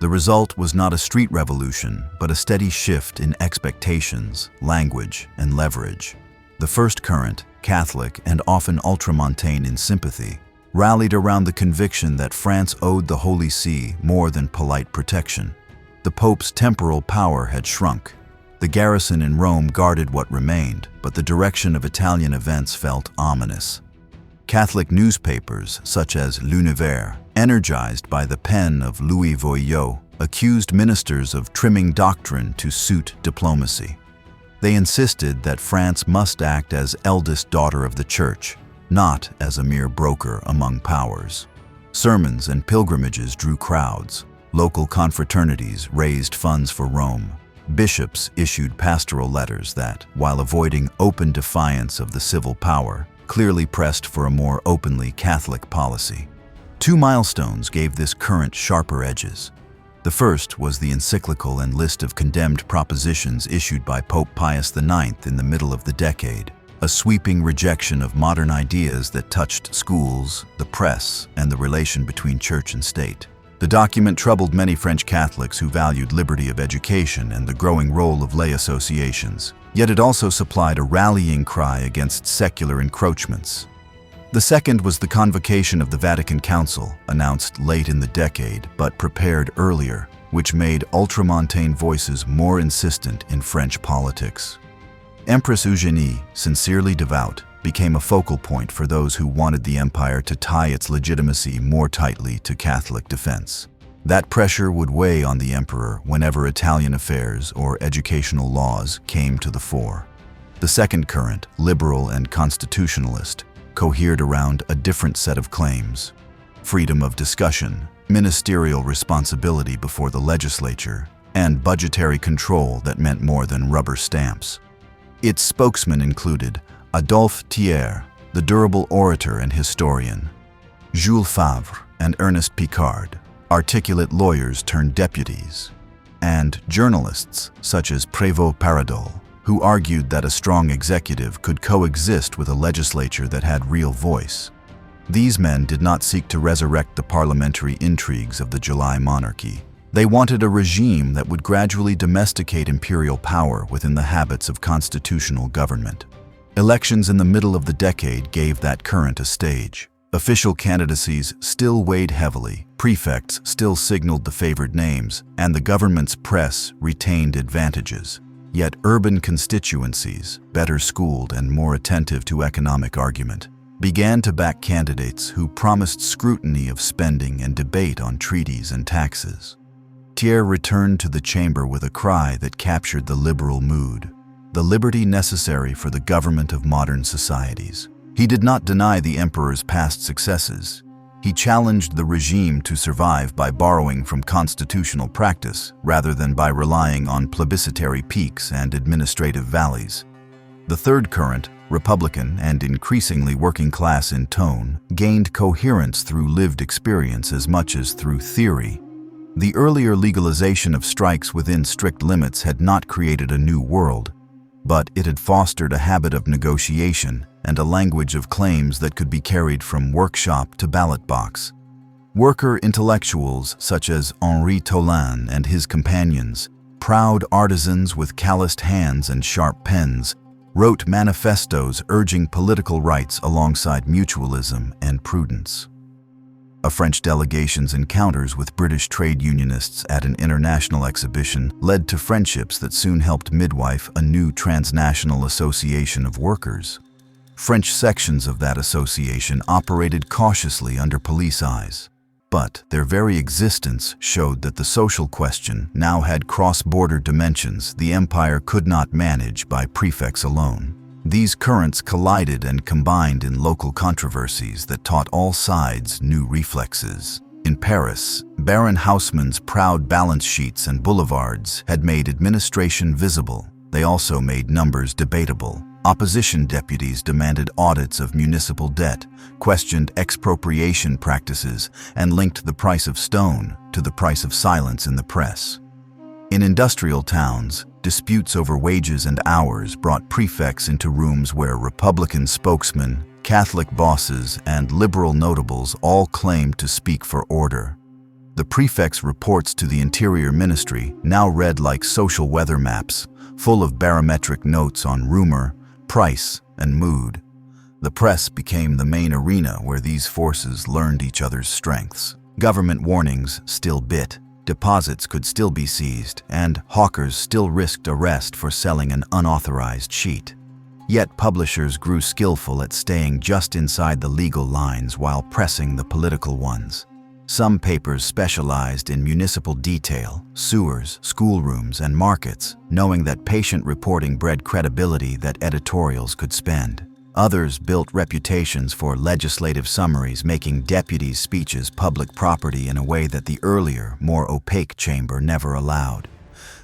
The result was not a street revolution, but a steady shift in expectations, language, and leverage. The first current, Catholic and often ultramontane in sympathy, rallied around the conviction that France owed the Holy See more than polite protection. The Pope's temporal power had shrunk. The garrison in Rome guarded what remained, but the direction of Italian events felt ominous. Catholic newspapers, such as L'Univers, energized by the pen of Louis Voyot, accused ministers of trimming doctrine to suit diplomacy. They insisted that France must act as eldest daughter of the Church, not as a mere broker among powers. Sermons and pilgrimages drew crowds. Local confraternities raised funds for Rome. Bishops issued pastoral letters that, while avoiding open defiance of the civil power, clearly pressed for a more openly Catholic policy. Two milestones gave this current sharper edges. The first was the encyclical and list of condemned propositions issued by Pope Pius IX in the middle of the decade, a sweeping rejection of modern ideas that touched schools, the press, and the relation between church and state. The document troubled many French Catholics who valued liberty of education and the growing role of lay associations, yet it also supplied a rallying cry against secular encroachments. The second was the convocation of the Vatican Council, announced late in the decade but prepared earlier, which made ultramontane voices more insistent in French politics. Empress Eugénie, sincerely devout, became a focal point for those who wanted the empire to tie its legitimacy more tightly to Catholic defense. That pressure would weigh on the emperor whenever Italian affairs or educational laws came to the fore. The second current, liberal and constitutionalist, cohered around a different set of claims: freedom of discussion, ministerial responsibility before the legislature, and budgetary control that meant more than rubber stamps. Its spokesmen included Adolphe Thiers, the durable orator and historian, Jules Favre and Ernest Picard, articulate lawyers turned deputies, and journalists such as Prévost Paradol, who argued that a strong executive could coexist with a legislature that had real voice. These men did not seek to resurrect the parliamentary intrigues of the July monarchy. They wanted a regime that would gradually domesticate imperial power within the habits of constitutional government. Elections in the middle of the decade gave that current a stage. Official candidacies still weighed heavily, prefects still signaled the favored names, and the government's press retained advantages. Yet urban constituencies, better schooled and more attentive to economic argument, began to back candidates who promised scrutiny of spending and debate on treaties and taxes. Thiers returned to the chamber with a cry that captured the liberal mood: the liberty necessary for the government of modern societies. He did not deny the emperor's past successes. He challenged the regime to survive by borrowing from constitutional practice rather than by relying on plebiscitary peaks and administrative valleys. The third current, Republican and increasingly working class in tone, gained coherence through lived experience as much as through theory. The earlier legalization of strikes within strict limits had not created a new world, but it had fostered a habit of negotiation and a language of claims that could be carried from workshop to ballot box. Worker intellectuals such as Henri Tolain and his companions, proud artisans with calloused hands and sharp pens, wrote manifestos urging political rights alongside mutualism and prudence. A French delegation's encounters with British trade unionists at an international exhibition led to friendships that soon helped midwife a new transnational association of workers. French sections of that association operated cautiously under police eyes, but their very existence showed that the social question now had cross-border dimensions the empire could not manage by prefects alone. These currents collided and combined in local controversies that taught all sides new reflexes. In Paris, Baron Haussmann's proud balance sheets and boulevards had made administration visible. They also made numbers debatable. Opposition deputies demanded audits of municipal debt, questioned expropriation practices, and linked the price of stone to the price of silence in the press. In industrial towns, disputes over wages and hours brought prefects into rooms where Republican spokesmen, Catholic bosses, and liberal notables all claimed to speak for order. The prefects' reports to the Interior Ministry now read like social weather maps, full of barometric notes on rumor, price, and mood. The press became the main arena where these forces learned each other's strengths. Government warnings still bit. deposits could still be seized, and hawkers still risked arrest for selling an unauthorized sheet. Yet publishers grew skillful at staying just inside the legal lines while pressing the political ones. Some papers specialized in municipal detail, sewers, schoolrooms, and markets, knowing that patient reporting bred credibility that editorials could spend. Others built reputations for legislative summaries, making deputies' speeches public property in a way that the earlier, more opaque chamber never allowed.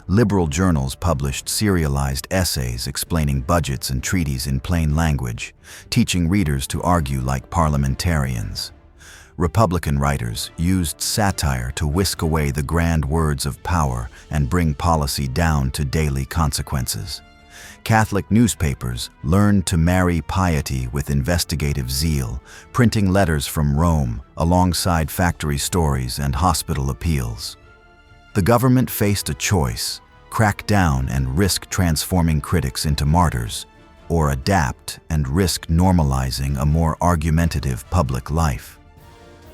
Liberal journals published serialized essays explaining budgets and treaties in plain language, teaching readers to argue like parliamentarians. Republican writers used satire to whisk away the grand words of power and bring policy down to daily consequences. Catholic newspapers learned to marry piety with investigative zeal, printing letters from Rome alongside factory stories and hospital appeals. The government faced a choice: crack down and risk transforming critics into martyrs, or adapt and risk normalizing a more argumentative public life.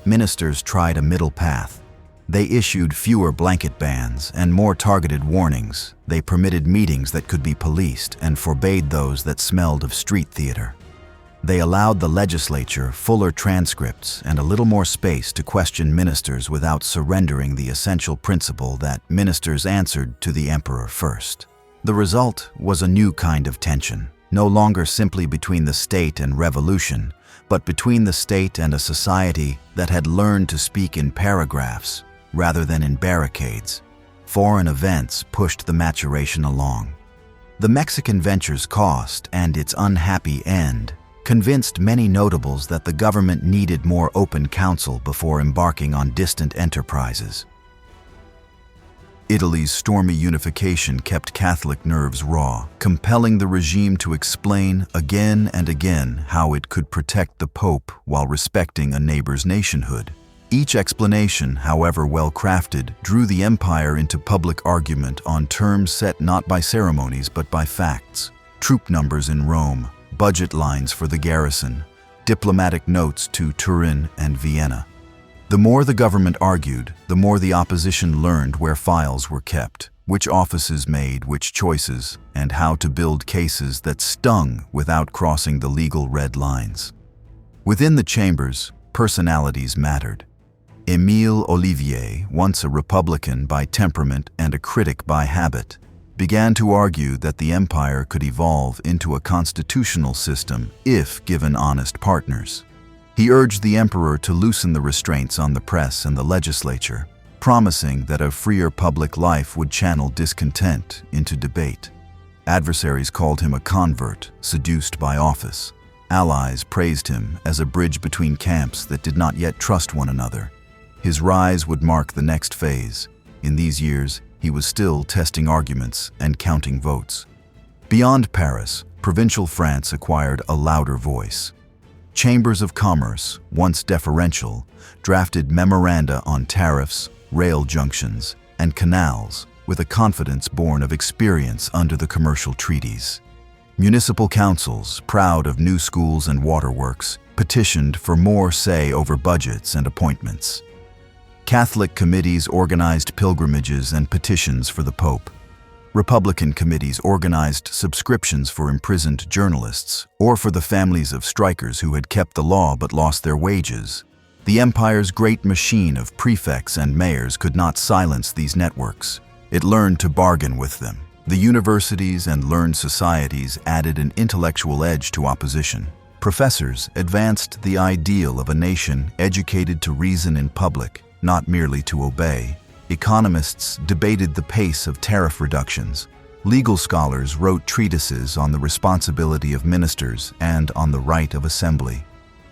Ministers tried a middle path. They issued fewer blanket bans and more targeted warnings. They permitted meetings that could be policed and forbade those that smelled of street theater. They allowed the legislature fuller transcripts and a little more space to question ministers without surrendering the essential principle that ministers answered to the emperor first. The result was a new kind of tension, no longer simply between the state and revolution, but between the state and a society that had learned to speak in paragraphs rather than in barricades. Foreign events pushed the maturation along. The Mexican venture's cost and its unhappy end convinced many notables that the government needed more open counsel before embarking on distant enterprises. Italy's stormy unification kept Catholic nerves raw, compelling the regime to explain again and again how it could protect the Pope while respecting a neighbor's nationhood. Each explanation, however well-crafted, drew the empire into public argument on terms set not by ceremonies but by facts. Troop numbers in Rome, budget lines for the garrison, diplomatic notes to Turin and Vienna. The more the government argued, the more the opposition learned where files were kept, which offices made which choices, and how to build cases that stung without crossing the legal red lines. Within the chambers, personalities mattered. Émile Ollivier, once a Republican by temperament and a critic by habit, began to argue that the empire could evolve into a constitutional system if given honest partners. He urged the emperor to loosen the restraints on the press and the legislature, promising that a freer public life would channel discontent into debate. Adversaries called him a convert, seduced by office. Allies praised him as a bridge between camps that did not yet trust one another. His rise would mark the next phase. In these years, he was still testing arguments and counting votes. Beyond Paris, provincial France acquired a louder voice. Chambers of commerce, once deferential, drafted memoranda on tariffs, rail junctions, and canals with a confidence born of experience under the commercial treaties. Municipal councils, proud of new schools and waterworks, petitioned for more say over budgets and appointments. Catholic committees organized pilgrimages and petitions for the Pope. Republican committees organized subscriptions for imprisoned journalists or for the families of strikers who had kept the law but lost their wages. The empire's great machine of prefects and mayors could not silence these networks. It learned to bargain with them. The universities and learned societies added an intellectual edge to opposition. Professors advanced the ideal of a nation educated to reason in public, not merely to obey. Economists debated the pace of tariff reductions. Legal scholars wrote treatises on the responsibility of ministers and on the right of assembly.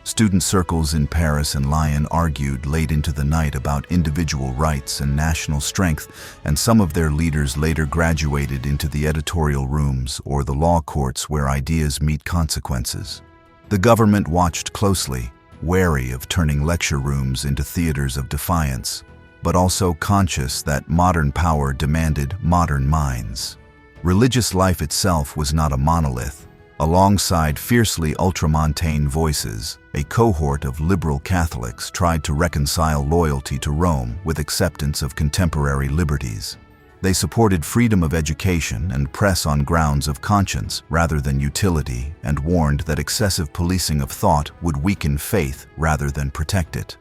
Student circles in Paris and Lyon argued late into the night about individual rights and national strength, and some of their leaders later graduated into the editorial rooms or the law courts where ideas meet consequences. The government watched closely, wary of turning lecture rooms into theaters of defiance, but also conscious that modern power demanded modern minds. Religious life itself was not a monolith. Alongside fiercely ultramontane voices, A cohort of liberal Catholics tried to reconcile loyalty to Rome with acceptance of contemporary liberties. They supported freedom of education and press on grounds of conscience rather than utility, and warned that excessive policing of thought would weaken faith rather than protect it.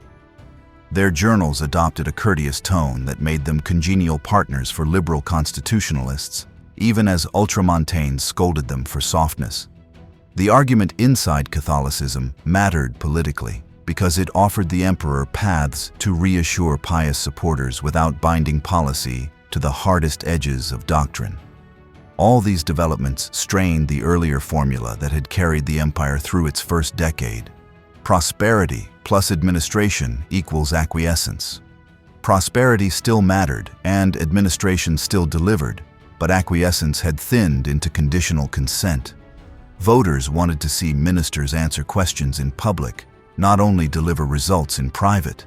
Their journals adopted a courteous tone that made them congenial partners for liberal constitutionalists, even as ultramontanes scolded them for softness. The argument inside Catholicism mattered politically because it offered the emperor paths to reassure pious supporters without binding policy to the hardest edges of doctrine. All these developments strained the earlier formula that had carried the empire through its first decade. Prosperity plus administration equals acquiescence. Prosperity still mattered and administration still delivered, but acquiescence had thinned into conditional consent. Voters wanted to see ministers answer questions in public, not only deliver results in private.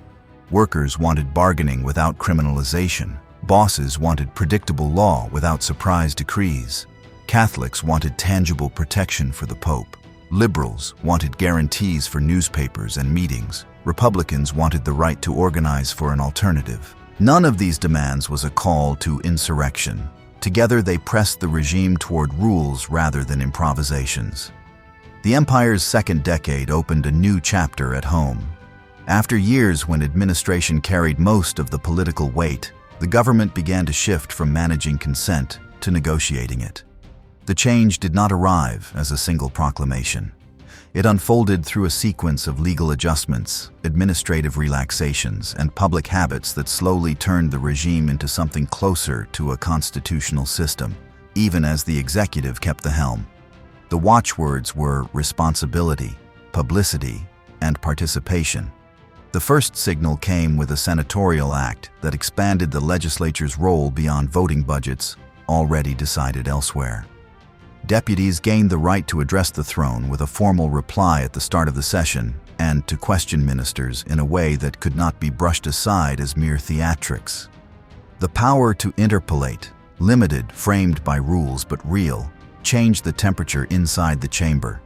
Workers wanted bargaining without criminalization. Bosses wanted predictable law without surprise decrees. Catholics wanted tangible protection for the Pope. Liberals wanted guarantees for newspapers and meetings. Republicans wanted the right to organize for an alternative. None of these demands was a call to insurrection. Together they pressed the regime toward rules rather than improvisations. The empire's second decade opened a new chapter at home. After years when administration carried most of the political weight, the government began to shift from managing consent to negotiating it. The change did not arrive as a single proclamation. It unfolded through a sequence of legal adjustments, administrative relaxations, and public habits that slowly turned the regime into something closer to a constitutional system, even as the executive kept the helm. The watchwords were responsibility, publicity, and participation. The first signal came with a senatorial act that expanded the legislature's role beyond voting budgets, already decided elsewhere. Deputies gained the right to address the throne with a formal reply at the start of the session and to question ministers in a way that could not be brushed aside as mere theatrics. The power to interpolate, limited, framed by rules but real, changed the temperature inside the chamber.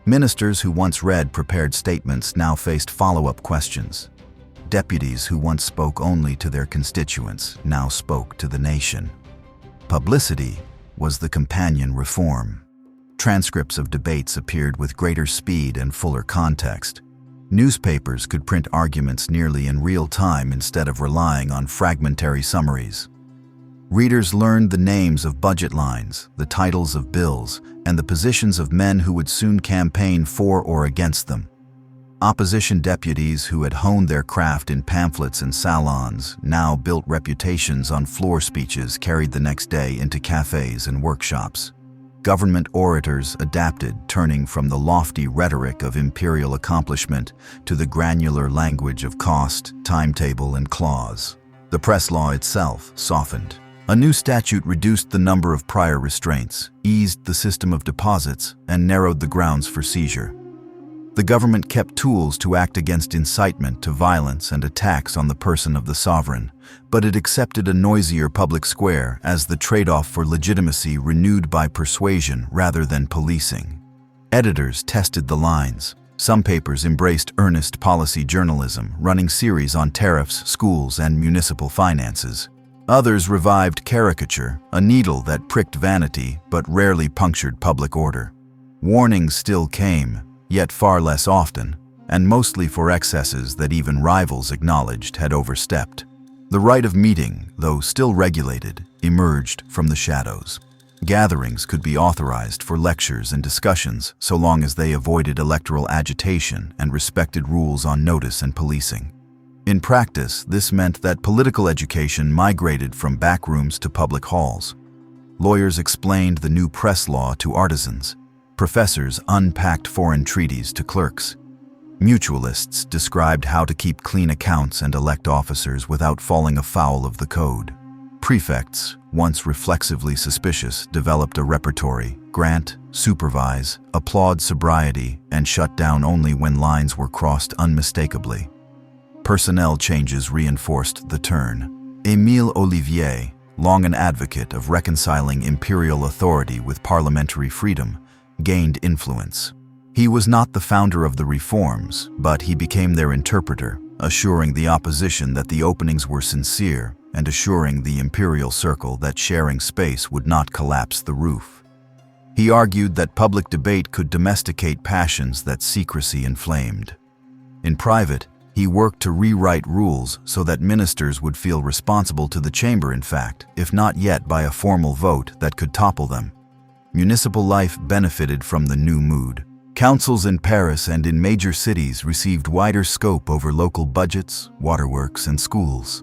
Ministers who once read prepared statements now faced follow-up questions. Deputies who once spoke only to their constituents now spoke to the nation. Publicity was the companion reform. Transcripts of debates appeared with greater speed and fuller context. Newspapers could print arguments nearly in real time instead of relying on fragmentary summaries. Readers learned the names of budget lines, the titles of bills, and the positions of men who would soon campaign for or against them. Opposition deputies who had honed their craft in pamphlets and salons now built reputations on floor speeches carried the next day into cafes and workshops. Government orators adapted, turning from the lofty rhetoric of imperial accomplishment to the granular language of cost, timetable, and clause. The press law itself softened. A new statute reduced the number of prior restraints, eased the system of deposits, and narrowed the grounds for seizure. The government kept tools to act against incitement to violence and attacks on the person of the sovereign, but it accepted a noisier public square as the trade-off for legitimacy renewed by persuasion rather than policing. Editors tested the lines. Some papers embraced earnest policy journalism, running series on tariffs, schools, and municipal finances. Others revived caricature, a needle that pricked vanity but rarely punctured public order. Warnings still came, yet far less often, and mostly for excesses that even rivals acknowledged had overstepped. The right of meeting, though still regulated, emerged from the shadows. Gatherings could be authorized for lectures and discussions so long as they avoided electoral agitation and respected rules on notice and policing. In practice, this meant that political education migrated from back rooms to public halls. Lawyers explained the new press law to artisans. Professors unpacked foreign treaties to clerks. Mutualists described how to keep clean accounts and elect officers without falling afoul of the code. Prefects, once reflexively suspicious, developed a repertory: grant, supervise, applaud sobriety, and shut down only when lines were crossed unmistakably. Personnel changes reinforced the turn. Émile Ollivier, long an advocate of reconciling imperial authority with parliamentary freedom, gained influence. He was not the founder of the reforms, but he became their interpreter, assuring the opposition that the openings were sincere and assuring the imperial circle that sharing space would not collapse the roof. He argued that public debate could domesticate passions that secrecy inflamed. In private, he worked to rewrite rules so that ministers would feel responsible to the chamber, in fact, if not yet by a formal vote that could topple them. Municipal life benefited from the new mood. Councils in Paris and in major cities received wider scope over local budgets, waterworks, and schools.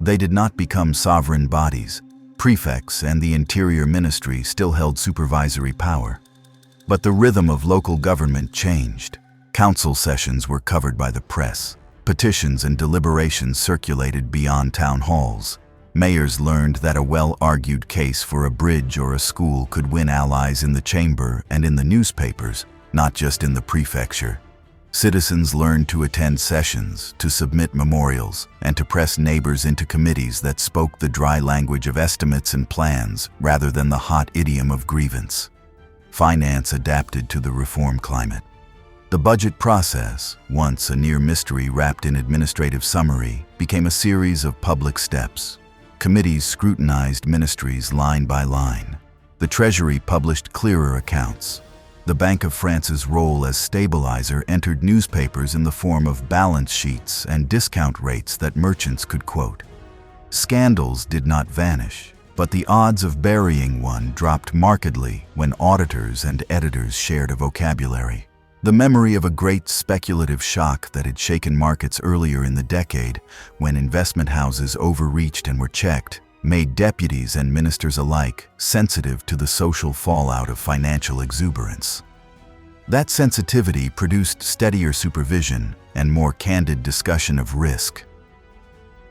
They did not become sovereign bodies. Prefects and the Interior Ministry still held supervisory power. But the rhythm of local government changed. Council sessions were covered by the press. Petitions and deliberations circulated beyond town halls. Mayors learned that a well-argued case for a bridge or a school could win allies in the chamber and in the newspapers, not just in the prefecture. Citizens learned to attend sessions, to submit memorials, and to press neighbors into committees that spoke the dry language of estimates and plans rather than the hot idiom of grievance. Finance adapted to the reform climate. The budget process, once a near mystery wrapped in administrative summary, became a series of public steps. Committees scrutinized ministries line by line. The Treasury published clearer accounts. The Bank of France's role as stabilizer entered newspapers in the form of balance sheets and discount rates that merchants could quote. Scandals did not vanish, but the odds of burying one dropped markedly when auditors and editors shared a vocabulary. The memory of a great speculative shock that had shaken markets earlier in the decade, when investment houses overreached and were checked, made deputies and ministers alike sensitive to the social fallout of financial exuberance. That sensitivity produced steadier supervision and more candid discussion of risk.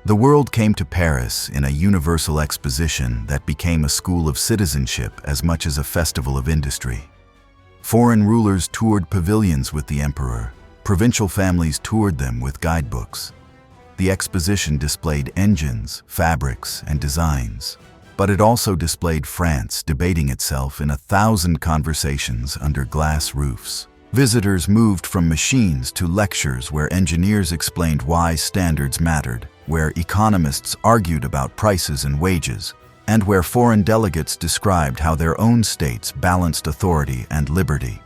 The world came to Paris in a universal exposition that became a school of citizenship as much as a festival of industry. Foreign rulers toured pavilions with the emperor. Provincial families toured them with guidebooks. The exposition displayed engines, fabrics, and designs, but it also displayed France debating itself in 1,000 conversations under glass roofs. Visitors moved from machines to lectures where engineers explained why standards mattered, where economists argued about prices and wages, and where foreign delegates described how their own states balanced authority and liberty.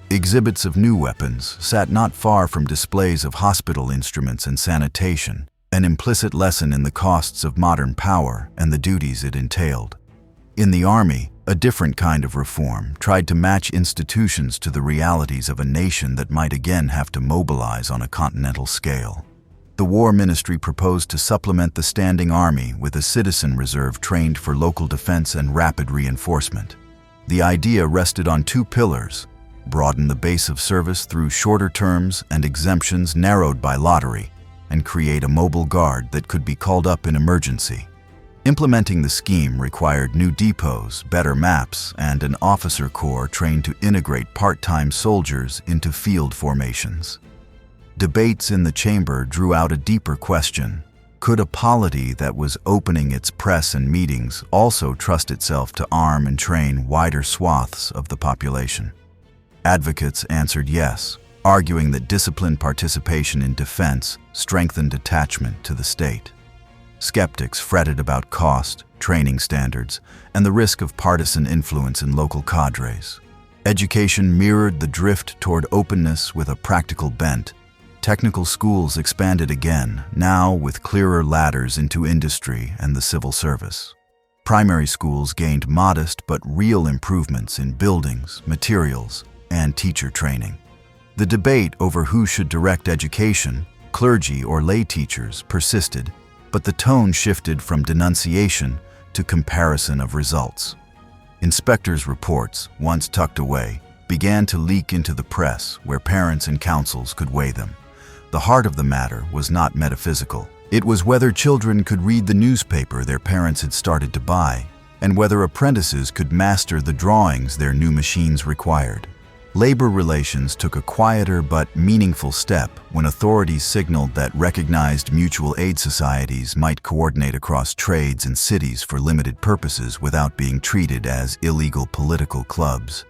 Exhibits of new weapons sat not far from displays of hospital instruments and sanitation, an implicit lesson in the costs of modern power and the duties it entailed. In the army, a different kind of reform tried to match institutions to the realities of a nation that might again have to mobilize on a continental scale. The War Ministry proposed to supplement the standing army with a citizen reserve trained for local defense and rapid reinforcement. The idea rested on two pillars: broaden the base of service through shorter terms and exemptions narrowed by lottery, and create a mobile guard that could be called up in emergency. Implementing the scheme required new depots, better maps, and an officer corps trained to integrate part-time soldiers into field formations. Debates in the chamber drew out a deeper question. Could a polity that was opening its press and meetings also trust itself to arm and train wider swaths of the population? Advocates answered yes, arguing that disciplined participation in defense strengthened attachment to the state. Skeptics fretted about cost, training standards, and the risk of partisan influence in local cadres. Education mirrored the drift toward openness with a practical bent. Technical schools expanded again, now with clearer ladders into industry and the civil service. Primary schools gained modest but real improvements in buildings, materials, and teacher training. The debate over who should direct education, clergy or lay teachers, persisted, but the tone shifted from denunciation to comparison of results. Inspectors' reports, once tucked away, began to leak into the press where parents and councils could weigh them. The heart of the matter was not metaphysical. It was whether children could read the newspaper their parents had started to buy, and whether apprentices could master the drawings their new machines required. Labor relations took a quieter but meaningful step when authorities signaled that recognized mutual aid societies might coordinate across trades and cities for limited purposes without being treated as illegal political clubs.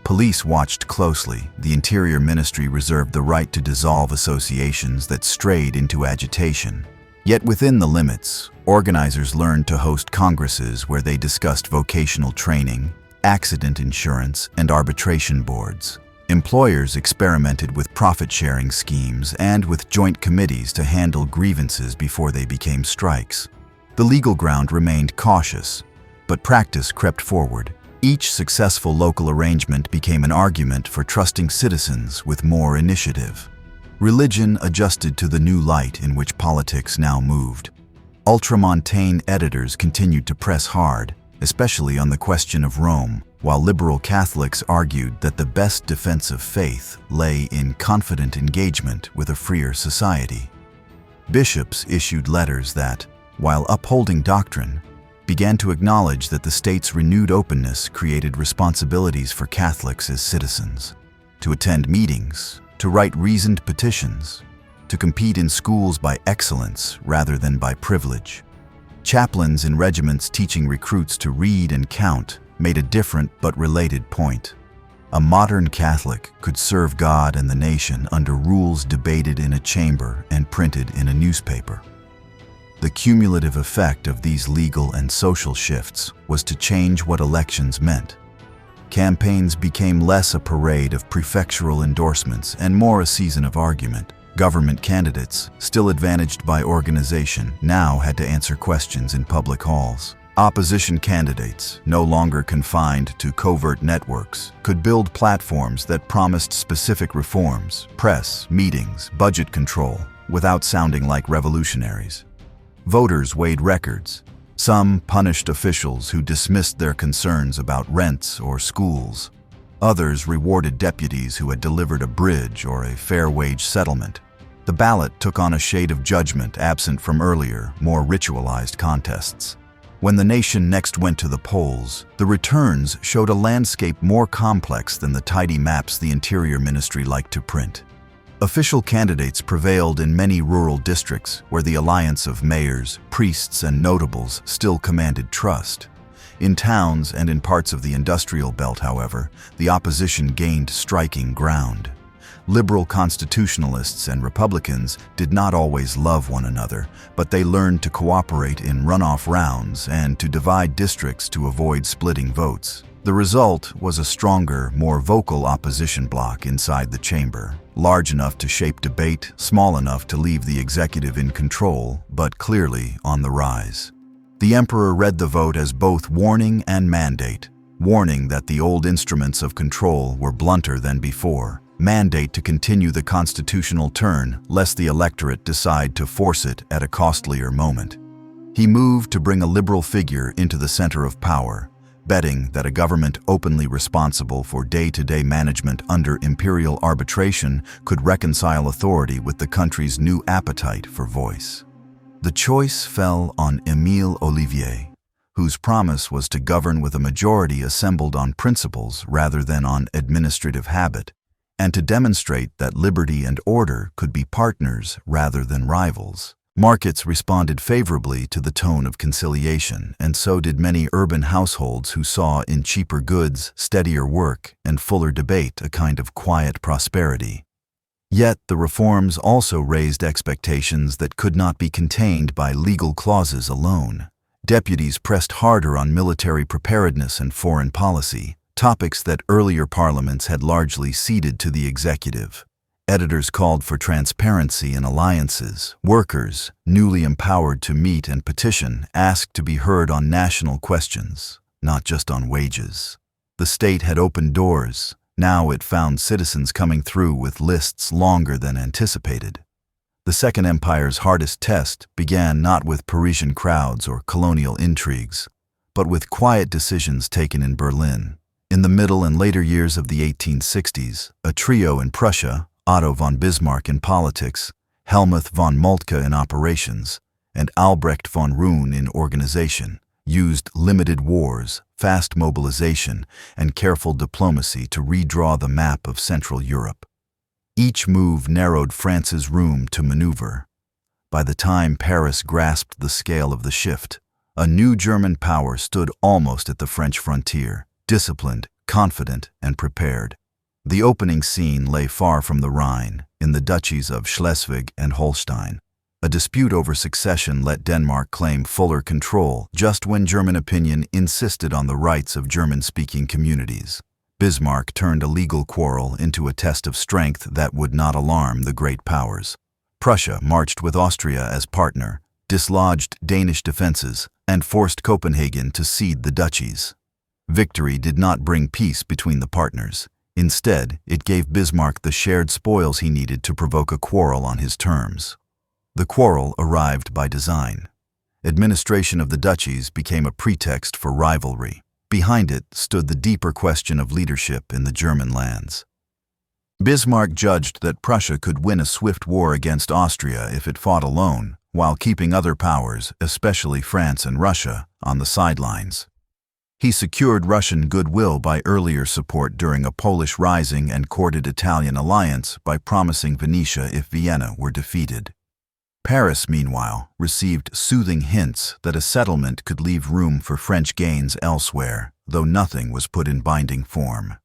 Police watched closely. The Interior Ministry reserved the right to dissolve associations that strayed into agitation. Yet within the limits, organizers learned to host congresses where they discussed vocational training, accident insurance, and arbitration boards. Employers experimented with profit-sharing schemes and with joint committees to handle grievances before they became strikes. The legal ground remained cautious, but practice crept forward. Each successful local arrangement became an argument for trusting citizens with more initiative. Religion adjusted to the new light in which politics now moved. Ultramontane editors continued to press hard, especially on the question of Rome, while liberal Catholics argued that the best defense of faith lay in confident engagement with a freer society. Bishops issued letters that, while upholding doctrine, began to acknowledge that the state's renewed openness created responsibilities for Catholics as citizens, to attend meetings, to write reasoned petitions, to compete in schools by excellence rather than by privilege. Chaplains in regiments teaching recruits to read and count made a different but related point. A modern Catholic could serve God and the nation under rules debated in a chamber and printed in a newspaper. The cumulative effect of these legal and social shifts was to change what elections meant. Campaigns became less a parade of prefectural endorsements and more a season of argument. Government candidates, still advantaged by organization, now had to answer questions in public halls. Opposition candidates, no longer confined to covert networks, could build platforms that promised specific reforms, press, meetings, budget control, without sounding like revolutionaries. Voters weighed records. Some punished officials who dismissed their concerns about rents or schools. Others rewarded deputies who had delivered a bridge or a fair wage settlement. The ballot took on a shade of judgment absent from earlier, more ritualized contests. When the nation next went to the polls, the returns showed a landscape more complex than the tidy maps the Interior Ministry liked to print. Official candidates prevailed in many rural districts where the alliance of mayors, priests, and notables still commanded trust. In towns and in parts of the industrial belt, however, the opposition gained striking ground. Liberal constitutionalists and Republicans did not always love one another, but they learned to cooperate in runoff rounds and to divide districts to avoid splitting votes. The result was a stronger, more vocal opposition bloc inside the chamber, large enough to shape debate, small enough to leave the executive in control, but clearly on the rise. The emperor read the vote as both warning and mandate. Warning that the old instruments of control were blunter than before. Mandate to continue the constitutional turn, lest the electorate decide to force it at a costlier moment. He moved to bring a liberal figure into the center of power, betting that a government openly responsible for day-to-day management under imperial arbitration could reconcile authority with the country's new appetite for voice. The choice fell on Émile Ollivier, whose promise was to govern with a majority assembled on principles rather than on administrative habit, and to demonstrate that liberty and order could be partners rather than rivals. Markets responded favorably to the tone of conciliation, and so did many urban households who saw in cheaper goods, steadier work, and fuller debate a kind of quiet prosperity. Yet the reforms also raised expectations that could not be contained by legal clauses alone. Deputies pressed harder on military preparedness and foreign policy, topics that earlier parliaments had largely ceded to the executive. Editors called for transparency in alliances. Workers, newly empowered to meet and petition, asked to be heard on national questions, not just on wages. The state had opened doors. Now it found citizens coming through with lists longer than anticipated. The Second Empire's hardest test began not with Parisian crowds or colonial intrigues, but with quiet decisions taken in Berlin. In the middle and later years of the 1860s, a trio in Prussia, Otto von Bismarck in politics, Helmuth von Moltke in operations, and Albrecht von Roon in organization, used limited wars, fast mobilization, and careful diplomacy to redraw the map of Central Europe. Each move narrowed France's room to maneuver. By the time Paris grasped the scale of the shift, a new German power stood almost at the French frontier, disciplined, confident and prepared. The opening scene lay far from the Rhine, in the duchies of Schleswig and Holstein. A dispute over succession let Denmark claim fuller control just when German opinion insisted on the rights of German-speaking communities. Bismarck turned a legal quarrel into a test of strength that would not alarm the great powers. Prussia marched with Austria as partner, dislodged Danish defenses, and forced Copenhagen to cede the duchies. Victory did not bring peace between the partners. Instead, it gave Bismarck the shared spoils he needed to provoke a quarrel on his terms. The quarrel arrived by design. Administration of the duchies became a pretext for rivalry. Behind it stood the deeper question of leadership in the German lands. Bismarck judged that Prussia could win a swift war against Austria if it fought alone, while keeping other powers, especially France and Russia, on the sidelines. He secured Russian goodwill by earlier support during a Polish rising and courted Italian alliance by promising Venetia if Vienna were defeated. Paris, meanwhile, received soothing hints that a settlement could leave room for French gains elsewhere, though nothing was put in binding form.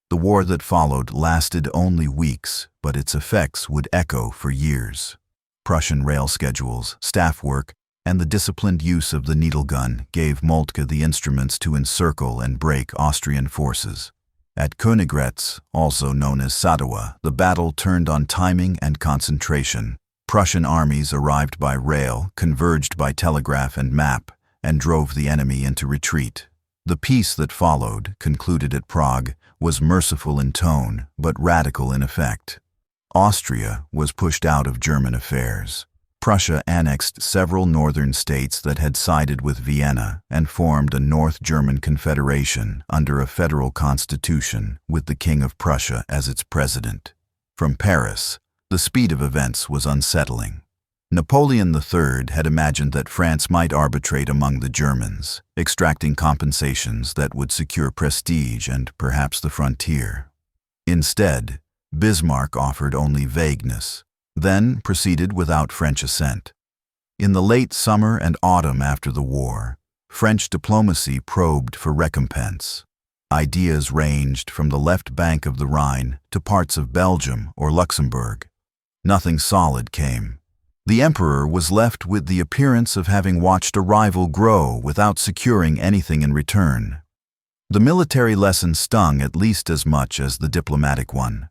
The war that followed lasted only weeks, but its effects would echo for years. Prussian rail schedules, staff work, and the disciplined use of the needle gun gave Moltke the instruments to encircle and break Austrian forces. At Königgrätz, also known as Sadowa, the battle turned on timing and concentration. Prussian armies arrived by rail, converged by telegraph and map, and drove the enemy into retreat. The peace that followed, concluded at Prague, was merciful in tone, but radical in effect. Austria was pushed out of German affairs. Prussia annexed several northern states that had sided with Vienna and formed a North German Confederation under a federal constitution with the King of Prussia as its president. From Paris, the speed of events was unsettling. Napoleon the Third had imagined that France might arbitrate among the Germans, extracting compensations that would secure prestige and perhaps the frontier. Instead, Bismarck offered only vagueness, then proceeded without French assent. In the late summer and autumn after the war, French diplomacy probed for recompense. Ideas ranged from the left bank of the Rhine to parts of Belgium or Luxembourg. Nothing solid came. The emperor was left with the appearance of having watched a rival grow without securing anything in return. The military lesson stung at least as much as the diplomatic one.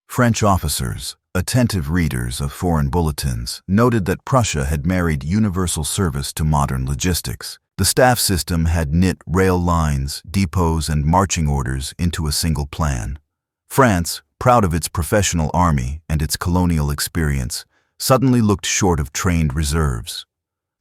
French officers, attentive readers of foreign bulletins, noted that Prussia had married universal service to modern logistics. The staff system had knit rail lines, depots, and marching orders into a single plan. France, proud of its professional army and its colonial experience, suddenly looked short of trained reserves.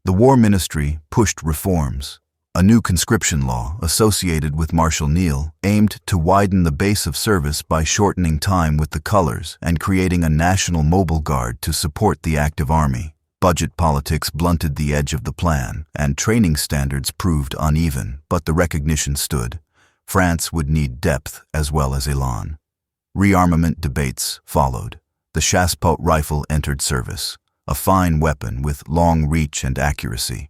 The War Ministry pushed reforms. A new conscription law, associated with Marshal Ney, aimed to widen the base of service by shortening time with the colors and creating a national mobile guard to support the active army. Budget politics blunted the edge of the plan, and training standards proved uneven, but the recognition stood. France would need depth as well as elan. Rearmament debates followed. The chassepot rifle entered service, a fine weapon with long reach and accuracy.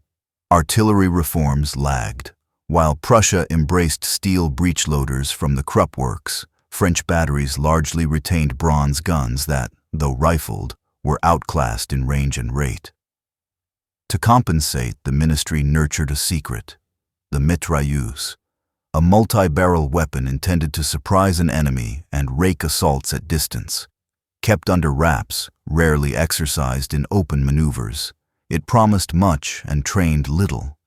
Artillery reforms lagged. While Prussia embraced steel breechloaders from the Krupp works, French batteries largely retained bronze guns that, though rifled, were outclassed in range and rate. To compensate, the ministry nurtured a secret, the mitrailleuse, a multi-barrel weapon intended to surprise an enemy and rake assaults at distance. Kept under wraps, rarely exercised in open maneuvers, it promised much and trained little.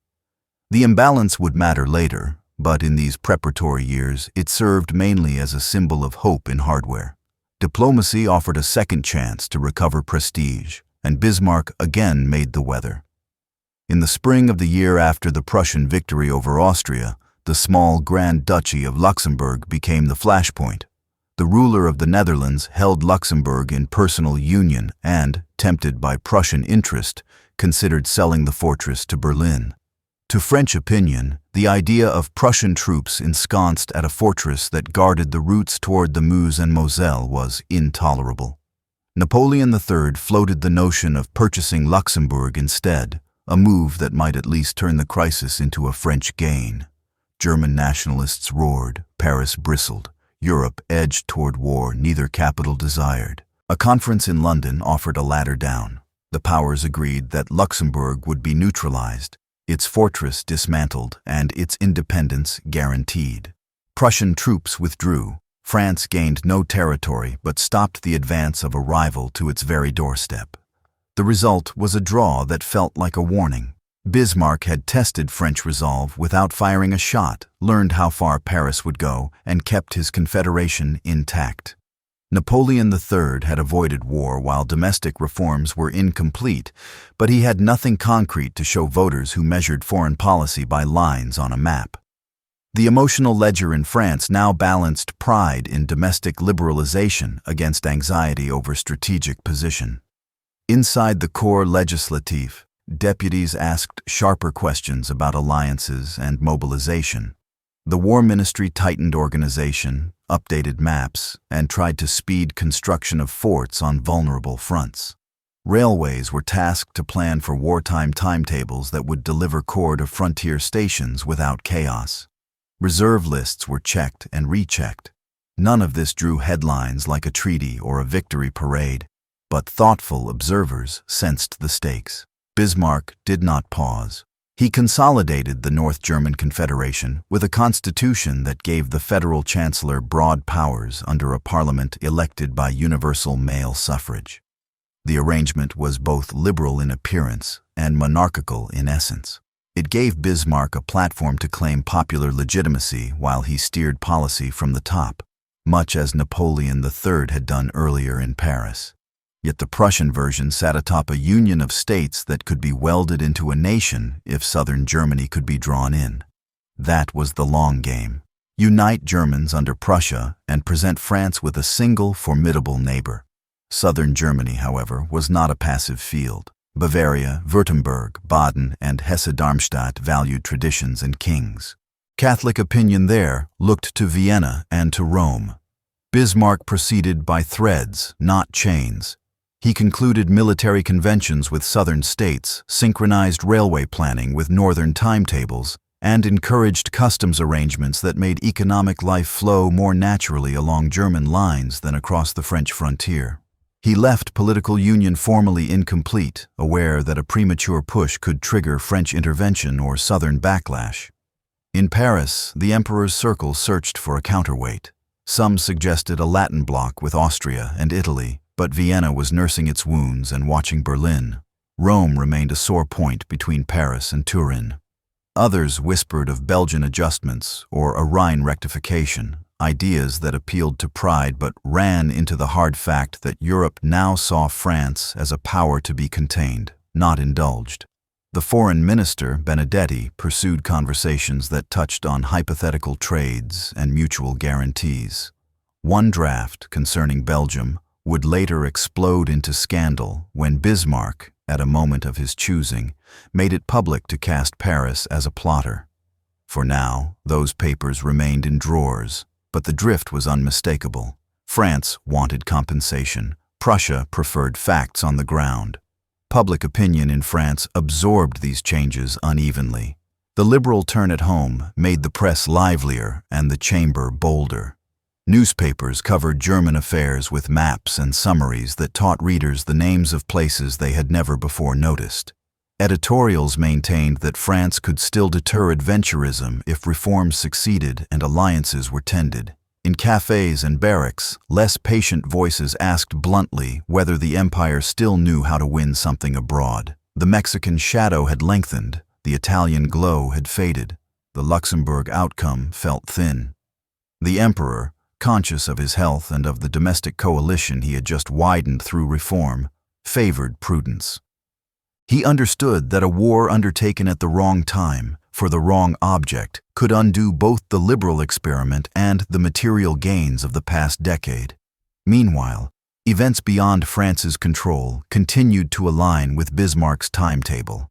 The imbalance would matter later, but in these preparatory years it served mainly as a symbol of hope in hardware. Diplomacy offered a second chance to recover prestige, and Bismarck again made the weather. In the spring of the year after the Prussian victory over Austria, the small Grand Duchy of Luxembourg became the flashpoint. The ruler of the Netherlands held Luxembourg in personal union and, tempted by Prussian interest, considered selling the fortress to Berlin. To French opinion, the idea of Prussian troops ensconced at a fortress that guarded the routes toward the Meuse and Moselle was intolerable. Napoleon the Third floated the notion of purchasing Luxembourg instead, a move that might at least turn the crisis into a French gain. German nationalists roared, Paris bristled. Europe edged toward war neither capital desired. A conference in London offered a ladder down. The powers agreed that Luxembourg would be neutralized, its fortress dismantled, and its independence guaranteed. Prussian troops withdrew. France gained no territory but stopped the advance of a rival to its very doorstep. The result was a draw that felt like a warning. Bismarck had tested French resolve without firing a shot, learned how far Paris would go, and kept his confederation intact. Napoleon the Third had avoided war while domestic reforms were incomplete, but he had nothing concrete to show voters who measured foreign policy by lines on a map. The emotional ledger in France now balanced pride in domestic liberalization against anxiety over strategic position. Inside the corps legislatif, deputies asked sharper questions about alliances and mobilization. The War Ministry tightened organization, updated maps, and tried to speed construction of forts on vulnerable fronts. Railways were tasked to plan for wartime timetables that would deliver corps to frontier stations without chaos. Reserve lists were checked and rechecked. None of this drew headlines like a treaty or a victory parade, but thoughtful observers sensed the stakes. Bismarck did not pause. He consolidated the North German Confederation with a constitution that gave the federal chancellor broad powers under a parliament elected by universal male suffrage. The arrangement was both liberal in appearance and monarchical in essence. It gave Bismarck a platform to claim popular legitimacy while he steered policy from the top, much as Napoleon the Third had done earlier in Paris. Yet the Prussian version sat atop a union of states that could be welded into a nation if southern Germany could be drawn in. That was the long game. Unite Germans under Prussia and present France with a single formidable neighbor. Southern Germany, however, was not a passive field. Bavaria, Württemberg, Baden, and Hesse-Darmstadt valued traditions and kings. Catholic opinion there looked to Vienna and to Rome. Bismarck proceeded by threads, not chains. He concluded military conventions with southern states, synchronized railway planning with northern timetables, and encouraged customs arrangements that made economic life flow more naturally along German lines than across the French frontier. He left political union formally incomplete, aware that a premature push could trigger French intervention or southern backlash. In Paris, the emperor's circle searched for a counterweight. Some suggested a Latin bloc with Austria and Italy, but Vienna was nursing its wounds and watching Berlin. Rome remained a sore point between Paris and Turin. Others whispered of Belgian adjustments or a Rhine rectification, ideas that appealed to pride but ran into the hard fact that Europe now saw France as a power to be contained, not indulged. The foreign minister, Benedetti, pursued conversations that touched on hypothetical trades and mutual guarantees. One draft concerning Belgium would later explode into scandal when Bismarck, at a moment of his choosing, made it public to cast Paris as a plotter. For now, those papers remained in drawers, but the drift was unmistakable. France wanted compensation. Prussia preferred facts on the ground. Public opinion in France absorbed these changes unevenly. The liberal turn at home made the press livelier and the chamber bolder. Newspapers covered German affairs with maps and summaries that taught readers the names of places they had never before noticed. Editorials maintained that France could still deter adventurism if reforms succeeded and alliances were tended. In cafes and barracks, less patient voices asked bluntly whether the empire still knew how to win something abroad. The Mexican shadow had lengthened, the Italian glow had faded, the Luxembourg outcome felt thin. The emperor, conscious of his health and of the domestic coalition he had just widened through reform, favored prudence. He understood that a war undertaken at the wrong time, for the wrong object, could undo both the liberal experiment and the material gains of the past decade. Meanwhile, events beyond France's control continued to align with Bismarck's timetable.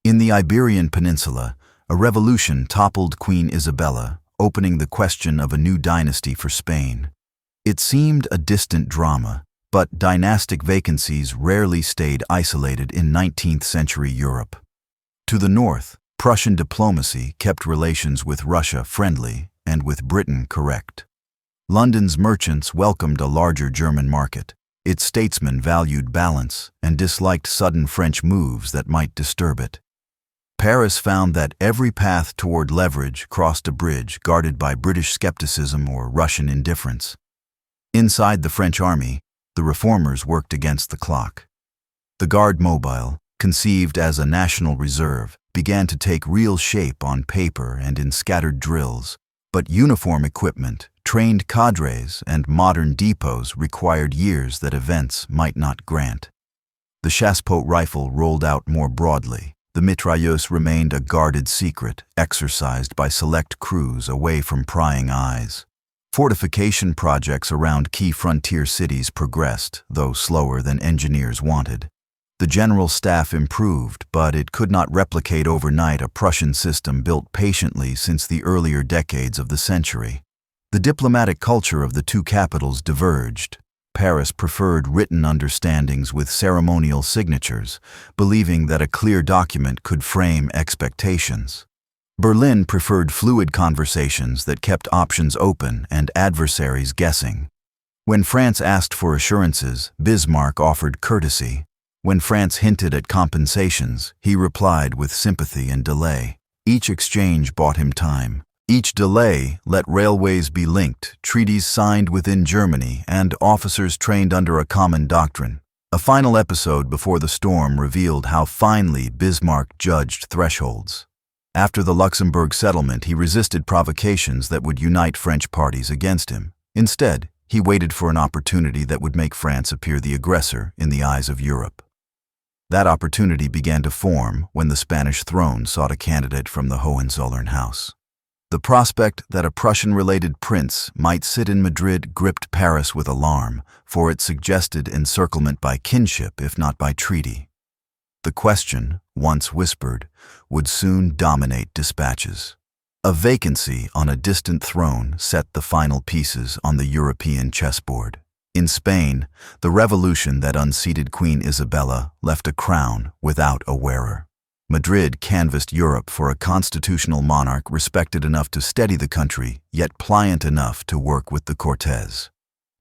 In the Iberian Peninsula, a revolution toppled Queen Isabella, opening the question of a new dynasty for Spain. It seemed a distant drama, but dynastic vacancies rarely stayed isolated in 19th century Europe. To the north, Prussian diplomacy kept relations with Russia friendly, and with Britain correct. London's merchants welcomed a larger German market. Its statesmen valued balance and disliked sudden French moves that might disturb it. Paris found that every path toward leverage crossed a bridge guarded by British skepticism or Russian indifference. Inside the French army, the reformers worked against the clock. The Garde Mobile, conceived as a national reserve, began to take real shape on paper and in scattered drills, but uniform equipment, trained cadres, and modern depots required years that events might not grant. The chassepot rifle rolled out more broadly. The mitrailleuse remained a guarded secret, exercised by select crews away from prying eyes. Fortification projects around key frontier cities progressed, though slower than engineers wanted. The general staff improved, but it could not replicate overnight a Prussian system built patiently since the earlier decades of the century. The diplomatic culture of the two capitals diverged. Paris preferred written understandings with ceremonial signatures, believing that a clear document could frame expectations. Berlin preferred fluid conversations that kept options open and adversaries guessing. When France asked for assurances, Bismarck offered courtesy. When France hinted at compensations, he replied with sympathy and delay. Each exchange bought him time. Each delay let railways be linked, treaties signed within Germany, and officers trained under a common doctrine. A final episode before the storm revealed how finely Bismarck judged thresholds. After the Luxembourg settlement, he resisted provocations that would unite French parties against him. Instead, he waited for an opportunity that would make France appear the aggressor in the eyes of Europe. That opportunity began to form when the Spanish throne sought a candidate from the Hohenzollern house. The prospect that a Prussian-related prince might sit in Madrid gripped Paris with alarm, for it suggested encirclement by kinship if not by treaty. The question, once whispered, would soon dominate dispatches. A vacancy on a distant throne set the final pieces on the European chessboard. In Spain, the revolution that unseated Queen Isabella left a crown without a wearer. Madrid canvassed Europe for a constitutional monarch respected enough to steady the country, yet pliant enough to work with the Cortes.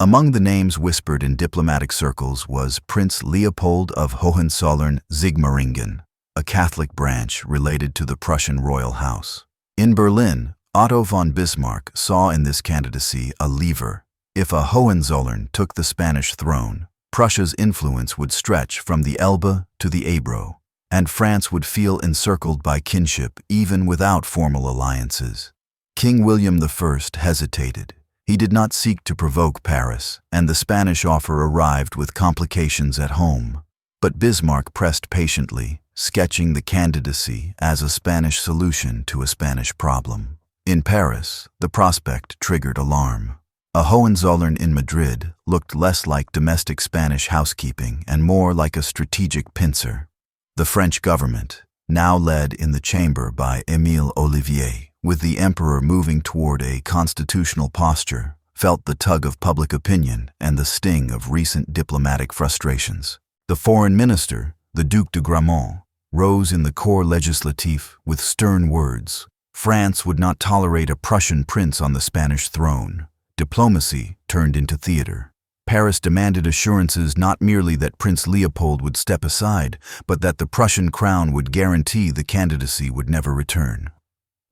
Among the names whispered in diplomatic circles was Prince Leopold of Hohenzollern-Sigmaringen, a Catholic branch related to the Prussian royal house. In Berlin, Otto von Bismarck saw in this candidacy a lever. If a Hohenzollern took the Spanish throne, Prussia's influence would stretch from the Elbe to the Ebro, and France would feel encircled by kinship even without formal alliances. King William I hesitated. He did not seek to provoke Paris, and the Spanish offer arrived with complications at home. But Bismarck pressed patiently, sketching the candidacy as a Spanish solution to a Spanish problem. In Paris, the prospect triggered alarm. A Hohenzollern in Madrid looked less like domestic Spanish housekeeping and more like a strategic pincer. The French government, now led in the chamber by Émile Ollivier, with the emperor moving toward a constitutional posture, felt the tug of public opinion and the sting of recent diplomatic frustrations. The foreign minister, the Duc de Gramont, rose in the Corps Legislatif with stern words. France would not tolerate a Prussian prince on the Spanish throne. Diplomacy turned into theater. Paris demanded assurances not merely that Prince Leopold would step aside, but that the Prussian crown would guarantee the candidacy would never return.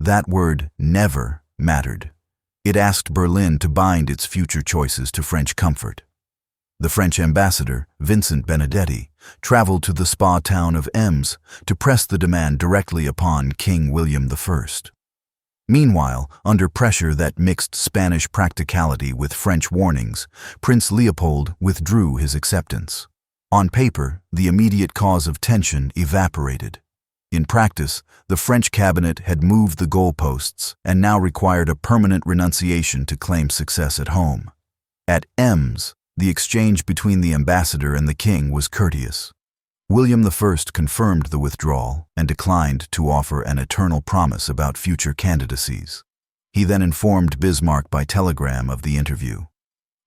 That word, never, mattered. It asked Berlin to bind its future choices to French comfort. The French ambassador, Vincent Benedetti, traveled to the spa town of Ems to press the demand directly upon King William I. Meanwhile, under pressure that mixed Spanish practicality with French warnings, Prince Leopold withdrew his acceptance. On paper, the immediate cause of tension evaporated. In practice, the French cabinet had moved the goalposts and now required a permanent renunciation to claim success at home. At Ems, the exchange between the ambassador and the king was courteous. William I confirmed the withdrawal and declined to offer an eternal promise about future candidacies. He then informed Bismarck by telegram of the interview.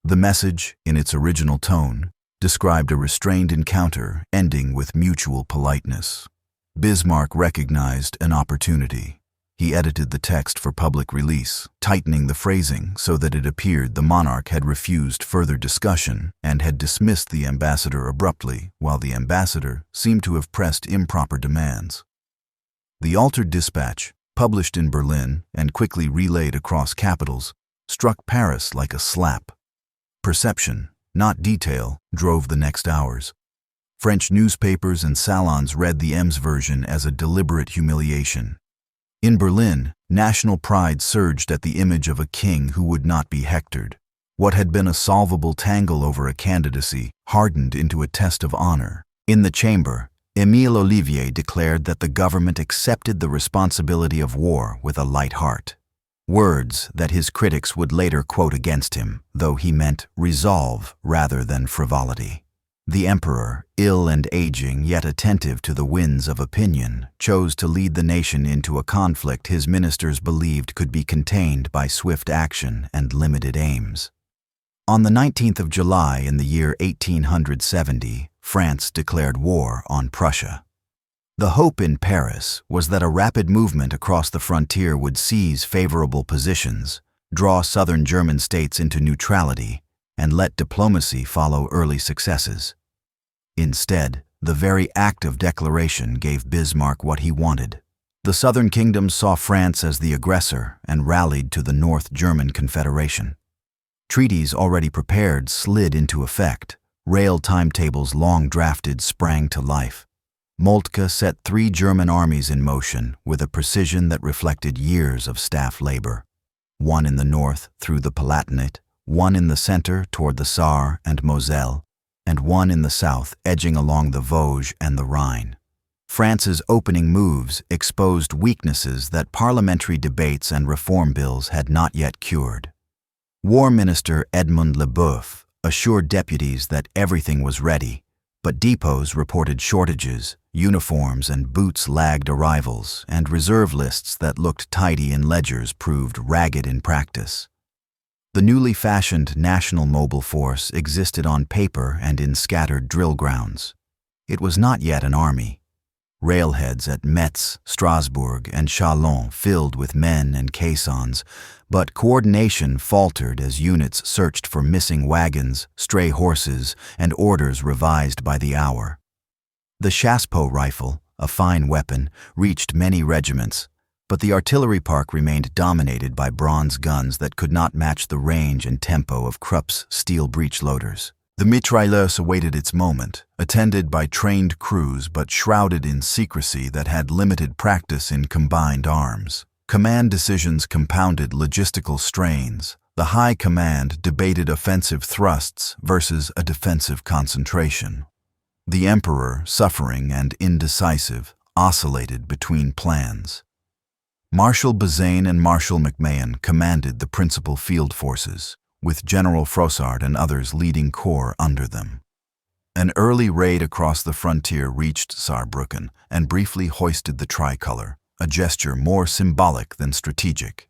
The message, in its original tone, described a restrained encounter ending with mutual politeness. Bismarck recognized an opportunity. He edited the text for public release, tightening the phrasing so that it appeared the monarch had refused further discussion and had dismissed the ambassador abruptly, while the ambassador seemed to have pressed improper demands. The altered dispatch, published in Berlin and quickly relayed across capitals, struck Paris like a slap. Perception, not detail, drove the next hours. French newspapers and salons read the M's version as a deliberate humiliation. In Berlin, national pride surged at the image of a king who would not be hectored. What had been a solvable tangle over a candidacy hardened into a test of honor. In the chamber, Émile Ollivier declared that the government accepted the responsibility of war with a light heart. Words that his critics would later quote against him, though he meant resolve rather than frivolity. The emperor, ill and aging yet attentive to the winds of opinion, chose to lead the nation into a conflict his ministers believed could be contained by swift action and limited aims. On the 19th of July in the year 1870, France declared war on Prussia. The hope in Paris was that a rapid movement across the frontier would seize favorable positions, draw southern German states into neutrality, and let diplomacy follow early successes. Instead, the very act of declaration gave Bismarck what he wanted. The southern kingdoms saw France as the aggressor and rallied to the North German Confederation. Treaties already prepared slid into effect. Rail timetables long drafted sprang to life. Moltke set 3 German armies in motion with a precision that reflected years of staff labor. One in the north through the Palatinate, one in the center toward the Saar and Moselle, and one in the south edging along the Vosges and the Rhine. France's opening moves exposed weaknesses that parliamentary debates and reform bills had not yet cured. War Minister Edmond Leboeuf assured deputies that everything was ready, but depots reported shortages, uniforms and boots lagged arrivals, and reserve lists that looked tidy in ledgers proved ragged in practice. The newly fashioned National Mobile Force existed on paper and in scattered drill grounds. It was not yet an army. Railheads at Metz, Strasbourg, and Chalon filled with men and caissons, but coordination faltered as units searched for missing wagons, stray horses, and orders revised by the hour. The chassepot rifle, a fine weapon, reached many regiments, but the artillery park remained dominated by bronze guns that could not match the range and tempo of Krupp's steel breech-loaders. The mitrailleuse awaited its moment, attended by trained crews but shrouded in secrecy that had limited practice in combined arms. Command decisions compounded logistical strains. The High Command debated offensive thrusts versus a defensive concentration. The Emperor, suffering and indecisive, oscillated between plans. Marshal Bazaine and Marshal MacMahon commanded the principal field forces, with General Frossard and others leading corps under them. An early raid across the frontier reached Saarbrücken and briefly hoisted the tricolor, a gesture more symbolic than strategic.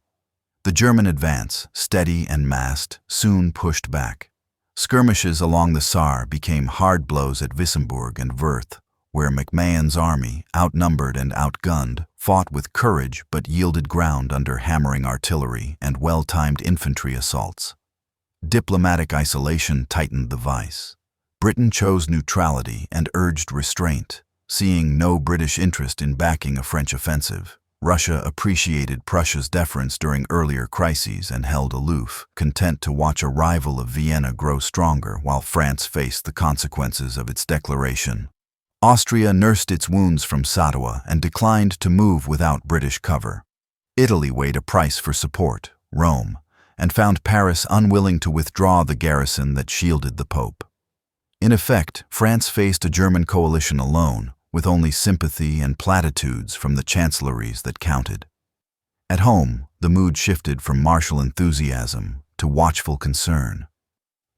The German advance, steady and massed, soon pushed back. Skirmishes along the Saar became hard blows at Wissembourg and Wörth, where MacMahon's army, outnumbered and outgunned, fought with courage but yielded ground under hammering artillery and well-timed infantry assaults. Diplomatic isolation tightened the vice. Britain chose neutrality and urged restraint, seeing no British interest in backing a French offensive. Russia appreciated Prussia's deference during earlier crises and held aloof, content to watch a rival of Vienna grow stronger while France faced the consequences of its declaration. Austria nursed its wounds from Sadowa and declined to move without British cover. Italy weighed a price for support, Rome, and found Paris unwilling to withdraw the garrison that shielded the Pope. In effect, France faced a German coalition alone, with only sympathy and platitudes from the chancelleries that counted. At home, the mood shifted from martial enthusiasm to watchful concern.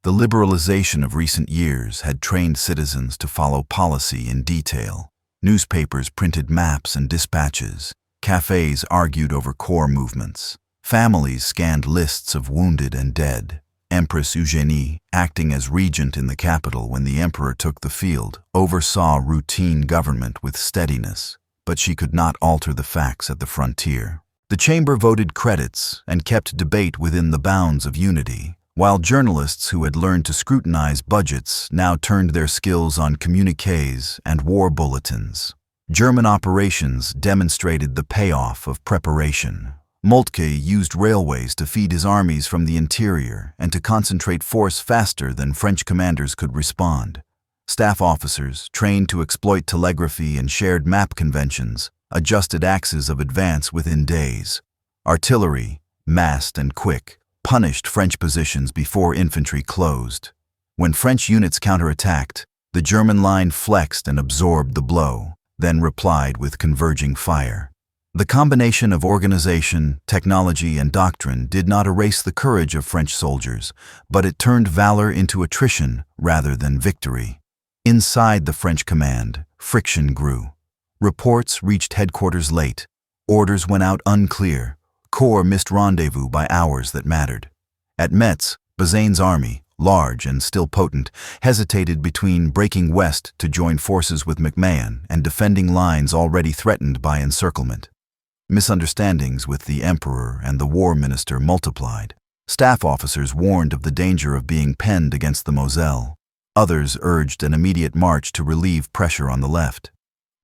The liberalization of recent years had trained citizens to follow policy in detail. Newspapers printed maps and dispatches. Cafes argued over corps movements. Families scanned lists of wounded and dead. Empress Eugénie, acting as regent in the capital when the emperor took the field, oversaw routine government with steadiness, but she could not alter the facts at the frontier. The chamber voted credits and kept debate within the bounds of unity, while journalists who had learned to scrutinize budgets now turned their skills on communiques and war bulletins. German operations demonstrated the payoff of preparation. Moltke used railways to feed his armies from the interior and to concentrate force faster than French commanders could respond. Staff officers, trained to exploit telegraphy and shared map conventions, adjusted axes of advance within days. Artillery, massed and quick, punished French positions before infantry closed. When French units counterattacked, the German line flexed and absorbed the blow, then replied with converging fire. The combination of organization, technology, and doctrine did not erase the courage of French soldiers, but it turned valor into attrition rather than victory. Inside the French command, friction grew. Reports reached headquarters late. Orders went out unclear. Corps missed rendezvous by hours that mattered. At Metz, Bazaine's army, large and still potent, hesitated between breaking west to join forces with McMahon and defending lines already threatened by encirclement. Misunderstandings with the emperor and the war minister multiplied. Staff officers warned of the danger of being penned against the Moselle. Others urged an immediate march to relieve pressure on the left.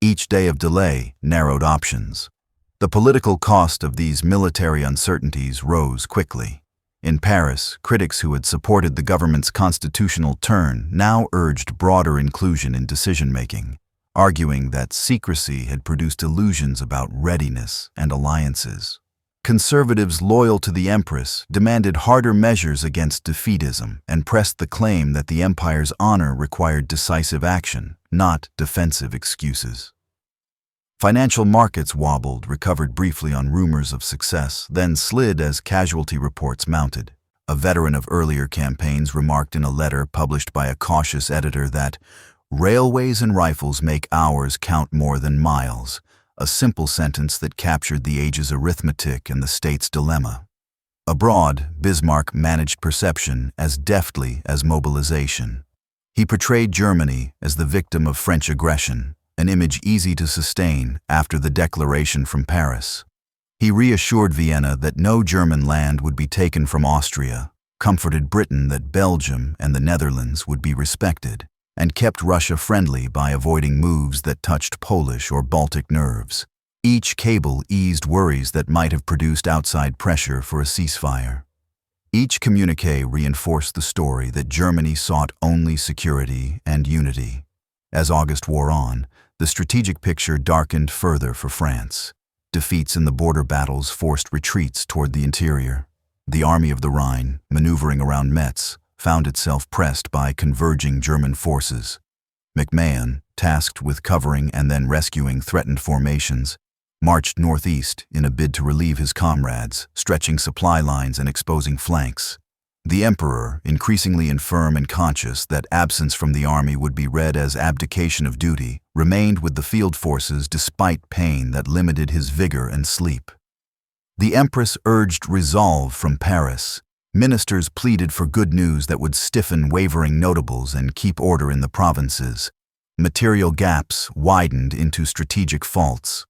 Each day of delay narrowed options. The political cost of these military uncertainties rose quickly. In Paris, critics who had supported the government's constitutional turn now urged broader inclusion in decision-making, arguing that secrecy had produced illusions about readiness and alliances. Conservatives loyal to the Empress demanded harder measures against defeatism and pressed the claim that the empire's honor required decisive action, not defensive excuses. Financial markets wobbled, recovered briefly on rumors of success, then slid as casualty reports mounted. A veteran of earlier campaigns remarked in a letter published by a cautious editor that railways and rifles make hours count more than miles, a simple sentence that captured the age's arithmetic and the state's dilemma. Abroad, Bismarck managed perception as deftly as mobilization. He portrayed Germany as the victim of French aggression, an image easy to sustain after the declaration from Paris. He reassured Vienna that no German land would be taken from Austria, comforted Britain that Belgium and the Netherlands would be respected, and kept Russia friendly by avoiding moves that touched Polish or Baltic nerves. Each cable eased worries that might have produced outside pressure for a ceasefire. Each communiqué reinforced the story that Germany sought only security and unity. As August wore on, the strategic picture darkened further for France. Defeats in the border battles forced retreats toward the interior. The Army of the Rhine, maneuvering around Metz, found itself pressed by converging German forces. McMahon, tasked with covering and then rescuing threatened formations, marched northeast in a bid to relieve his comrades, stretching supply lines and exposing flanks. The emperor, increasingly infirm and conscious that absence from the army would be read as abdication of duty, remained with the field forces despite pain that limited his vigor and sleep. The empress urged resolve from Paris. Ministers pleaded for good news that would stiffen wavering notables and keep order in the provinces. Material gaps widened into strategic faults.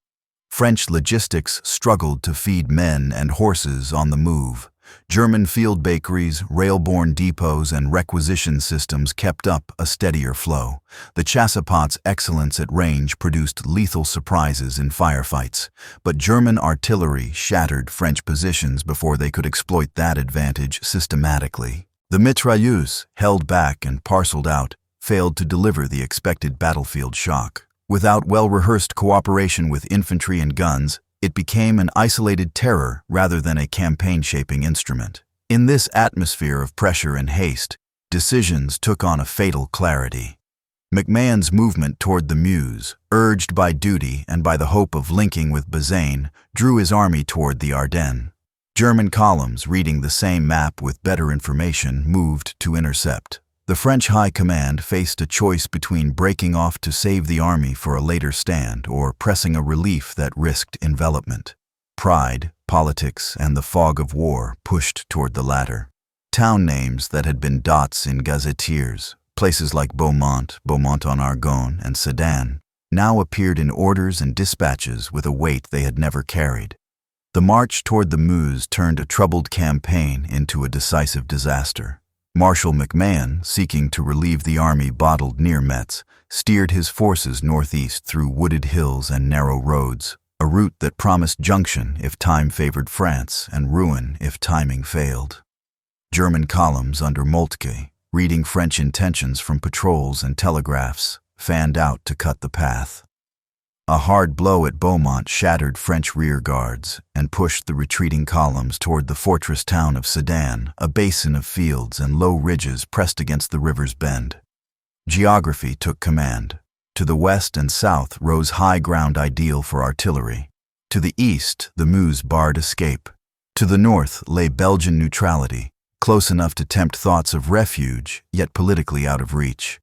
French logistics struggled to feed men and horses on the move. German field bakeries, rail-borne depots, and requisition systems kept up a steadier flow. The chassepot's excellence at range produced lethal surprises in firefights, but German artillery shattered French positions before they could exploit that advantage systematically. The mitrailleuse, held back and parceled out, failed to deliver the expected battlefield shock. Without well-rehearsed cooperation with infantry and guns, it became an isolated terror rather than a campaign-shaping instrument. In this atmosphere of pressure and haste, decisions took on a fatal clarity. McMahon's movement toward the Meuse, urged by duty and by the hope of linking with Bazaine, drew his army toward the Ardennes. German columns, reading the same map with better information, moved to intercept. The French High Command faced a choice between breaking off to save the army for a later stand or pressing a relief that risked envelopment. Pride, politics, and the fog of war pushed toward the latter. Town names that had been dots in gazetteers, places like Beaumont, Beaumont-en-Argonne, and Sedan, now appeared in orders and dispatches with a weight they had never carried. The march toward the Meuse turned a troubled campaign into a decisive disaster. Marshal MacMahon, seeking to relieve the army bottled near Metz, steered his forces northeast through wooded hills and narrow roads, a route that promised junction if time favored France and ruin if timing failed. German columns under Moltke, reading French intentions from patrols and telegraphs, fanned out to cut the path. A hard blow at Beaumont shattered French rear guards and pushed the retreating columns toward the fortress town of Sedan, a basin of fields and low ridges pressed against the river's bend. Geography took command. To the west and south rose high ground ideal for artillery. To the east, the Meuse barred escape. To the north lay Belgian neutrality, close enough to tempt thoughts of refuge, yet politically out of reach.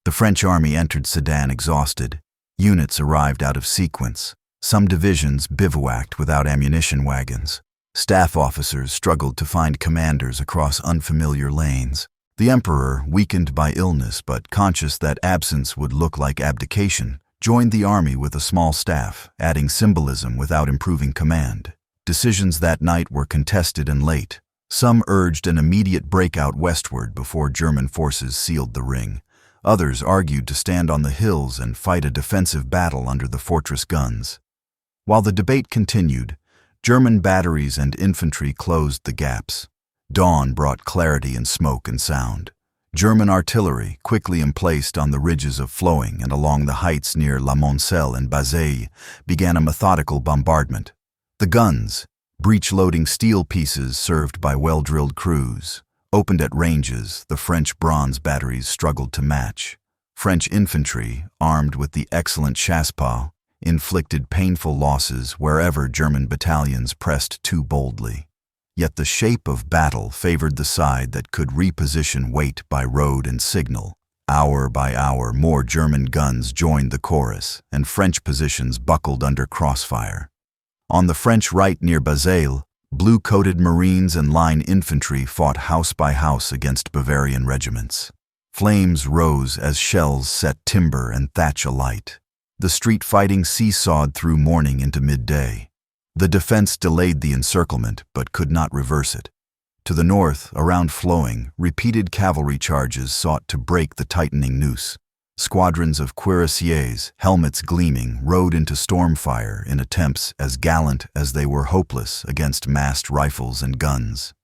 The French army entered Sedan exhausted. Units arrived out of sequence. Some divisions bivouacked without ammunition wagons. Staff officers struggled to find commanders across unfamiliar lanes. The emperor, weakened by illness but conscious that absence would look like abdication, joined the army with a small staff, adding symbolism without improving command. Decisions that night were contested and late. Some urged an immediate breakout westward before German forces sealed the ring. Others argued to stand on the hills and fight a defensive battle under the fortress guns. While the debate continued, German batteries and infantry closed the gaps. Dawn brought clarity in smoke and sound. German artillery, quickly emplaced on the ridges of Flowing and along the heights near La Moncelle and Bazeilles, began a methodical bombardment. The guns, breech-loading steel pieces served by well-drilled crews, opened at ranges the French bronze batteries struggled to match. French infantry, armed with the excellent chassepot, inflicted painful losses wherever German battalions pressed too boldly. Yet the shape of battle favored the side that could reposition weight by road and signal. Hour by hour, more German guns joined the chorus, and French positions buckled under crossfire. On the French right near Bazeilles, blue-coated Marines and line infantry fought house by house against Bavarian regiments. Flames rose as shells set timber and thatch alight. The street fighting seesawed through morning into midday. The defense delayed the encirclement but could not reverse it. To the north, around Flowing, repeated cavalry charges sought to break the tightening noose. Squadrons of cuirassiers, helmets gleaming, rode into stormfire in attempts as gallant as they were hopeless against massed rifles and guns.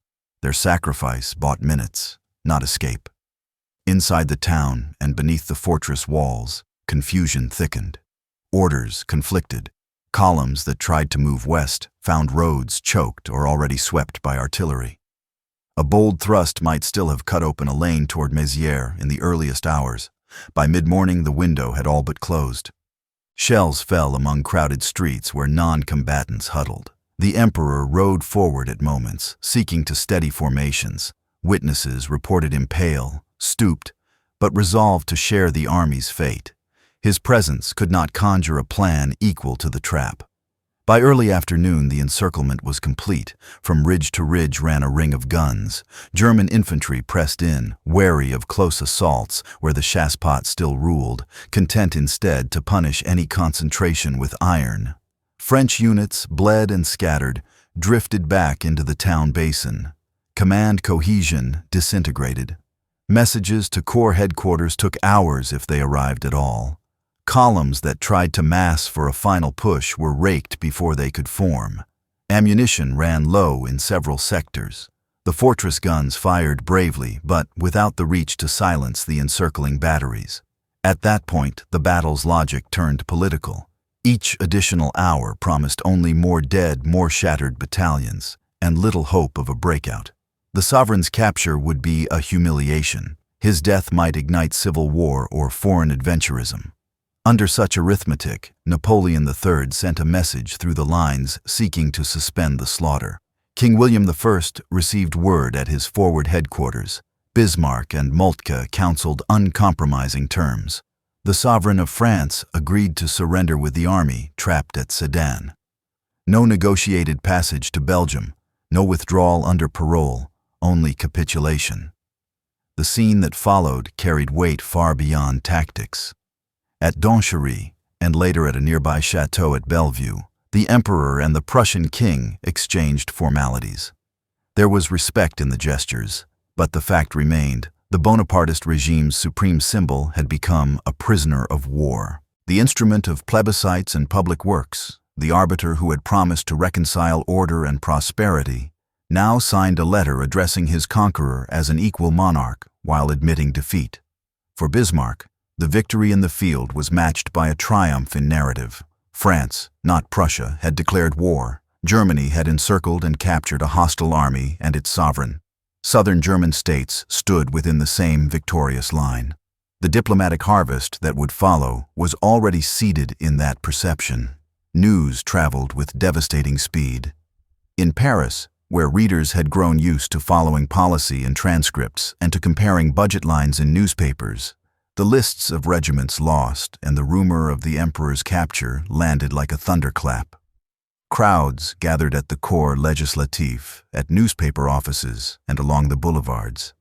Their sacrifice bought minutes, not escape. Inside the town and beneath the fortress walls, confusion thickened. Orders conflicted. Columns that tried to move west found roads choked or already swept by artillery. A bold thrust might still have cut open a lane toward Mézières in the earliest hours. By mid-morning, the window had all but closed. Shells fell among crowded streets where non-combatants huddled. The emperor rode forward at moments, seeking to steady formations. Witnesses reported him pale, stooped, but resolved to share the army's fate. His presence could not conjure a plan equal to the trap. By early afternoon, the encirclement was complete. From ridge to ridge ran a ring of guns. German infantry pressed in, wary of close assaults where the chassepot still ruled, content instead to punish any concentration with iron. French units, bled and scattered, drifted back into the town basin. Command cohesion disintegrated. Messages to corps headquarters took hours if they arrived at all. Columns that tried to mass for a final push were raked before they could form. Ammunition ran low in several sectors. The fortress guns fired bravely, but without the reach to silence the encircling batteries. At that point, the battle's logic turned political. Each additional hour promised only more dead, more shattered battalions, and little hope of a breakout. The sovereign's capture would be a humiliation. His death might ignite civil war or foreign adventurism. Under such arithmetic, Napoleon the Third sent a message through the lines seeking to suspend the slaughter. King William I received word at his forward headquarters. Bismarck and Moltke counseled uncompromising terms. The sovereign of France agreed to surrender with the army trapped at Sedan. No negotiated passage to Belgium, no withdrawal under parole, only capitulation. The scene that followed carried weight far beyond tactics. At Donchery, and later at a nearby chateau at Bellevue, The emperor and the Prussian king exchanged formalities. There was respect in the gestures, but the fact remained: the Bonapartist regime's supreme symbol had become a prisoner of war, the instrument of plebiscites and public works. The arbiter who had promised to reconcile order and prosperity now signed a letter addressing his conqueror as an equal monarch while admitting defeat. For Bismarck, the victory in the field was matched by a triumph in narrative. France, not Prussia, had declared war. Germany had encircled and captured a hostile army and its sovereign. Southern German states stood within the same victorious line. The diplomatic harvest that would follow was already seeded in that perception. News traveled with devastating speed. In Paris, where readers had grown used to following policy in transcripts and to comparing budget lines in newspapers, the lists of regiments lost and the rumor of the emperor's capture landed like a thunderclap. Crowds gathered at the Corps Legislatif, at newspaper offices, and along the boulevards.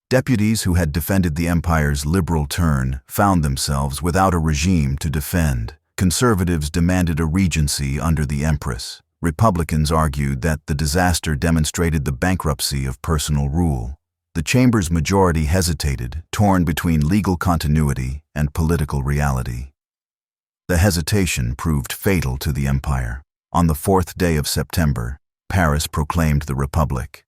Deputies who had defended the empire's liberal turn found themselves without a regime to defend. Conservatives demanded a regency under the empress. Republicans argued that the disaster demonstrated the bankruptcy of personal rule. The chamber's majority hesitated, torn between legal continuity and political reality. The hesitation proved fatal to the empire. On the 4th day of September, Paris proclaimed the Republic.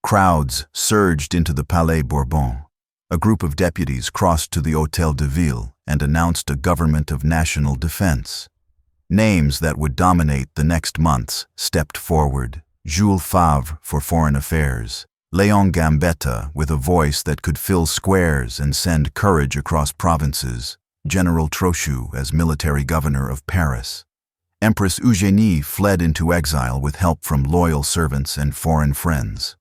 Crowds surged into the Palais Bourbon. A group of deputies crossed to the Hôtel de Ville and announced a government of national defense. Names that would dominate the next months stepped forward: Jules Favre for foreign affairs, Léon Gambetta with a voice that could fill squares and send courage across provinces, General Trochu as military governor of Paris. Empress Eugénie fled into exile with help from loyal servants and foreign friends.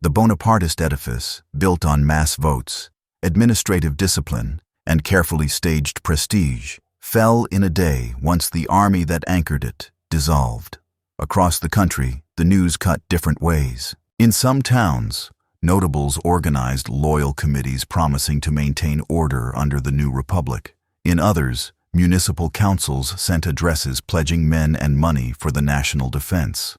The Bonapartist edifice, built on mass votes, administrative discipline, and carefully staged prestige, fell in a day once the army that anchored it dissolved. Across the country, the news cut different ways. In some towns, notables organized loyal committees promising to maintain order under the new republic. In others, municipal councils sent addresses pledging men and money for the national defense.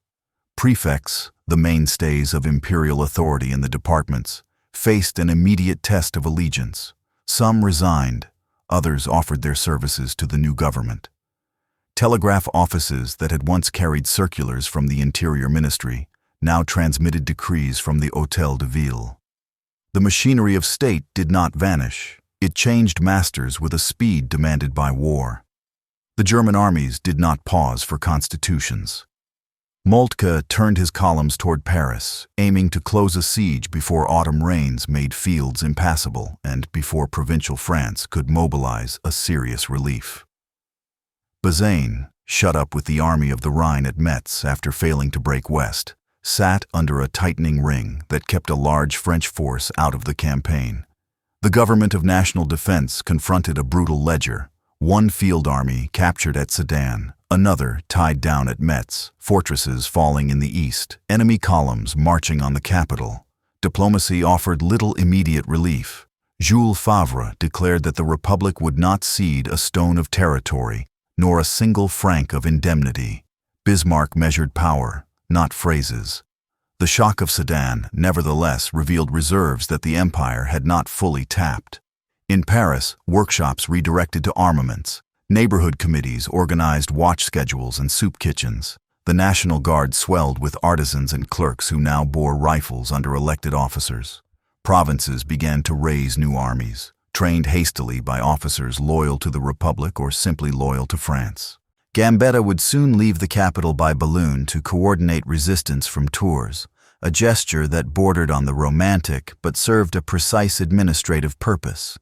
Prefects, the mainstays of imperial authority in the departments, faced an immediate test of allegiance. Some resigned, others offered their services to the new government. Telegraph offices that had once carried circulars from the Interior Ministry now transmitted decrees from the Hôtel de Ville. The machinery of state did not vanish. It changed masters with a speed demanded by war. The German armies did not pause for constitutions. Moltke turned his columns toward Paris, aiming to close a siege before autumn rains made fields impassable and before provincial France could mobilize a serious relief. Bazaine, shut up with the Army of the Rhine at Metz after failing to break west, sat under a tightening ring that kept a large French force out of the campaign. The government of national defense confronted a brutal ledger: one field army captured at Sedan, another tied down at Metz, fortresses falling in the east, enemy columns marching on the capital. Diplomacy offered little immediate relief. Jules Favre declared that the Republic would not cede a stone of territory, nor a single franc of indemnity. Bismarck measured power, not phrases. The shock of Sedan, nevertheless, revealed reserves that the empire had not fully tapped. In Paris, workshops redirected to armaments. Neighborhood committees organized watch schedules and soup kitchens. The National Guard swelled with artisans and clerks who now bore rifles under elected officers. Provinces began to raise new armies, trained hastily by officers loyal to the Republic or simply loyal to France. Gambetta would soon leave the capital by balloon to coordinate resistance from Tours, a gesture that bordered on the romantic but served a precise administrative purpose: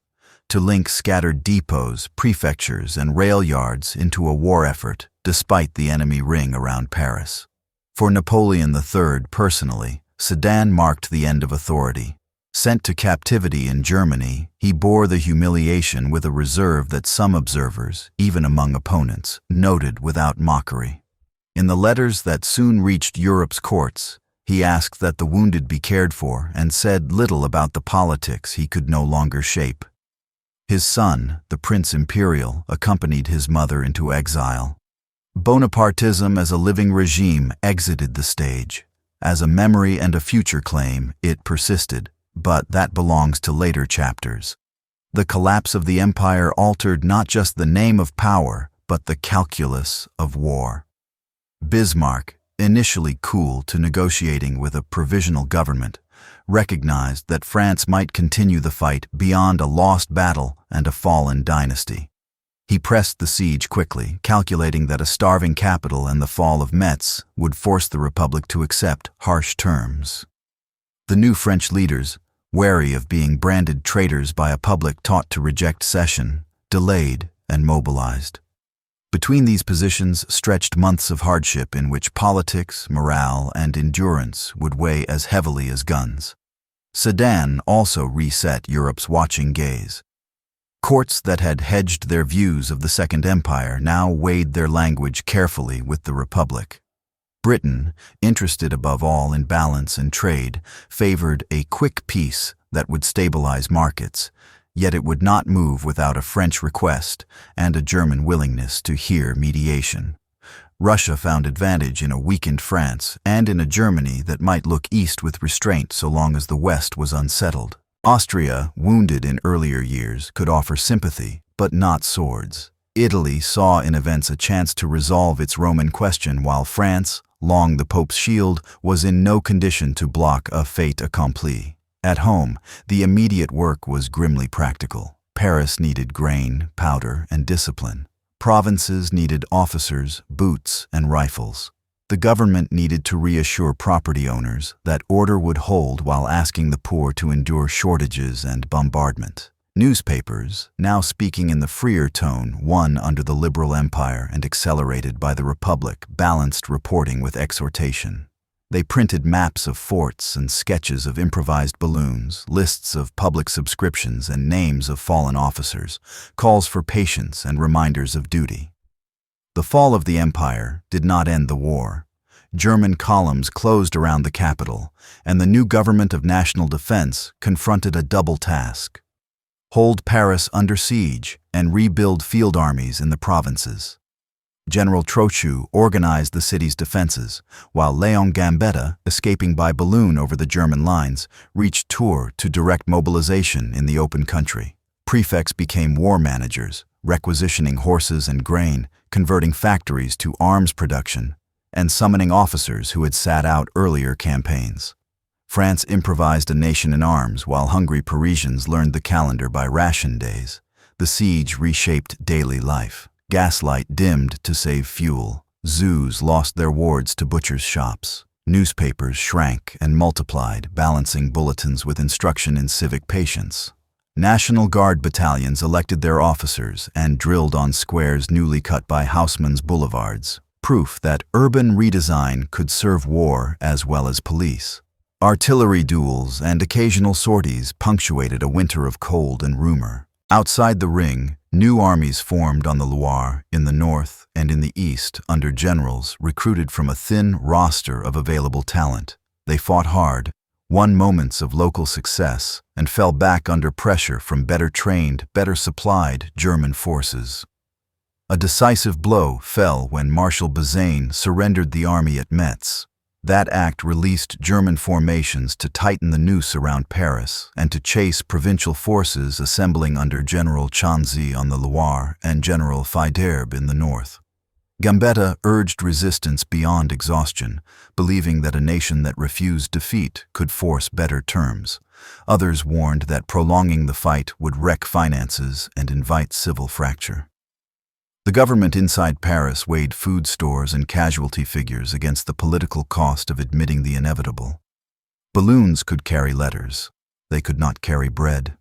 to link scattered depots, prefectures, and rail yards into a war effort, despite the enemy ring around Paris. For Napoleon the Third personally, Sedan marked the end of authority. Sent to captivity in Germany, he bore the humiliation with a reserve that some observers, even among opponents, noted without mockery. In the letters that soon reached Europe's courts, he asked that the wounded be cared for and said little about the politics he could no longer shape. His son, the Prince Imperial, accompanied his mother into exile. Bonapartism as a living regime exited the stage. As a memory and a future claim, it persisted, but that belongs to later chapters. The collapse of the empire altered not just the name of power, but the calculus of war. Bismarck, initially cool to negotiating with a provisional government, recognized that France might continue the fight beyond a lost battle and a fallen dynasty. He pressed the siege quickly, calculating that a starving capital and the fall of Metz would force the Republic to accept harsh terms. The new French leaders, wary of being branded traitors by a public taught to reject cession, delayed and mobilized. Between these positions stretched months of hardship in which politics, morale, and endurance would weigh as heavily as guns. Sedan also reset Europe's watching gaze. Courts that had hedged their views of the Second Empire now weighed their language carefully with the Republic. Britain, interested above all in balance and trade, favored a quick peace that would stabilize markets, yet it would not move without a French request and a German willingness to hear mediation. Russia found advantage in a weakened France and in a Germany that might look east with restraint so long as the West was unsettled. Austria, wounded in earlier years, could offer sympathy, but not swords. Italy saw in events a chance to resolve its Roman question, while France, long the Pope's shield, was in no condition to block a fait accompli. At home, the immediate work was grimly practical. Paris needed grain, powder, and discipline. Provinces needed officers, boots, and rifles. The government needed to reassure property owners that order would hold while asking the poor to endure shortages and bombardment. Newspapers, now speaking in the freer tone won under the liberal empire and accelerated by the Republic, balanced reporting with exhortation. They printed maps of forts and sketches of improvised balloons, lists of public subscriptions and names of fallen officers, calls for patience and reminders of duty. The fall of the empire did not end the war. German columns closed around the capital, and the new government of national defense confronted a double task: hold Paris under siege and rebuild field armies in the provinces. General Trochu organized the city's defenses, while Léon Gambetta, escaping by balloon over the German lines, reached Tours to direct mobilization in the open country. Prefects became war managers, requisitioning horses and grain, converting factories to arms production, and summoning officers who had sat out earlier campaigns. France improvised a nation in arms while hungry Parisians learned the calendar by ration days. The siege reshaped daily life. Gaslight dimmed to save fuel. Zoos lost their wards to butchers' shops. Newspapers shrank and multiplied, balancing bulletins with instruction in civic patience. National Guard battalions elected their officers and drilled on squares newly cut by Haussmann's boulevards, proof that urban redesign could serve war as well as police. Artillery duels and occasional sorties punctuated a winter of cold and rumor. Outside the ring, new armies formed on the Loire, in the north and in the east under generals recruited from a thin roster of available talent. They fought hard, won moments of local success, and fell back under pressure from better trained, better supplied German forces. A decisive blow fell when Marshal Bazaine surrendered the army at Metz. That act released German formations to tighten the noose around Paris and to chase provincial forces assembling under General Chanzy on the Loire and General Fiderbe in the north. Gambetta urged resistance beyond exhaustion, believing that a nation that refused defeat could force better terms. Others warned that prolonging the fight would wreck finances and invite civil fracture. The government inside Paris weighed food stores and casualty figures against the political cost of admitting the inevitable. Balloons could carry letters. They could not carry bread.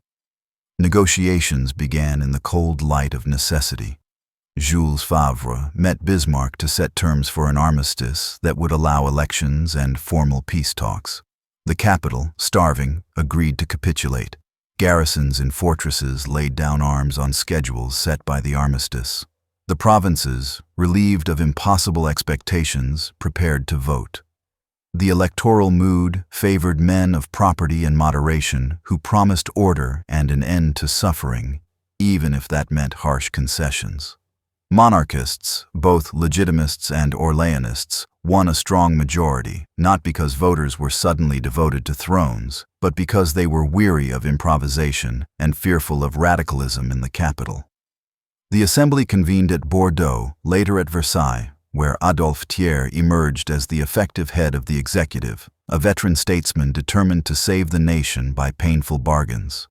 Negotiations began in the cold light of necessity. Jules Favre met Bismarck to set terms for an armistice that would allow elections and formal peace talks. The capital, starving, agreed to capitulate. Garrisons in fortresses laid down arms on schedules set by the armistice. The provinces, relieved of impossible expectations, prepared to vote. The electoral mood favored men of property and moderation who promised order and an end to suffering, even if that meant harsh concessions. Monarchists, both legitimists and Orleanists, won a strong majority, not because voters were suddenly devoted to thrones, but because they were weary of improvisation and fearful of radicalism in the capital. The assembly convened at Bordeaux, later at Versailles, where Adolphe Thiers emerged as the effective head of the executive, a veteran statesman determined to save the nation by painful bargains.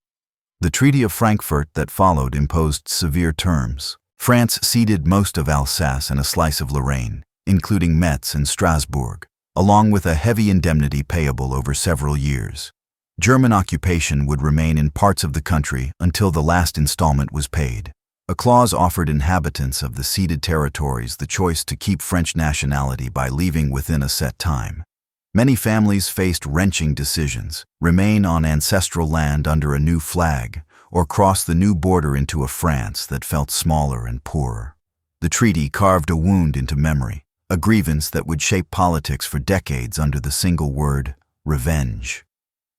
The Treaty of Frankfurt that followed imposed severe terms. France ceded most of Alsace and a slice of Lorraine, including Metz and Strasbourg, along with a heavy indemnity payable over several years. German occupation would remain in parts of the country until the last installment was paid. A clause offered inhabitants of the ceded territories the choice to keep French nationality by leaving within a set time. Many families faced wrenching decisions: remain on ancestral land under a new flag, or cross the new border into a France that felt smaller and poorer. The treaty carved a wound into memory, a grievance that would shape politics for decades under the single word, revenge.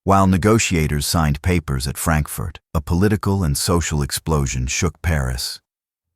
While negotiators signed papers at Frankfurt, a political and social explosion shook Paris.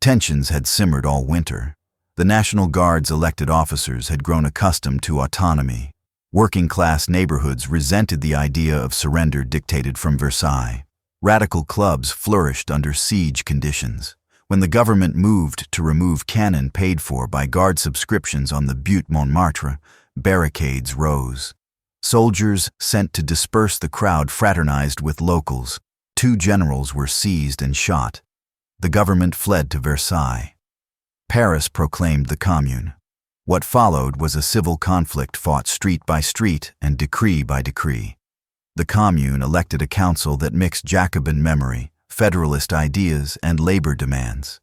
Tensions had simmered all winter. The National Guard's elected officers had grown accustomed to autonomy. Working-class neighborhoods resented the idea of surrender dictated from Versailles. Radical clubs flourished under siege conditions. When the government moved to remove cannon paid for by Guard subscriptions on the Butte Montmartre, barricades rose. Soldiers sent to disperse the crowd fraternized with locals. 2 generals were seized and shot. The government fled to Versailles. Paris proclaimed the Commune. What followed was a civil conflict fought street by street and decree by decree. The Commune elected a council that mixed Jacobin memory, federalist ideas, and labor demands.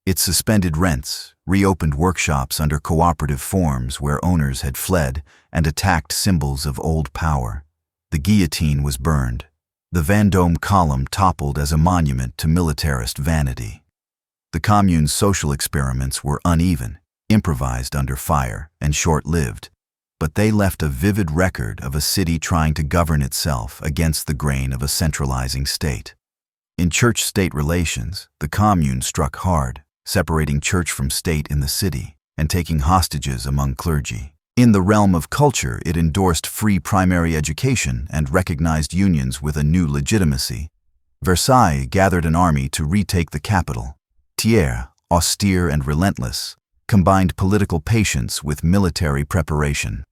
It suspended rents, reopened workshops under cooperative forms where owners had fled, and attacked symbols of old power. The guillotine was burned. The Vendôme column toppled as a monument to militarist vanity. The Commune's social experiments were uneven, improvised under fire, and short-lived, but they left a vivid record of a city trying to govern itself against the grain of a centralizing state. In church-state relations, the Commune struck hard, separating church from state in the city, and taking hostages among clergy. In the realm of culture, it endorsed free primary education and recognized unions with a new legitimacy. Versailles gathered an army to retake the capital. Thiers, austere and relentless, combined political patience with military preparation.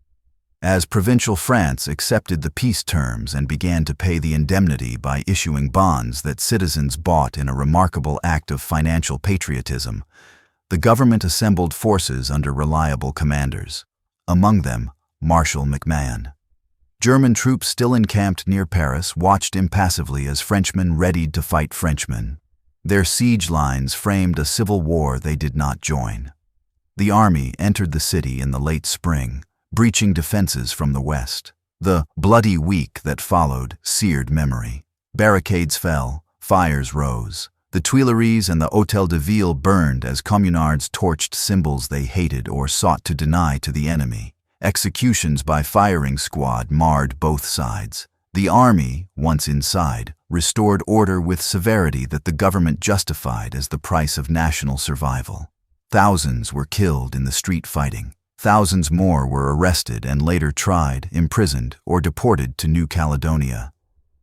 As provincial France accepted the peace terms and began to pay the indemnity by issuing bonds that citizens bought in a remarkable act of financial patriotism, the government assembled forces under reliable commanders, among them Marshal MacMahon. German troops still encamped near Paris watched impassively as Frenchmen readied to fight Frenchmen. Their siege lines framed a civil war they did not join. The army entered the city in the late spring, breaching defenses from the west. The bloody week that followed seared memory. Barricades fell, fires rose. The Tuileries and the Hôtel de Ville burned as communards torched symbols they hated or sought to deny to the enemy. Executions by firing squad marred both sides. The army, once inside, restored order with severity that the government justified as the price of national survival. Thousands were killed in the street fighting. Thousands more were arrested and later tried, imprisoned, or deported to New Caledonia.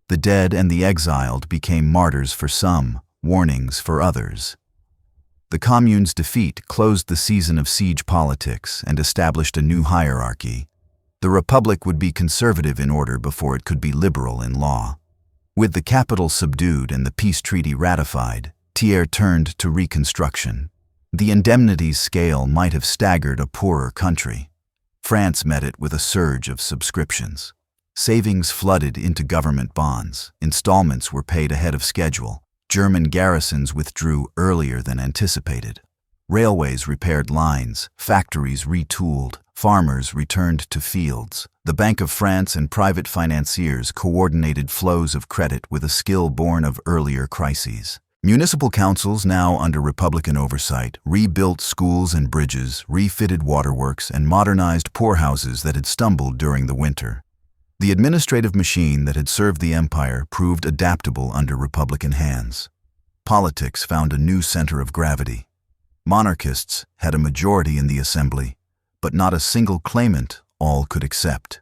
The dead and the exiled became martyrs for some, warnings for others. The Commune's defeat closed the season of siege politics and established a new hierarchy. The Republic would be conservative in order before it could be liberal in law. With the capital subdued and the peace treaty ratified, Thiers turned to reconstruction. The indemnity's scale might have staggered a poorer country. France met it with a surge of subscriptions. Savings flooded into government bonds. Installments were paid ahead of schedule. German garrisons withdrew earlier than anticipated. Railways repaired lines, factories retooled, farmers returned to fields. The Bank of France and private financiers coordinated flows of credit with a skill born of earlier crises. Municipal councils, now under Republican oversight, rebuilt schools and bridges, refitted waterworks, and modernized poorhouses that had stumbled during the winter. The administrative machine that had served the empire proved adaptable under Republican hands. Politics found a new center of gravity. Monarchists had a majority in the assembly, but not a single claimant all could accept.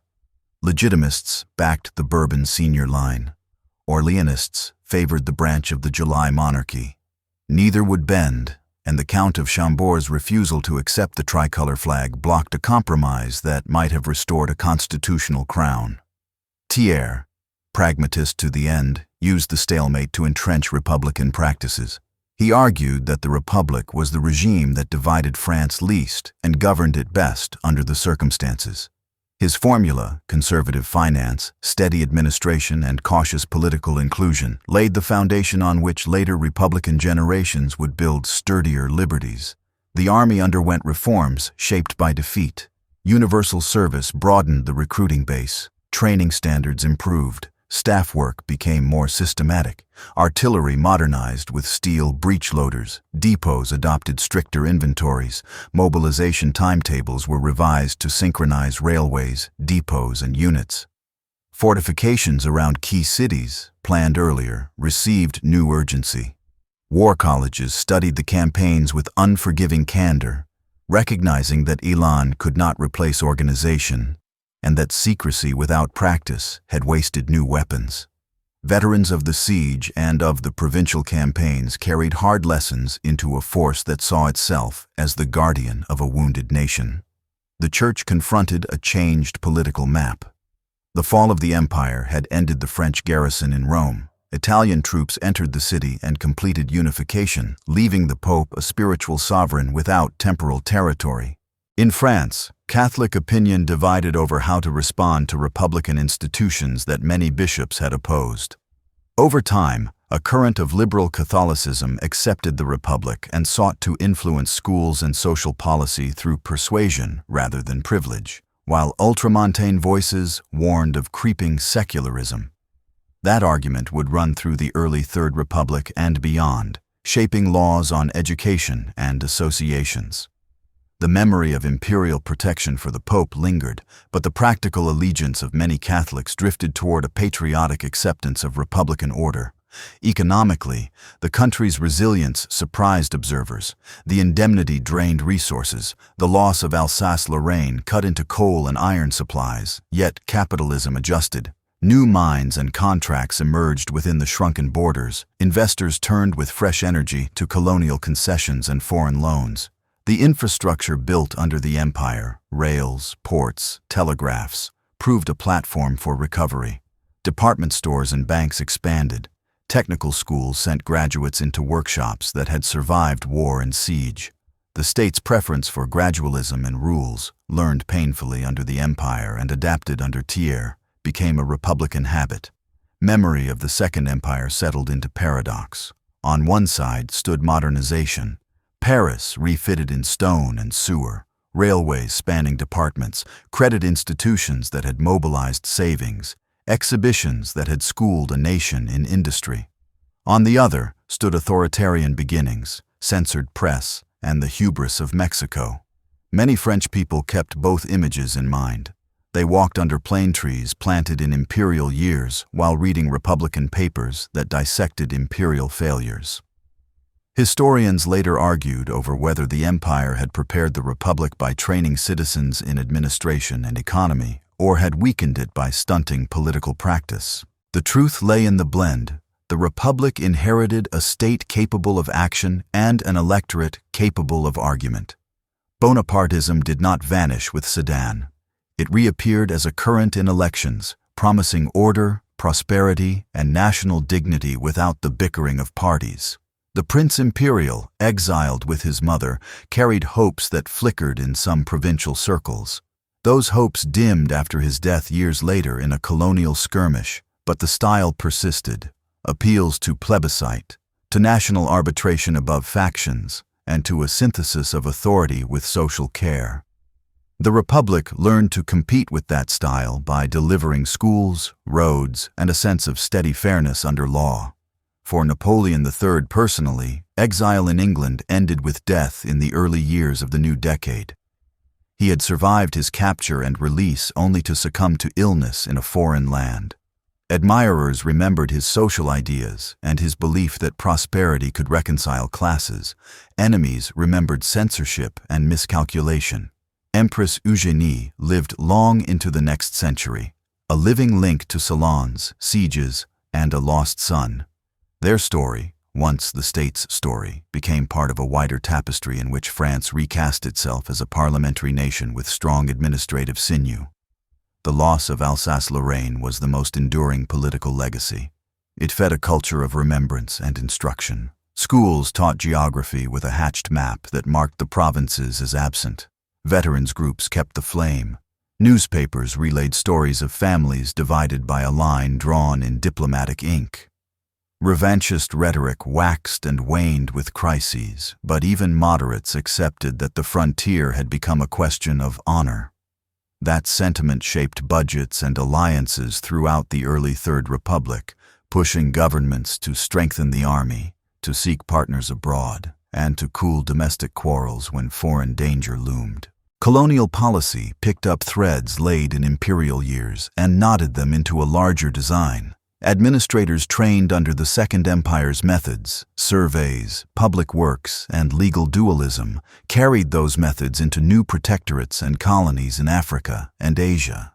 Legitimists backed the Bourbon senior line. Orleanists favored the branch of the July monarchy. Neither would bend, and the Count of Chambord's refusal to accept the tricolor flag blocked a compromise that might have restored a constitutional crown. Thiers, pragmatist to the end, used the stalemate to entrench republican practices. He argued that the Republic was the regime that divided France least and governed it best under the circumstances. His formula, conservative finance, steady administration, and cautious political inclusion, laid the foundation on which later Republican generations would build sturdier liberties. The army underwent reforms shaped by defeat. Universal service broadened the recruiting base. Training standards improved. Staff work became more systematic. Artillery modernized with steel breech loaders. Depots adopted stricter inventories. Mobilization timetables were revised to synchronize railways, depots, and units. Fortifications around key cities, planned earlier, received new urgency. War colleges studied the campaigns with unforgiving candor, recognizing that elan could not replace organization, and that secrecy without practice had wasted new weapons. Veterans of the siege and of the provincial campaigns carried hard lessons into a force that saw itself as the guardian of a wounded nation. The Church confronted a changed political map. The fall of the empire had ended the French garrison in Rome. Italian troops entered the city and completed unification, leaving the Pope a spiritual sovereign without temporal territory. In France, Catholic opinion divided over how to respond to republican institutions that many bishops had opposed. Over time, a current of liberal Catholicism accepted the Republic and sought to influence schools and social policy through persuasion rather than privilege, while ultramontane voices warned of creeping secularism. That argument would run through the early Third Republic and beyond, shaping laws on education and associations. The memory of imperial protection for the Pope lingered, but the practical allegiance of many Catholics drifted toward a patriotic acceptance of republican order. Economically, the country's resilience surprised observers. The indemnity drained resources. The loss of Alsace-Lorraine cut into coal and iron supplies, yet capitalism adjusted. New mines and contracts emerged within the shrunken borders. Investors turned with fresh energy to colonial concessions and foreign loans. The infrastructure built under the empire, rails, ports, telegraphs, proved a platform for recovery. Department stores and banks expanded. Technical schools sent graduates into workshops that had survived war and siege. The state's preference for gradualism and rules, learned painfully under the empire and adapted under Thiers, became a republican habit. Memory of the Second Empire settled into paradox. On one side stood modernization. Paris refitted in stone and sewer, railways spanning departments, credit institutions that had mobilized savings, exhibitions that had schooled a nation in industry. On the other stood authoritarian beginnings, censored press, and the hubris of Mexico. Many French people kept both images in mind. They walked under plane trees planted in imperial years while reading republican papers that dissected imperial failures. Historians later argued over whether the empire had prepared the republic by training citizens in administration and economy, or had weakened it by stunting political practice. The truth lay in the blend. The republic inherited a state capable of action and an electorate capable of argument. Bonapartism did not vanish with Sedan. It reappeared as a current in elections, promising order, prosperity, and national dignity without the bickering of parties. The Prince Imperial, exiled with his mother, carried hopes that flickered in some provincial circles. Those hopes dimmed after his death years later in a colonial skirmish, but the style persisted. Appeals to plebiscite, to national arbitration above factions, and to a synthesis of authority with social care. The Republic learned to compete with that style by delivering schools, roads, and a sense of steady fairness under law. For Napoleon the Third personally, exile in England ended with death in the early years of the new decade. He had survived his capture and release only to succumb to illness in a foreign land. Admirers remembered his social ideas and his belief that prosperity could reconcile classes. Enemies remembered censorship and miscalculation. Empress Eugénie lived long into the next century, a living link to salons, sieges, and a lost son. Their story, once the state's story, became part of a wider tapestry in which France recast itself as a parliamentary nation with strong administrative sinew. The loss of Alsace-Lorraine was the most enduring political legacy. It fed a culture of remembrance and instruction. Schools taught geography with a hatched map that marked the provinces as absent. Veterans groups kept the flame. Newspapers relayed stories of families divided by a line drawn in diplomatic ink. Revanchist rhetoric waxed and waned with crises, but even moderates accepted that the frontier had become a question of honor. That sentiment shaped budgets and alliances throughout the early Third Republic, pushing governments to strengthen the army, to seek partners abroad, and to cool domestic quarrels when foreign danger loomed. Colonial policy picked up threads laid in imperial years and knotted them into a larger design. Administrators trained under the Second Empire's methods, surveys, public works, and legal dualism, carried those methods into new protectorates and colonies in Africa and Asia.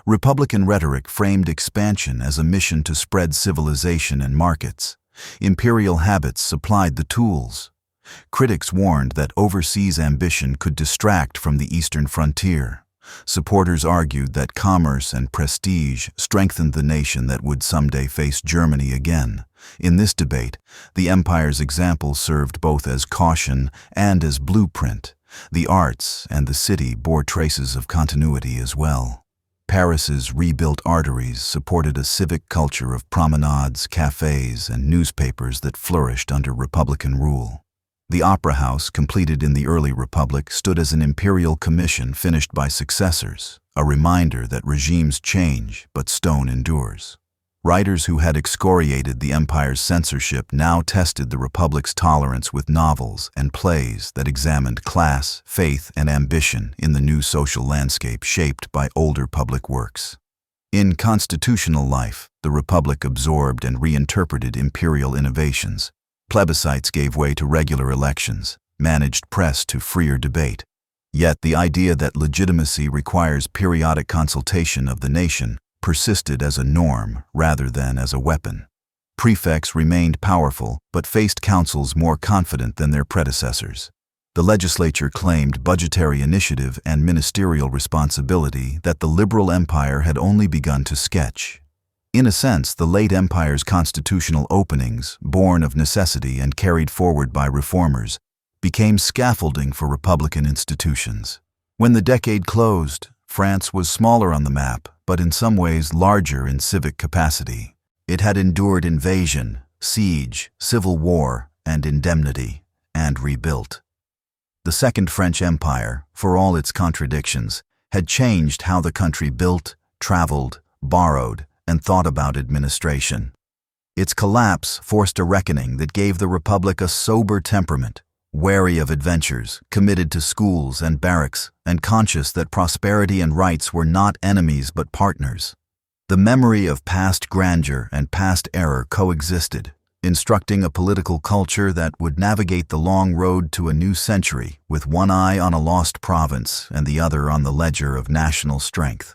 Republican rhetoric framed expansion as a mission to spread civilization and markets. Imperial habits supplied the tools. Critics warned that overseas ambition could distract from the eastern frontier. Supporters argued that commerce and prestige strengthened the nation that would someday face Germany again. In this debate, the empire's example served both as caution and as blueprint. The arts and the city bore traces of continuity as well. Paris's rebuilt arteries supported a civic culture of promenades, cafes, and newspapers that flourished under Republican rule. The Opera House, completed in the early Republic, stood as an imperial commission finished by successors, a reminder that regimes change but stone endures. Writers who had excoriated the empire's censorship now tested the Republic's tolerance with novels and plays that examined class, faith, and ambition in the new social landscape shaped by older public works. In constitutional life, the Republic absorbed and reinterpreted imperial innovations. Plebiscites gave way to regular elections, managed press to freer debate. Yet the idea that legitimacy requires periodic consultation of the nation persisted as a norm rather than as a weapon. Prefects remained powerful but faced councils more confident than their predecessors. The legislature claimed budgetary initiative and ministerial responsibility that the liberal empire had only begun to sketch. In a sense, the late empire's constitutional openings, born of necessity and carried forward by reformers, became scaffolding for republican institutions. When the decade closed, France was smaller on the map, but in some ways larger in civic capacity. It had endured invasion, siege, civil war, and indemnity, and rebuilt. The Second French Empire, for all its contradictions, had changed how the country built, traveled, borrowed, and thought about administration. Its collapse forced a reckoning that gave the Republic a sober temperament, wary of adventures, committed to schools and barracks, and conscious that prosperity and rights were not enemies but partners. The memory of past grandeur and past error coexisted, instructing a political culture that would navigate the long road to a new century with one eye on a lost province and the other on the ledger of national strength.